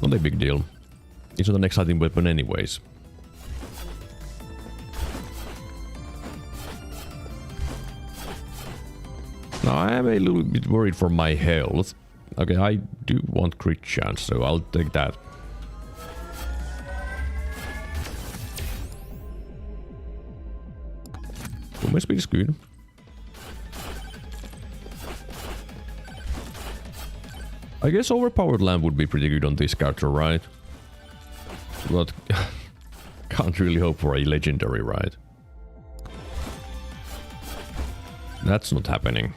Not a big deal. It's not an exciting weapon anyways. Now I am a little bit worried for my health. Okay, I do want crit chance, so I'll take that. Movement speed is good. I guess overpowered lamp would be pretty good on this character, right? But can't really hope for a legendary, right? That's not happening.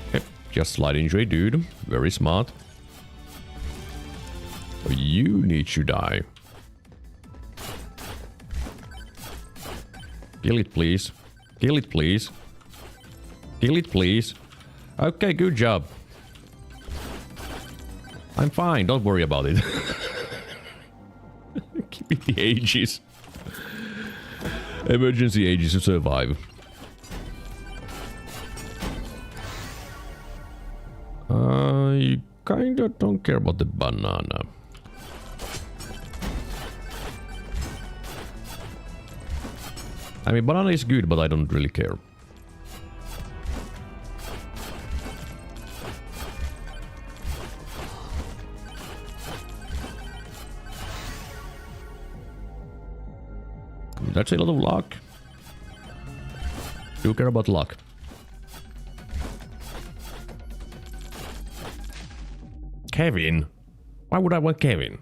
Okay, just slide into a dude. Very smart. You need to die. Kill it, please. Kill it, please. Kill it, please. Okay, good job. I'm fine, don't worry about it. Give me the ages. Emergency ages to survive. I kinda don't care about the banana. I mean, banana is good, but I don't really care. That's a lot of luck. Do care about luck. Kevin? Why would I want Kevin?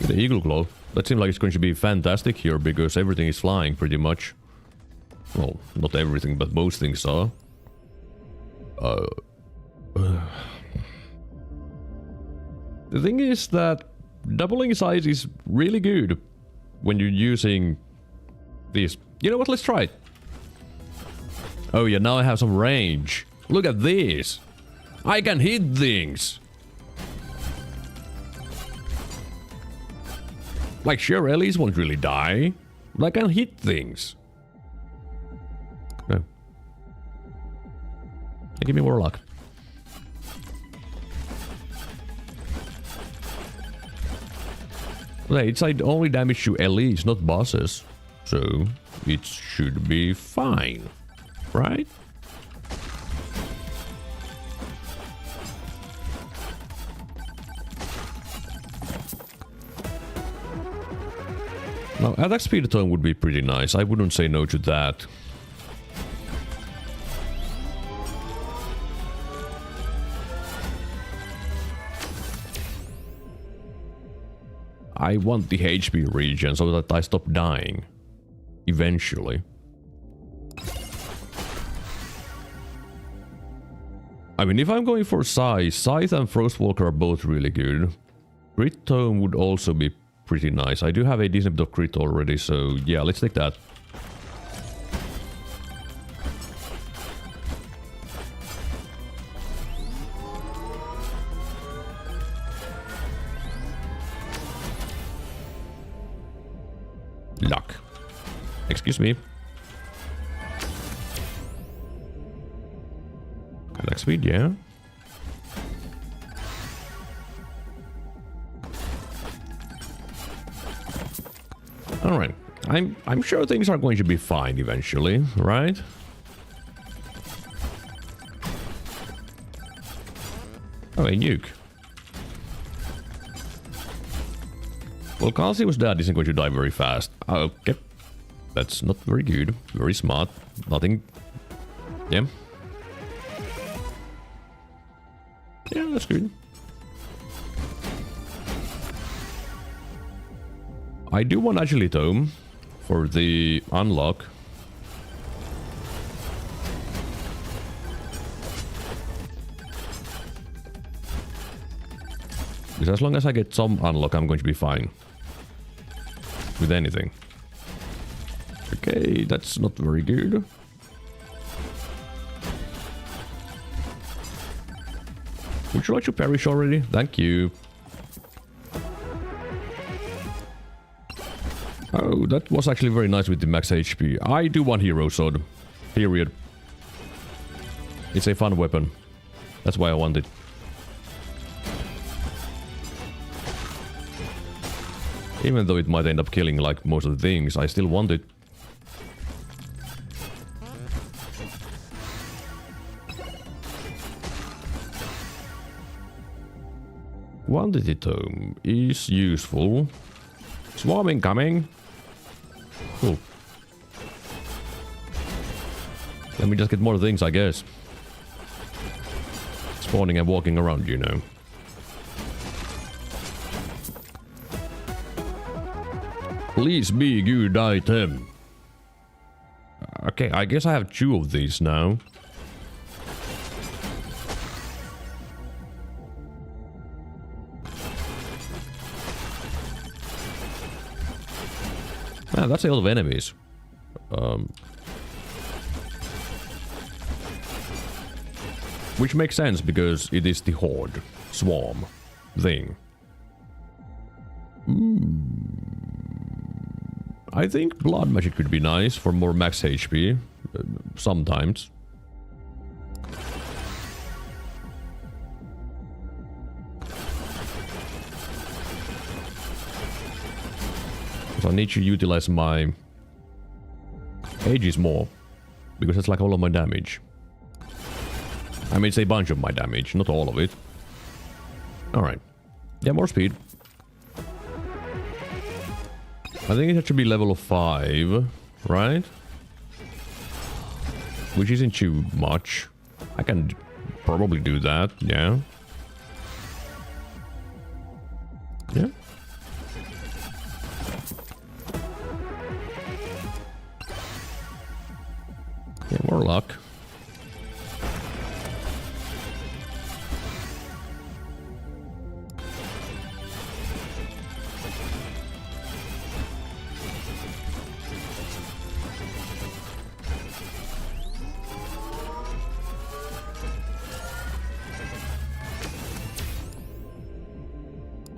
The eagle claw. That seems like it's going to be fantastic here because everything is flying pretty much. Well, not everything, but most things are. The thing is that doubling size is really good when you're using this. You know what? Let's try it. Oh yeah, now I have some range. Look at this. I can hit things. Like, sure, Ellis won't really die, but I can hit things. No. Give me more luck. It's like only damage to Ellis, not bosses. So, it should be fine. Right? Now, attack speed tone would be pretty nice. I wouldn't say no to that. I want the HP regen so that I stop dying. Eventually. I mean, if I'm going for size, Scythe and Frostwalker are both really good. Crit tone would also be pretty nice. I do have a decent bit of crit already, so yeah, let's take that. Luck. Excuse me. Attack speed, yeah. All right. I'm sure things are going to be fine eventually, right? Oh, a nuke. Well, Calcium's dad isn't going to die very fast. Okay. That's not very good. Very smart. Nothing. Yeah. Yeah, that's good. I do want Agility Tome for the unlock. Because as long as I get some unlock, I'm going to be fine. With anything. Okay, that's not very good. Would you like to perish already? Thank you. Oh, that was actually very nice with the max HP. I do want Hero Sword. Period. It's a fun weapon. That's why I want it. Even though it might end up killing like most of the things, I still want it. Quantity Tome is useful. Swarm incoming. Cool. Let me just get more things, I guess. Spawning and walking around, you know. Please be good item. Okay, I guess I have 2 of these now. Ah, that's a lot of enemies. Which makes sense because it is the Horde Swarm thing. I think Blood Magic could be nice for more max HP. Sometimes. So I need to utilize my Aegis more. Because it's like all of my damage. I mean, it's a bunch of my damage, not all of it. Alright. Yeah, more speed. I think it should be level of 5, right? Which isn't too much. I can probably do that, yeah. Yeah. Yeah, more luck.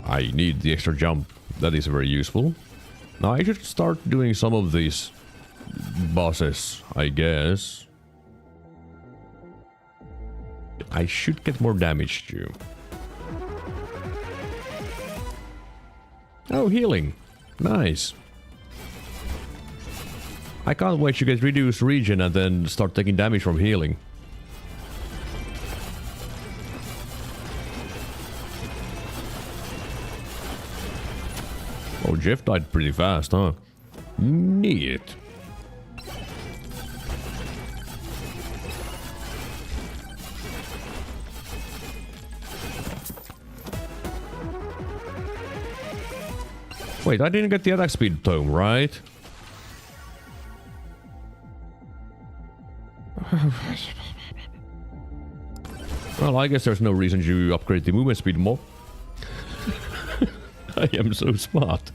I need the extra jump. That is very useful. Now I should start doing some of these bosses, I guess. I should get more damage too. Oh, healing. Nice. I can't wait to get reduced regen and then start taking damage from healing. Oh, Jeff died pretty fast, huh? Neat. Wait, I didn't get the attack speed tome, right? Well, I guess there's no reason to upgrade the movement speed more. I am so smart.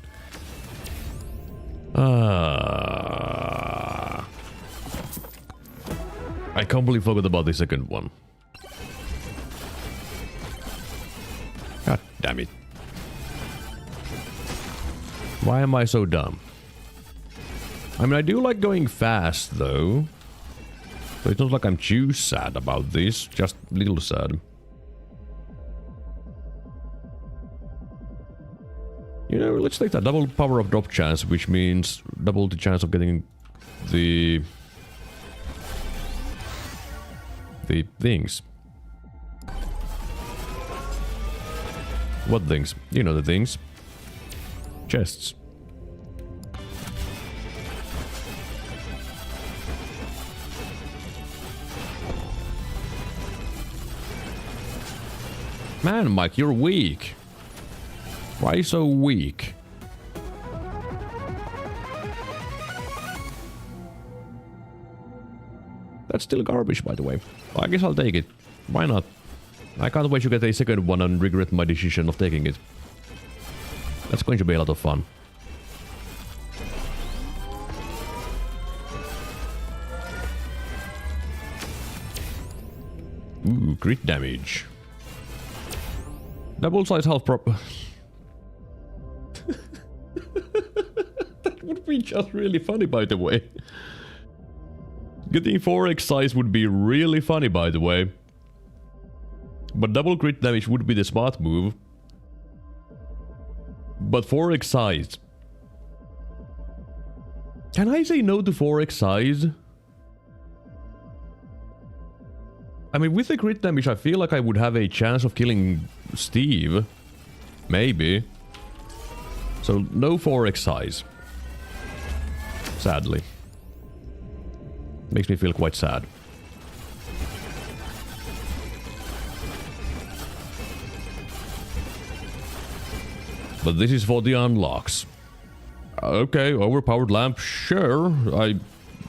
I completely forgot about the second one. God damn it. Why am I so dumb? I mean, I do like going fast, though. So it's not like I'm too sad about this, just a little sad. You know, let's take that double power of drop chance, which means double the chance of getting the things. What things? You know the things. Chests. Man, Mike, you're weak. Why are you so weak? That's still garbage, by the way. Well, I guess I'll take it. Why not? I can't wait to get a second one and regret my decision of taking it. That's going to be a lot of fun. Ooh, crit damage. Double size health prop. That would be just really funny, by the way. Getting 4x size would be really funny, by the way. But double crit damage would be the smart move. But 4x size. Can I say no to 4x size? I mean, with the crit damage, I feel like I would have a chance of killing Steve. Maybe. So, no 4x size. Sadly. Makes me feel quite sad. But this is for the unlocks. Okay, overpowered lamp, sure.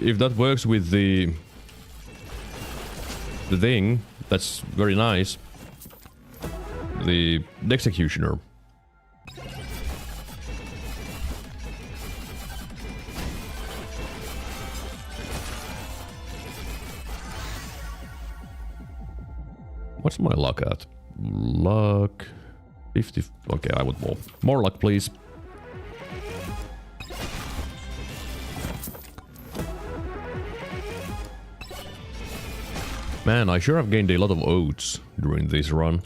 If that works with the thing, that's very nice. The executioner. What's my luck at? Luck 50. Okay, I would more. More luck, please. Man, I sure have gained a lot of oats during this run.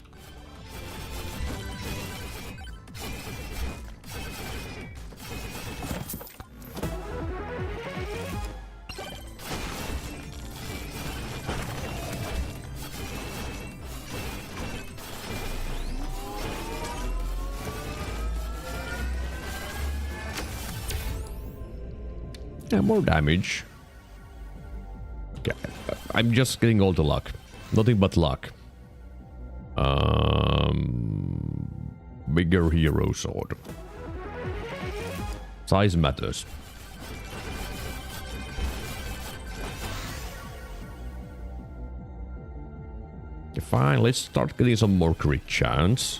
Yeah, more damage. Okay, I'm just getting all the luck. Nothing but luck. Bigger hero sword. Size matters. Okay, fine, let's start getting some more crit chance.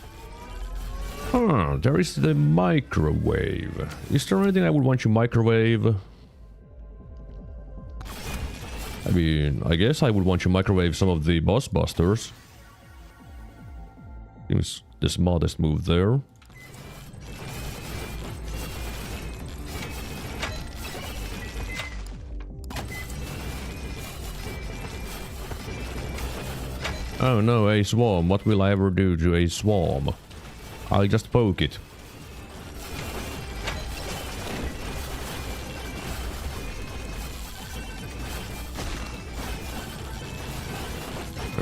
Huh, there is the microwave. Is there anything I would want to microwave? I mean, I guess I would want to microwave some of the boss busters. Seems the smartest move there. Oh no, a swarm. What will I ever do to a swarm? I'll just poke it.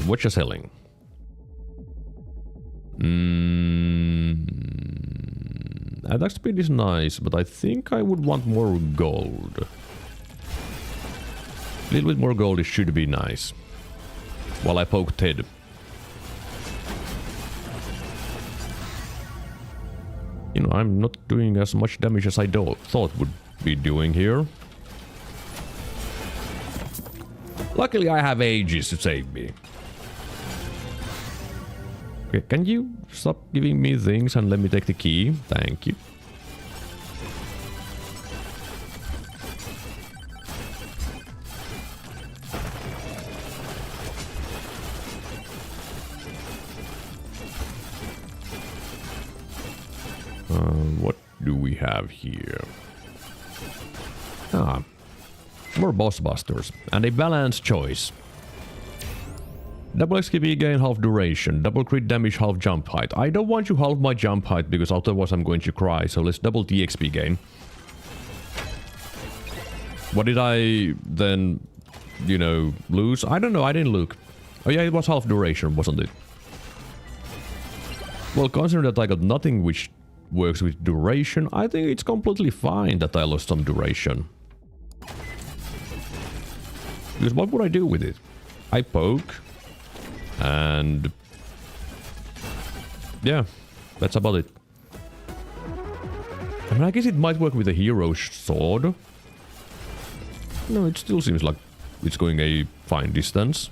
What you selling? That speed is nice, but I think I would want more gold. A little bit more gold, it should be nice. While I poke Ted. You know, I'm not doing as much damage as I thought would be doing here. Luckily I have Aegis to save me. Okay, can you stop giving me things and let me take the key? Thank you. What do we have here? Ah. More boss busters. And a balanced choice. Double XP gain, half duration. Double crit damage, half jump height. I don't want to halve my jump height because otherwise I'm going to cry. So let's double the XP gain. What did I then, you know, lose? I don't know. I didn't look. Oh yeah, it was half duration, wasn't it? Well, considering that I got nothing which works with duration, I think it's completely fine that I lost some duration. Because what would I do with it? I poke. And... yeah, that's about it. I mean, I guess it might work with a hero's sword. No, it still seems like it's going a fine distance.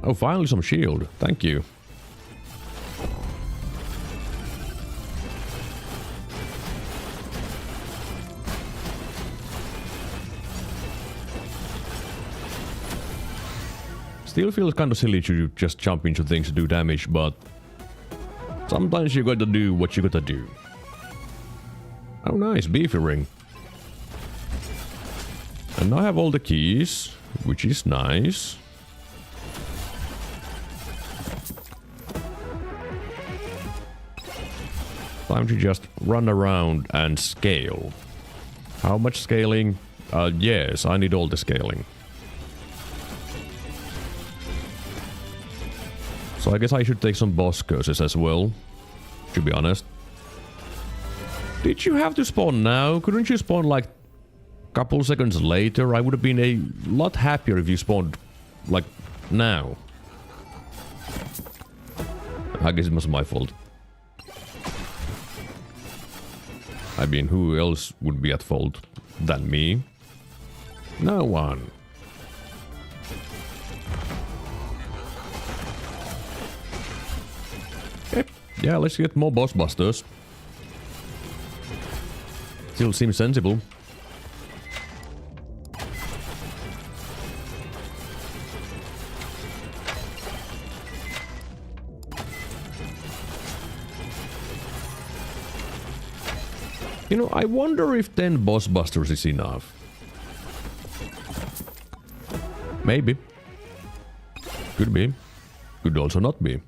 Oh, finally some shield. Thank you. Still feels kind of silly to just jump into things to do damage, but sometimes you gotta do what you gotta do. Oh nice, beefy ring. And now I have all the keys, which is nice. Time to just run around and scale. How much scaling? Yes, I need all the scaling. So I guess I should take some boss curses as well, to be honest. Did you have to spawn now? Couldn't you spawn like a couple seconds later? I would have been a lot happier if you spawned like now. I guess it was my fault. I mean, who else would be at fault than me? No one. Okay. Yeah, let's get more boss busters. Still seems sensible. You know, I wonder if 10 boss busters is enough. Maybe. Could be. Could also not be.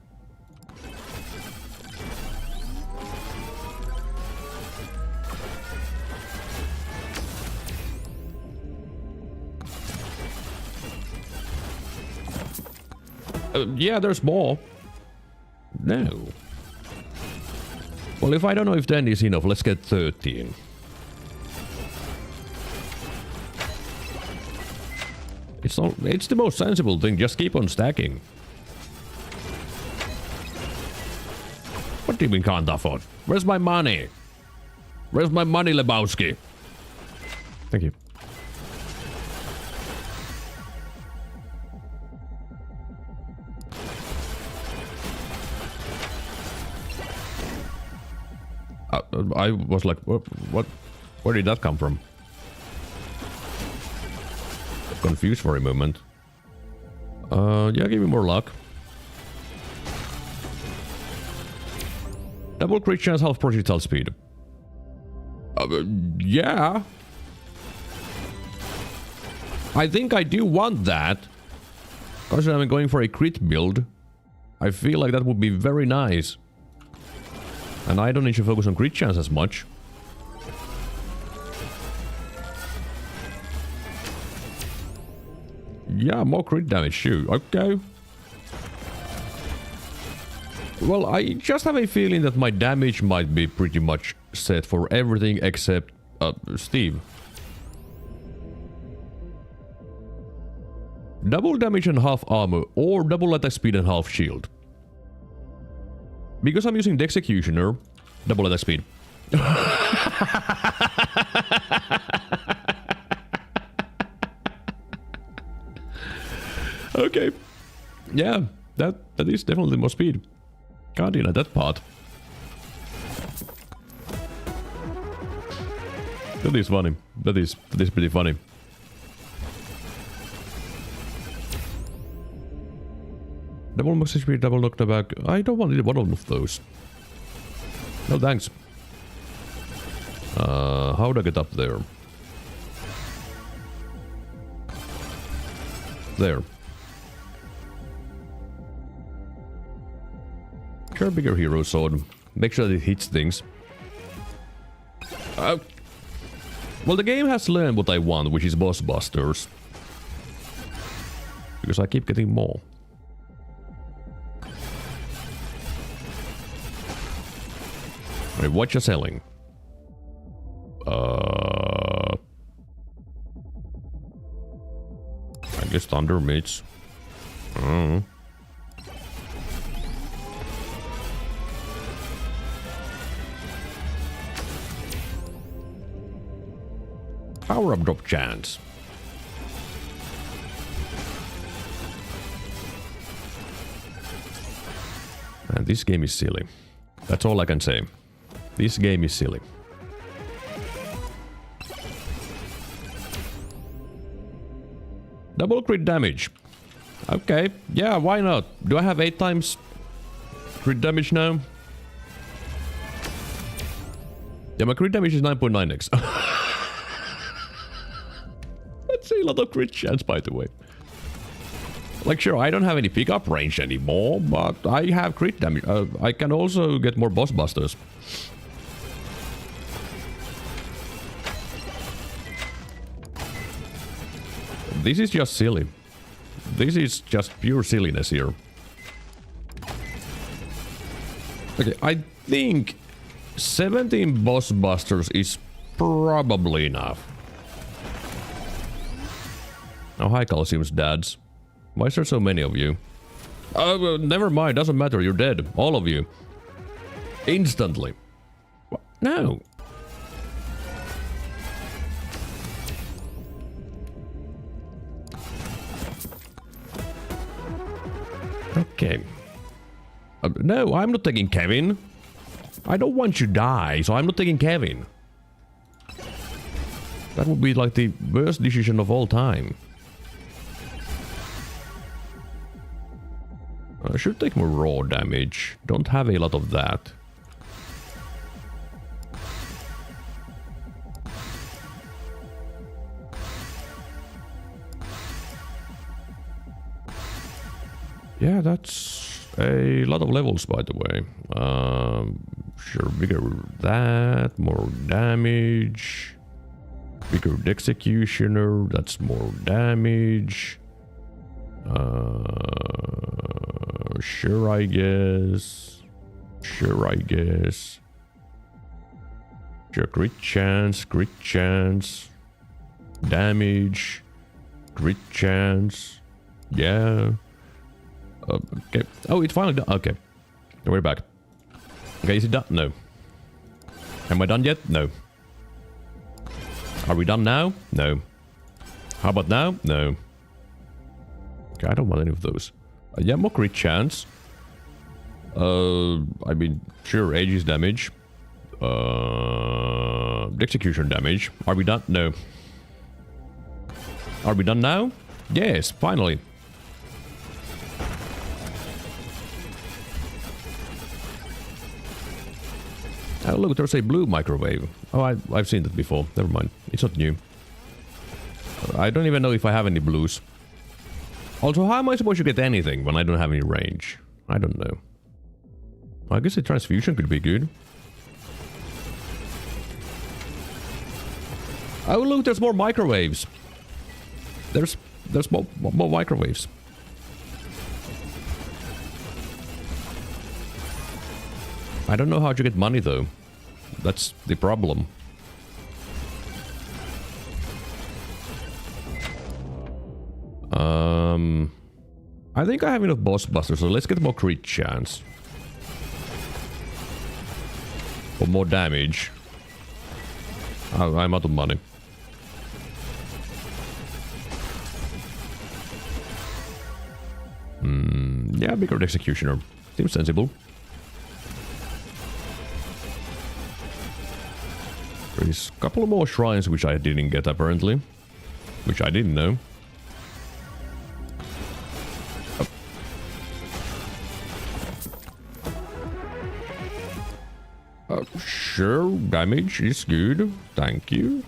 Yeah, there's more. No. Well, if I don't know if 10 is enough, let's get 13. It's the most sensible thing, just keep on stacking. What do you mean can't afford? Where's my money? Where's my money, Lebowski? Thank you. I was like, what? Where did that come from? Confused for a moment. Yeah, give me more luck. Double crit chance, half projectile speed. Yeah. I think I do want that. Considering I'm going for a crit build, I feel like that would be very nice. And I don't need to focus on crit chance as much. Yeah, more crit damage, shoot. Okay. Well, I just have a feeling that my damage might be pretty much set for everything except Steve. Double damage and half armor, or double attack speed and half shield. Because I'm using the Executioner, double attack speed. Okay. Yeah, that is definitely more speed. Can't deny that part. That is funny. That is pretty funny. Double max speed, double knockback. I don't want either one of those. No thanks. How do I get up there? There. Sure, bigger hero sword. Make sure that it hits things. Well, the game has learned what I want, which is boss busters. Because I keep getting more. Wait, what you selling? I guess thunder meats. Power up drop chance. Man, this game is silly. That's all I can say. This game is silly. Double crit damage. Okay, yeah, why not? Do I have 8 times crit damage now? Yeah, my crit damage is 9.9x. That's a lot of crit chance, by the way. Like, sure, I don't have any pickup range anymore, but I have crit damage. I can also get more boss busters. This is just silly. This is just pure silliness here. Okay, I think 17 boss busters is probably enough. Now, hi, Calcium's dads. Why is there so many of you? Never mind, doesn't matter, you're dead. All of you. Instantly. What? No. Okay. No, I'm not taking Kevin. I don't want you to die, so I'm not taking Kevin. That would be like the worst decision of all time. I should take more raw damage. Don't have a lot of that. Yeah, that's a lot of levels, by the way. Sure, bigger that, more damage. Bigger executioner, that's more damage. Sure, I guess. Sure, I guess. Sure, crit chance, damage, crit chance. Yeah. Okay. Oh, it's finally done. Okay. We're back. Okay, is it done? No. Am I done yet? No. Are we done now? No. How about now? No. Okay, I don't want any of those. Yeah, more crit chance. I mean, sure, Aegis damage. Execution damage. Are we done? No. Are we done now? Yes, finally. Oh, look, there's a blue microwave. Oh, I've seen that before. Never mind. It's not new. I don't even know if I have any blues. Also, how am I supposed to get anything when I don't have any range? I don't know. I guess the transfusion could be good. Oh, look, there's more microwaves. There's more microwaves. I don't know how to get money, though. That's the problem. I think I have enough boss busters, so let's get more crit chance. Or more damage. Oh, I'm out of money. Yeah, bigger executioner. Seems sensible. There's a couple more shrines which I didn't get apparently. Which I didn't know. Sure, damage is good. Thank you.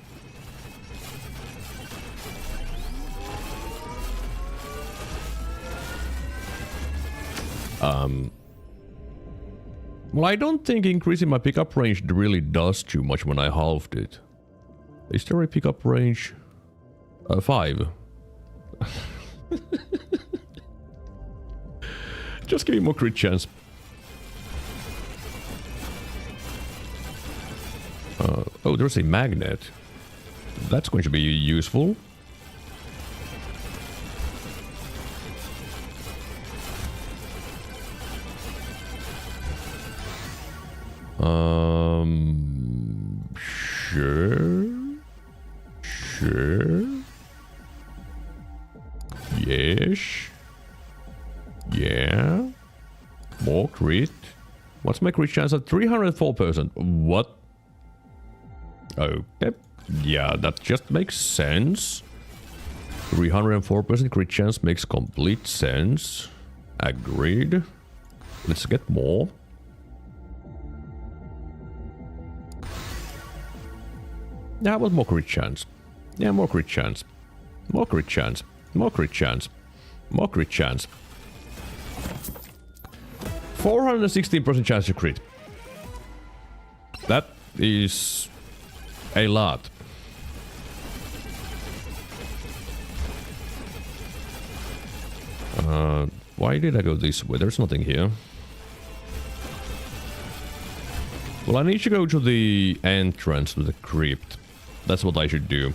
Well, I don't think increasing my pickup range really does too much when I halved it. Is there a pickup range? 5. Just give me more crit chance. Oh, there's a magnet. That's going to be useful. Sure. Yes. Yeah. More crit. What's my crit chance at 304%? What? Okay. Yeah, that just makes sense. 304% crit chance makes complete sense. Agreed. Let's get more. Yeah, but more crit chance. Yeah, more crit chance. More crit chance. More crit chance. More crit chance. 416% chance to crit. That is a lot. Why did I go this way? There's nothing here. Well, I need to go to the entrance to the crypt. That's what I should do.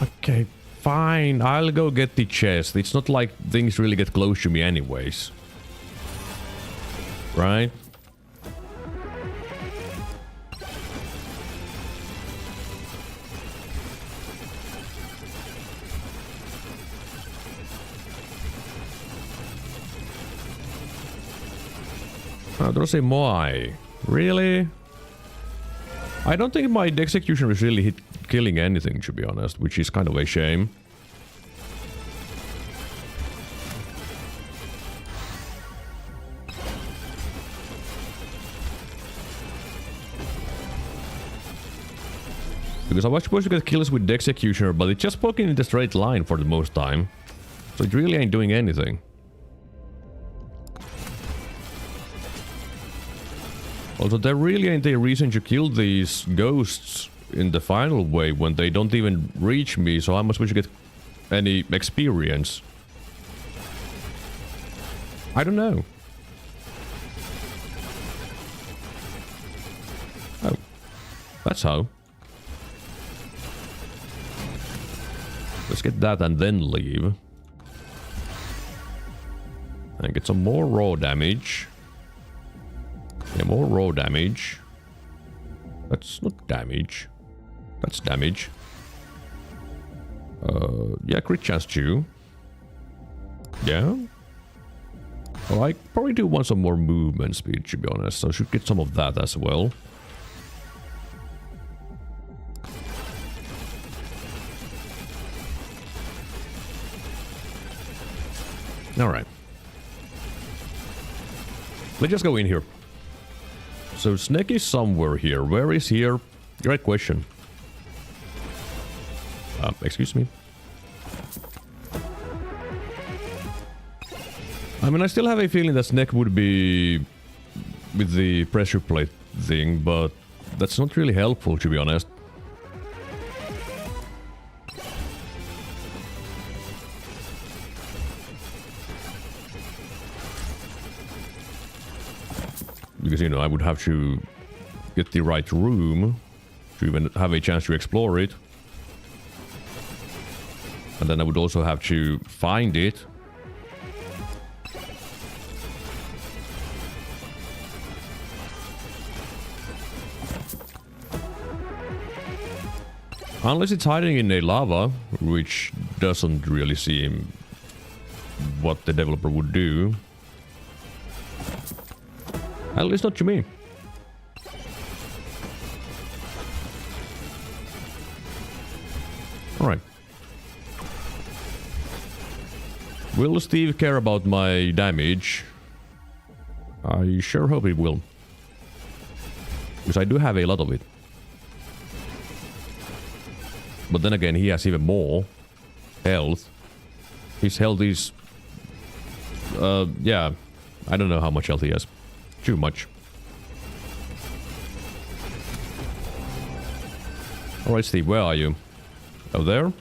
Okay, fine. I'll go get the chest. It's not like things really get close to me anyways. Right? There's a Moai. Really? I don't think my execution was really killing anything, to be honest, which is kind of a shame. Because I was supposed to get kills with the executioner, but it's just poking in the straight line for the most time. So it really ain't doing anything. Also, there really ain't a reason to kill these ghosts in the final wave when they don't even reach me, so how am I supposed to get any experience? I don't know. Oh. That's how. Let's get that and then leave. And get some more raw damage. Yeah, more raw damage. That's not damage. That's damage. Yeah, crit chance too. Yeah. Well, I probably do want some more movement speed, to be honest. So I should get some of that as well. Alright. Let's just go in here. So Snake is somewhere here. Where is here? Great question. Excuse me. I mean, I still have a feeling that Snake would be with the pressure plate thing, but that's not really helpful, to be honest. Because, you know, I would have to get the right room to even have a chance to explore it. And then I would also have to find it. Unless it's hiding in a lava, which doesn't really seem what the developer would do. At least not to me. Alright. Will Steve care about my damage? I sure hope it will. Because I do have a lot of it. But then again, he has even more health. His health is... yeah. I don't know how much health he has. Too much. Alright, Steve, where are you? Oh, there?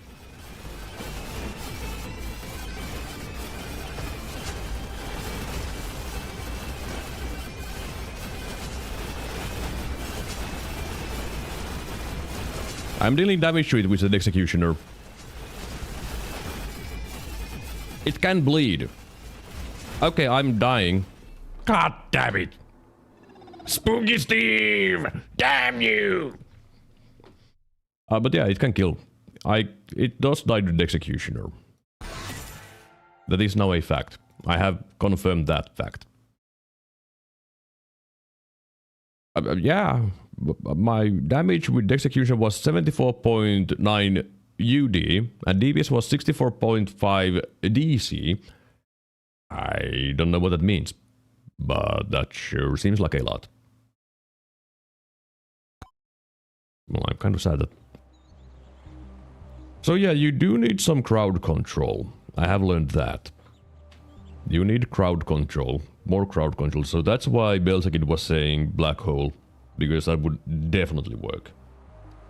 I'm dealing damage to it with the Executioner. It can bleed. Okay, I'm dying. God damn it! Spooky Steve! Damn you! But yeah, it can kill. It does die to the Executioner. That is now a fact. I have confirmed that fact. Yeah, my damage with the Execution was 74.9 UD, and DPS was 64.5 DC. I don't know what that means, but that sure seems like a lot. Well, I'm kind of sad that... So yeah, you do need some crowd control. I have learned that. You need crowd control. More crowd control. So that's why Belzakid was saying black hole. Because that would definitely work.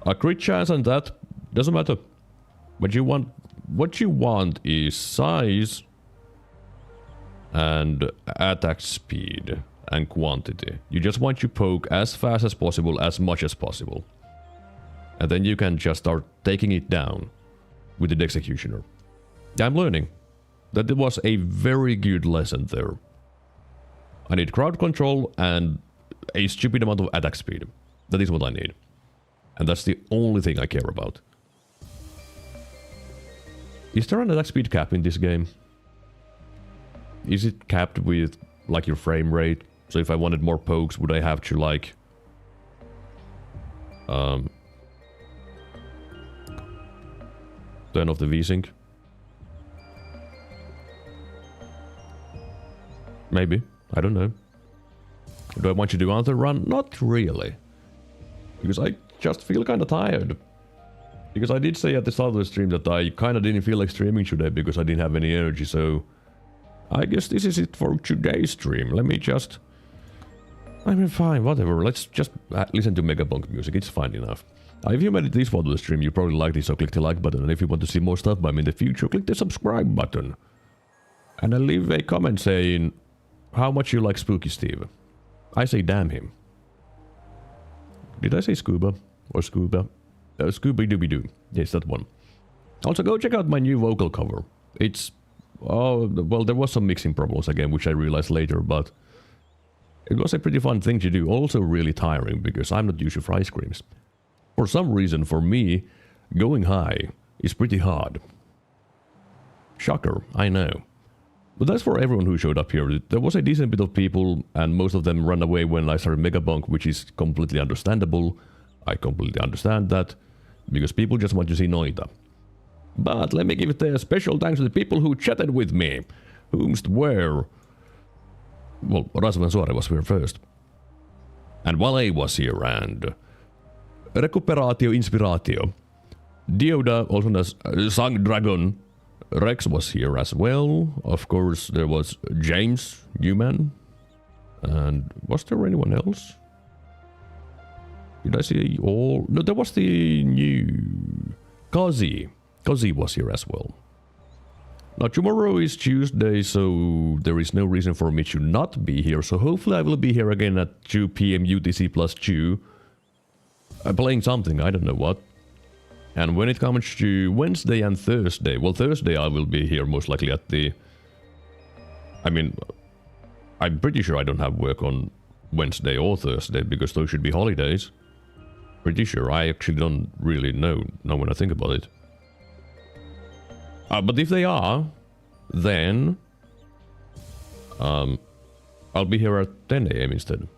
A crit chance and that doesn't matter. What you want is size and attack speed and quantity. You just want to poke as fast as possible, as much as possible. And then you can just start taking it down with the Executioner. I'm learning. That was a very good lesson there. I need crowd control and a stupid amount of attack speed. That is what I need. And that's the only thing I care about. Is there an attack speed cap in this game? Is it capped with, like, your frame rate? So if I wanted more pokes, would I have to, like... turn off the V-Sync? Maybe. I don't know. Do I want you to do another run? Not really. Because I just feel kind of tired. Because I did say at the start of the stream that I kind of didn't feel like streaming today because I didn't have any energy, so... I guess this is it for today's stream. Let me just... I mean, fine, whatever. Let's just listen to Megabonk music. It's fine enough. If you made it this far to the stream, you probably like this, so click the like button. And if you want to see more stuff by me in the future, click the subscribe button. And then leave a comment saying how much you like Spooky Steve. I say damn him. Did I say scuba? Or scuba? Scooby-Dooby-Doo. Yes, that one. Also, go check out my new vocal cover. It's... oh, well, there was some mixing problems again, which I realized later, but... it was a pretty fun thing to do. Also really tiring, because I'm not usually for ice creams. For some reason, for me, going high is pretty hard. Shocker, I know. But that's for everyone who showed up here. There was a decent bit of people, and most of them ran away when I started Megabonk, which is completely understandable. I completely understand that, because people just want to see Noita. But let me give it a special thanks to the people who chatted with me, whomst were... well, Rasmus Suore was here first. And Wale was here, and... Recuperatio Inspiratio. Dioda, also known as Sang Dragon. Rex was here as well. Of course, there was James Newman. And was there anyone else? Did I see all? No, there was the new... Kazi. Kazi was here as well. Now, tomorrow is Tuesday, so there is no reason for me to not be here. So hopefully I will be here again at 2 PM UTC plus 2. Playing something, I don't know what. And when it comes to Wednesday and Thursday, well, Thursday I will be here most likely at the... I mean, I'm pretty sure I don't have work on Wednesday or Thursday, because those should be holidays. Pretty sure, I actually don't really know now when I think about it. But if they are, then... I'll be here at 10 AM instead.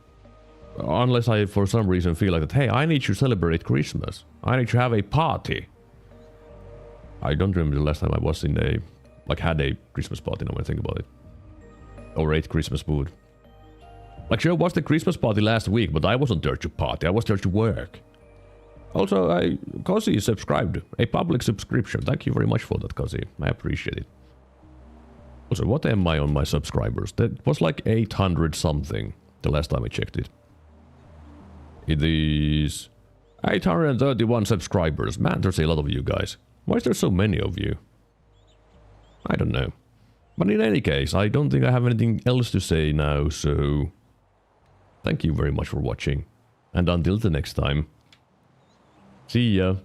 Unless I, for some reason, feel like that, hey, I need to celebrate Christmas. I need to have a party. I don't remember the last time I was in a... like, had a Christmas party now when I think about it. Or ate Christmas food. Like, sure, it was the Christmas party last week, but I wasn't there to party. I was there to work. Also, Cozy subscribed. A public subscription. Thank you very much for that, Cozy. I appreciate it. Also, what am I on my subscribers? That was like 800 something the last time I checked it. It is 831 subscribers. Man, there's a lot of you guys. Why is there so many of you? I don't know. But in any case, I don't think I have anything else to say now, so... Thank you very much for watching. And until the next time. See ya.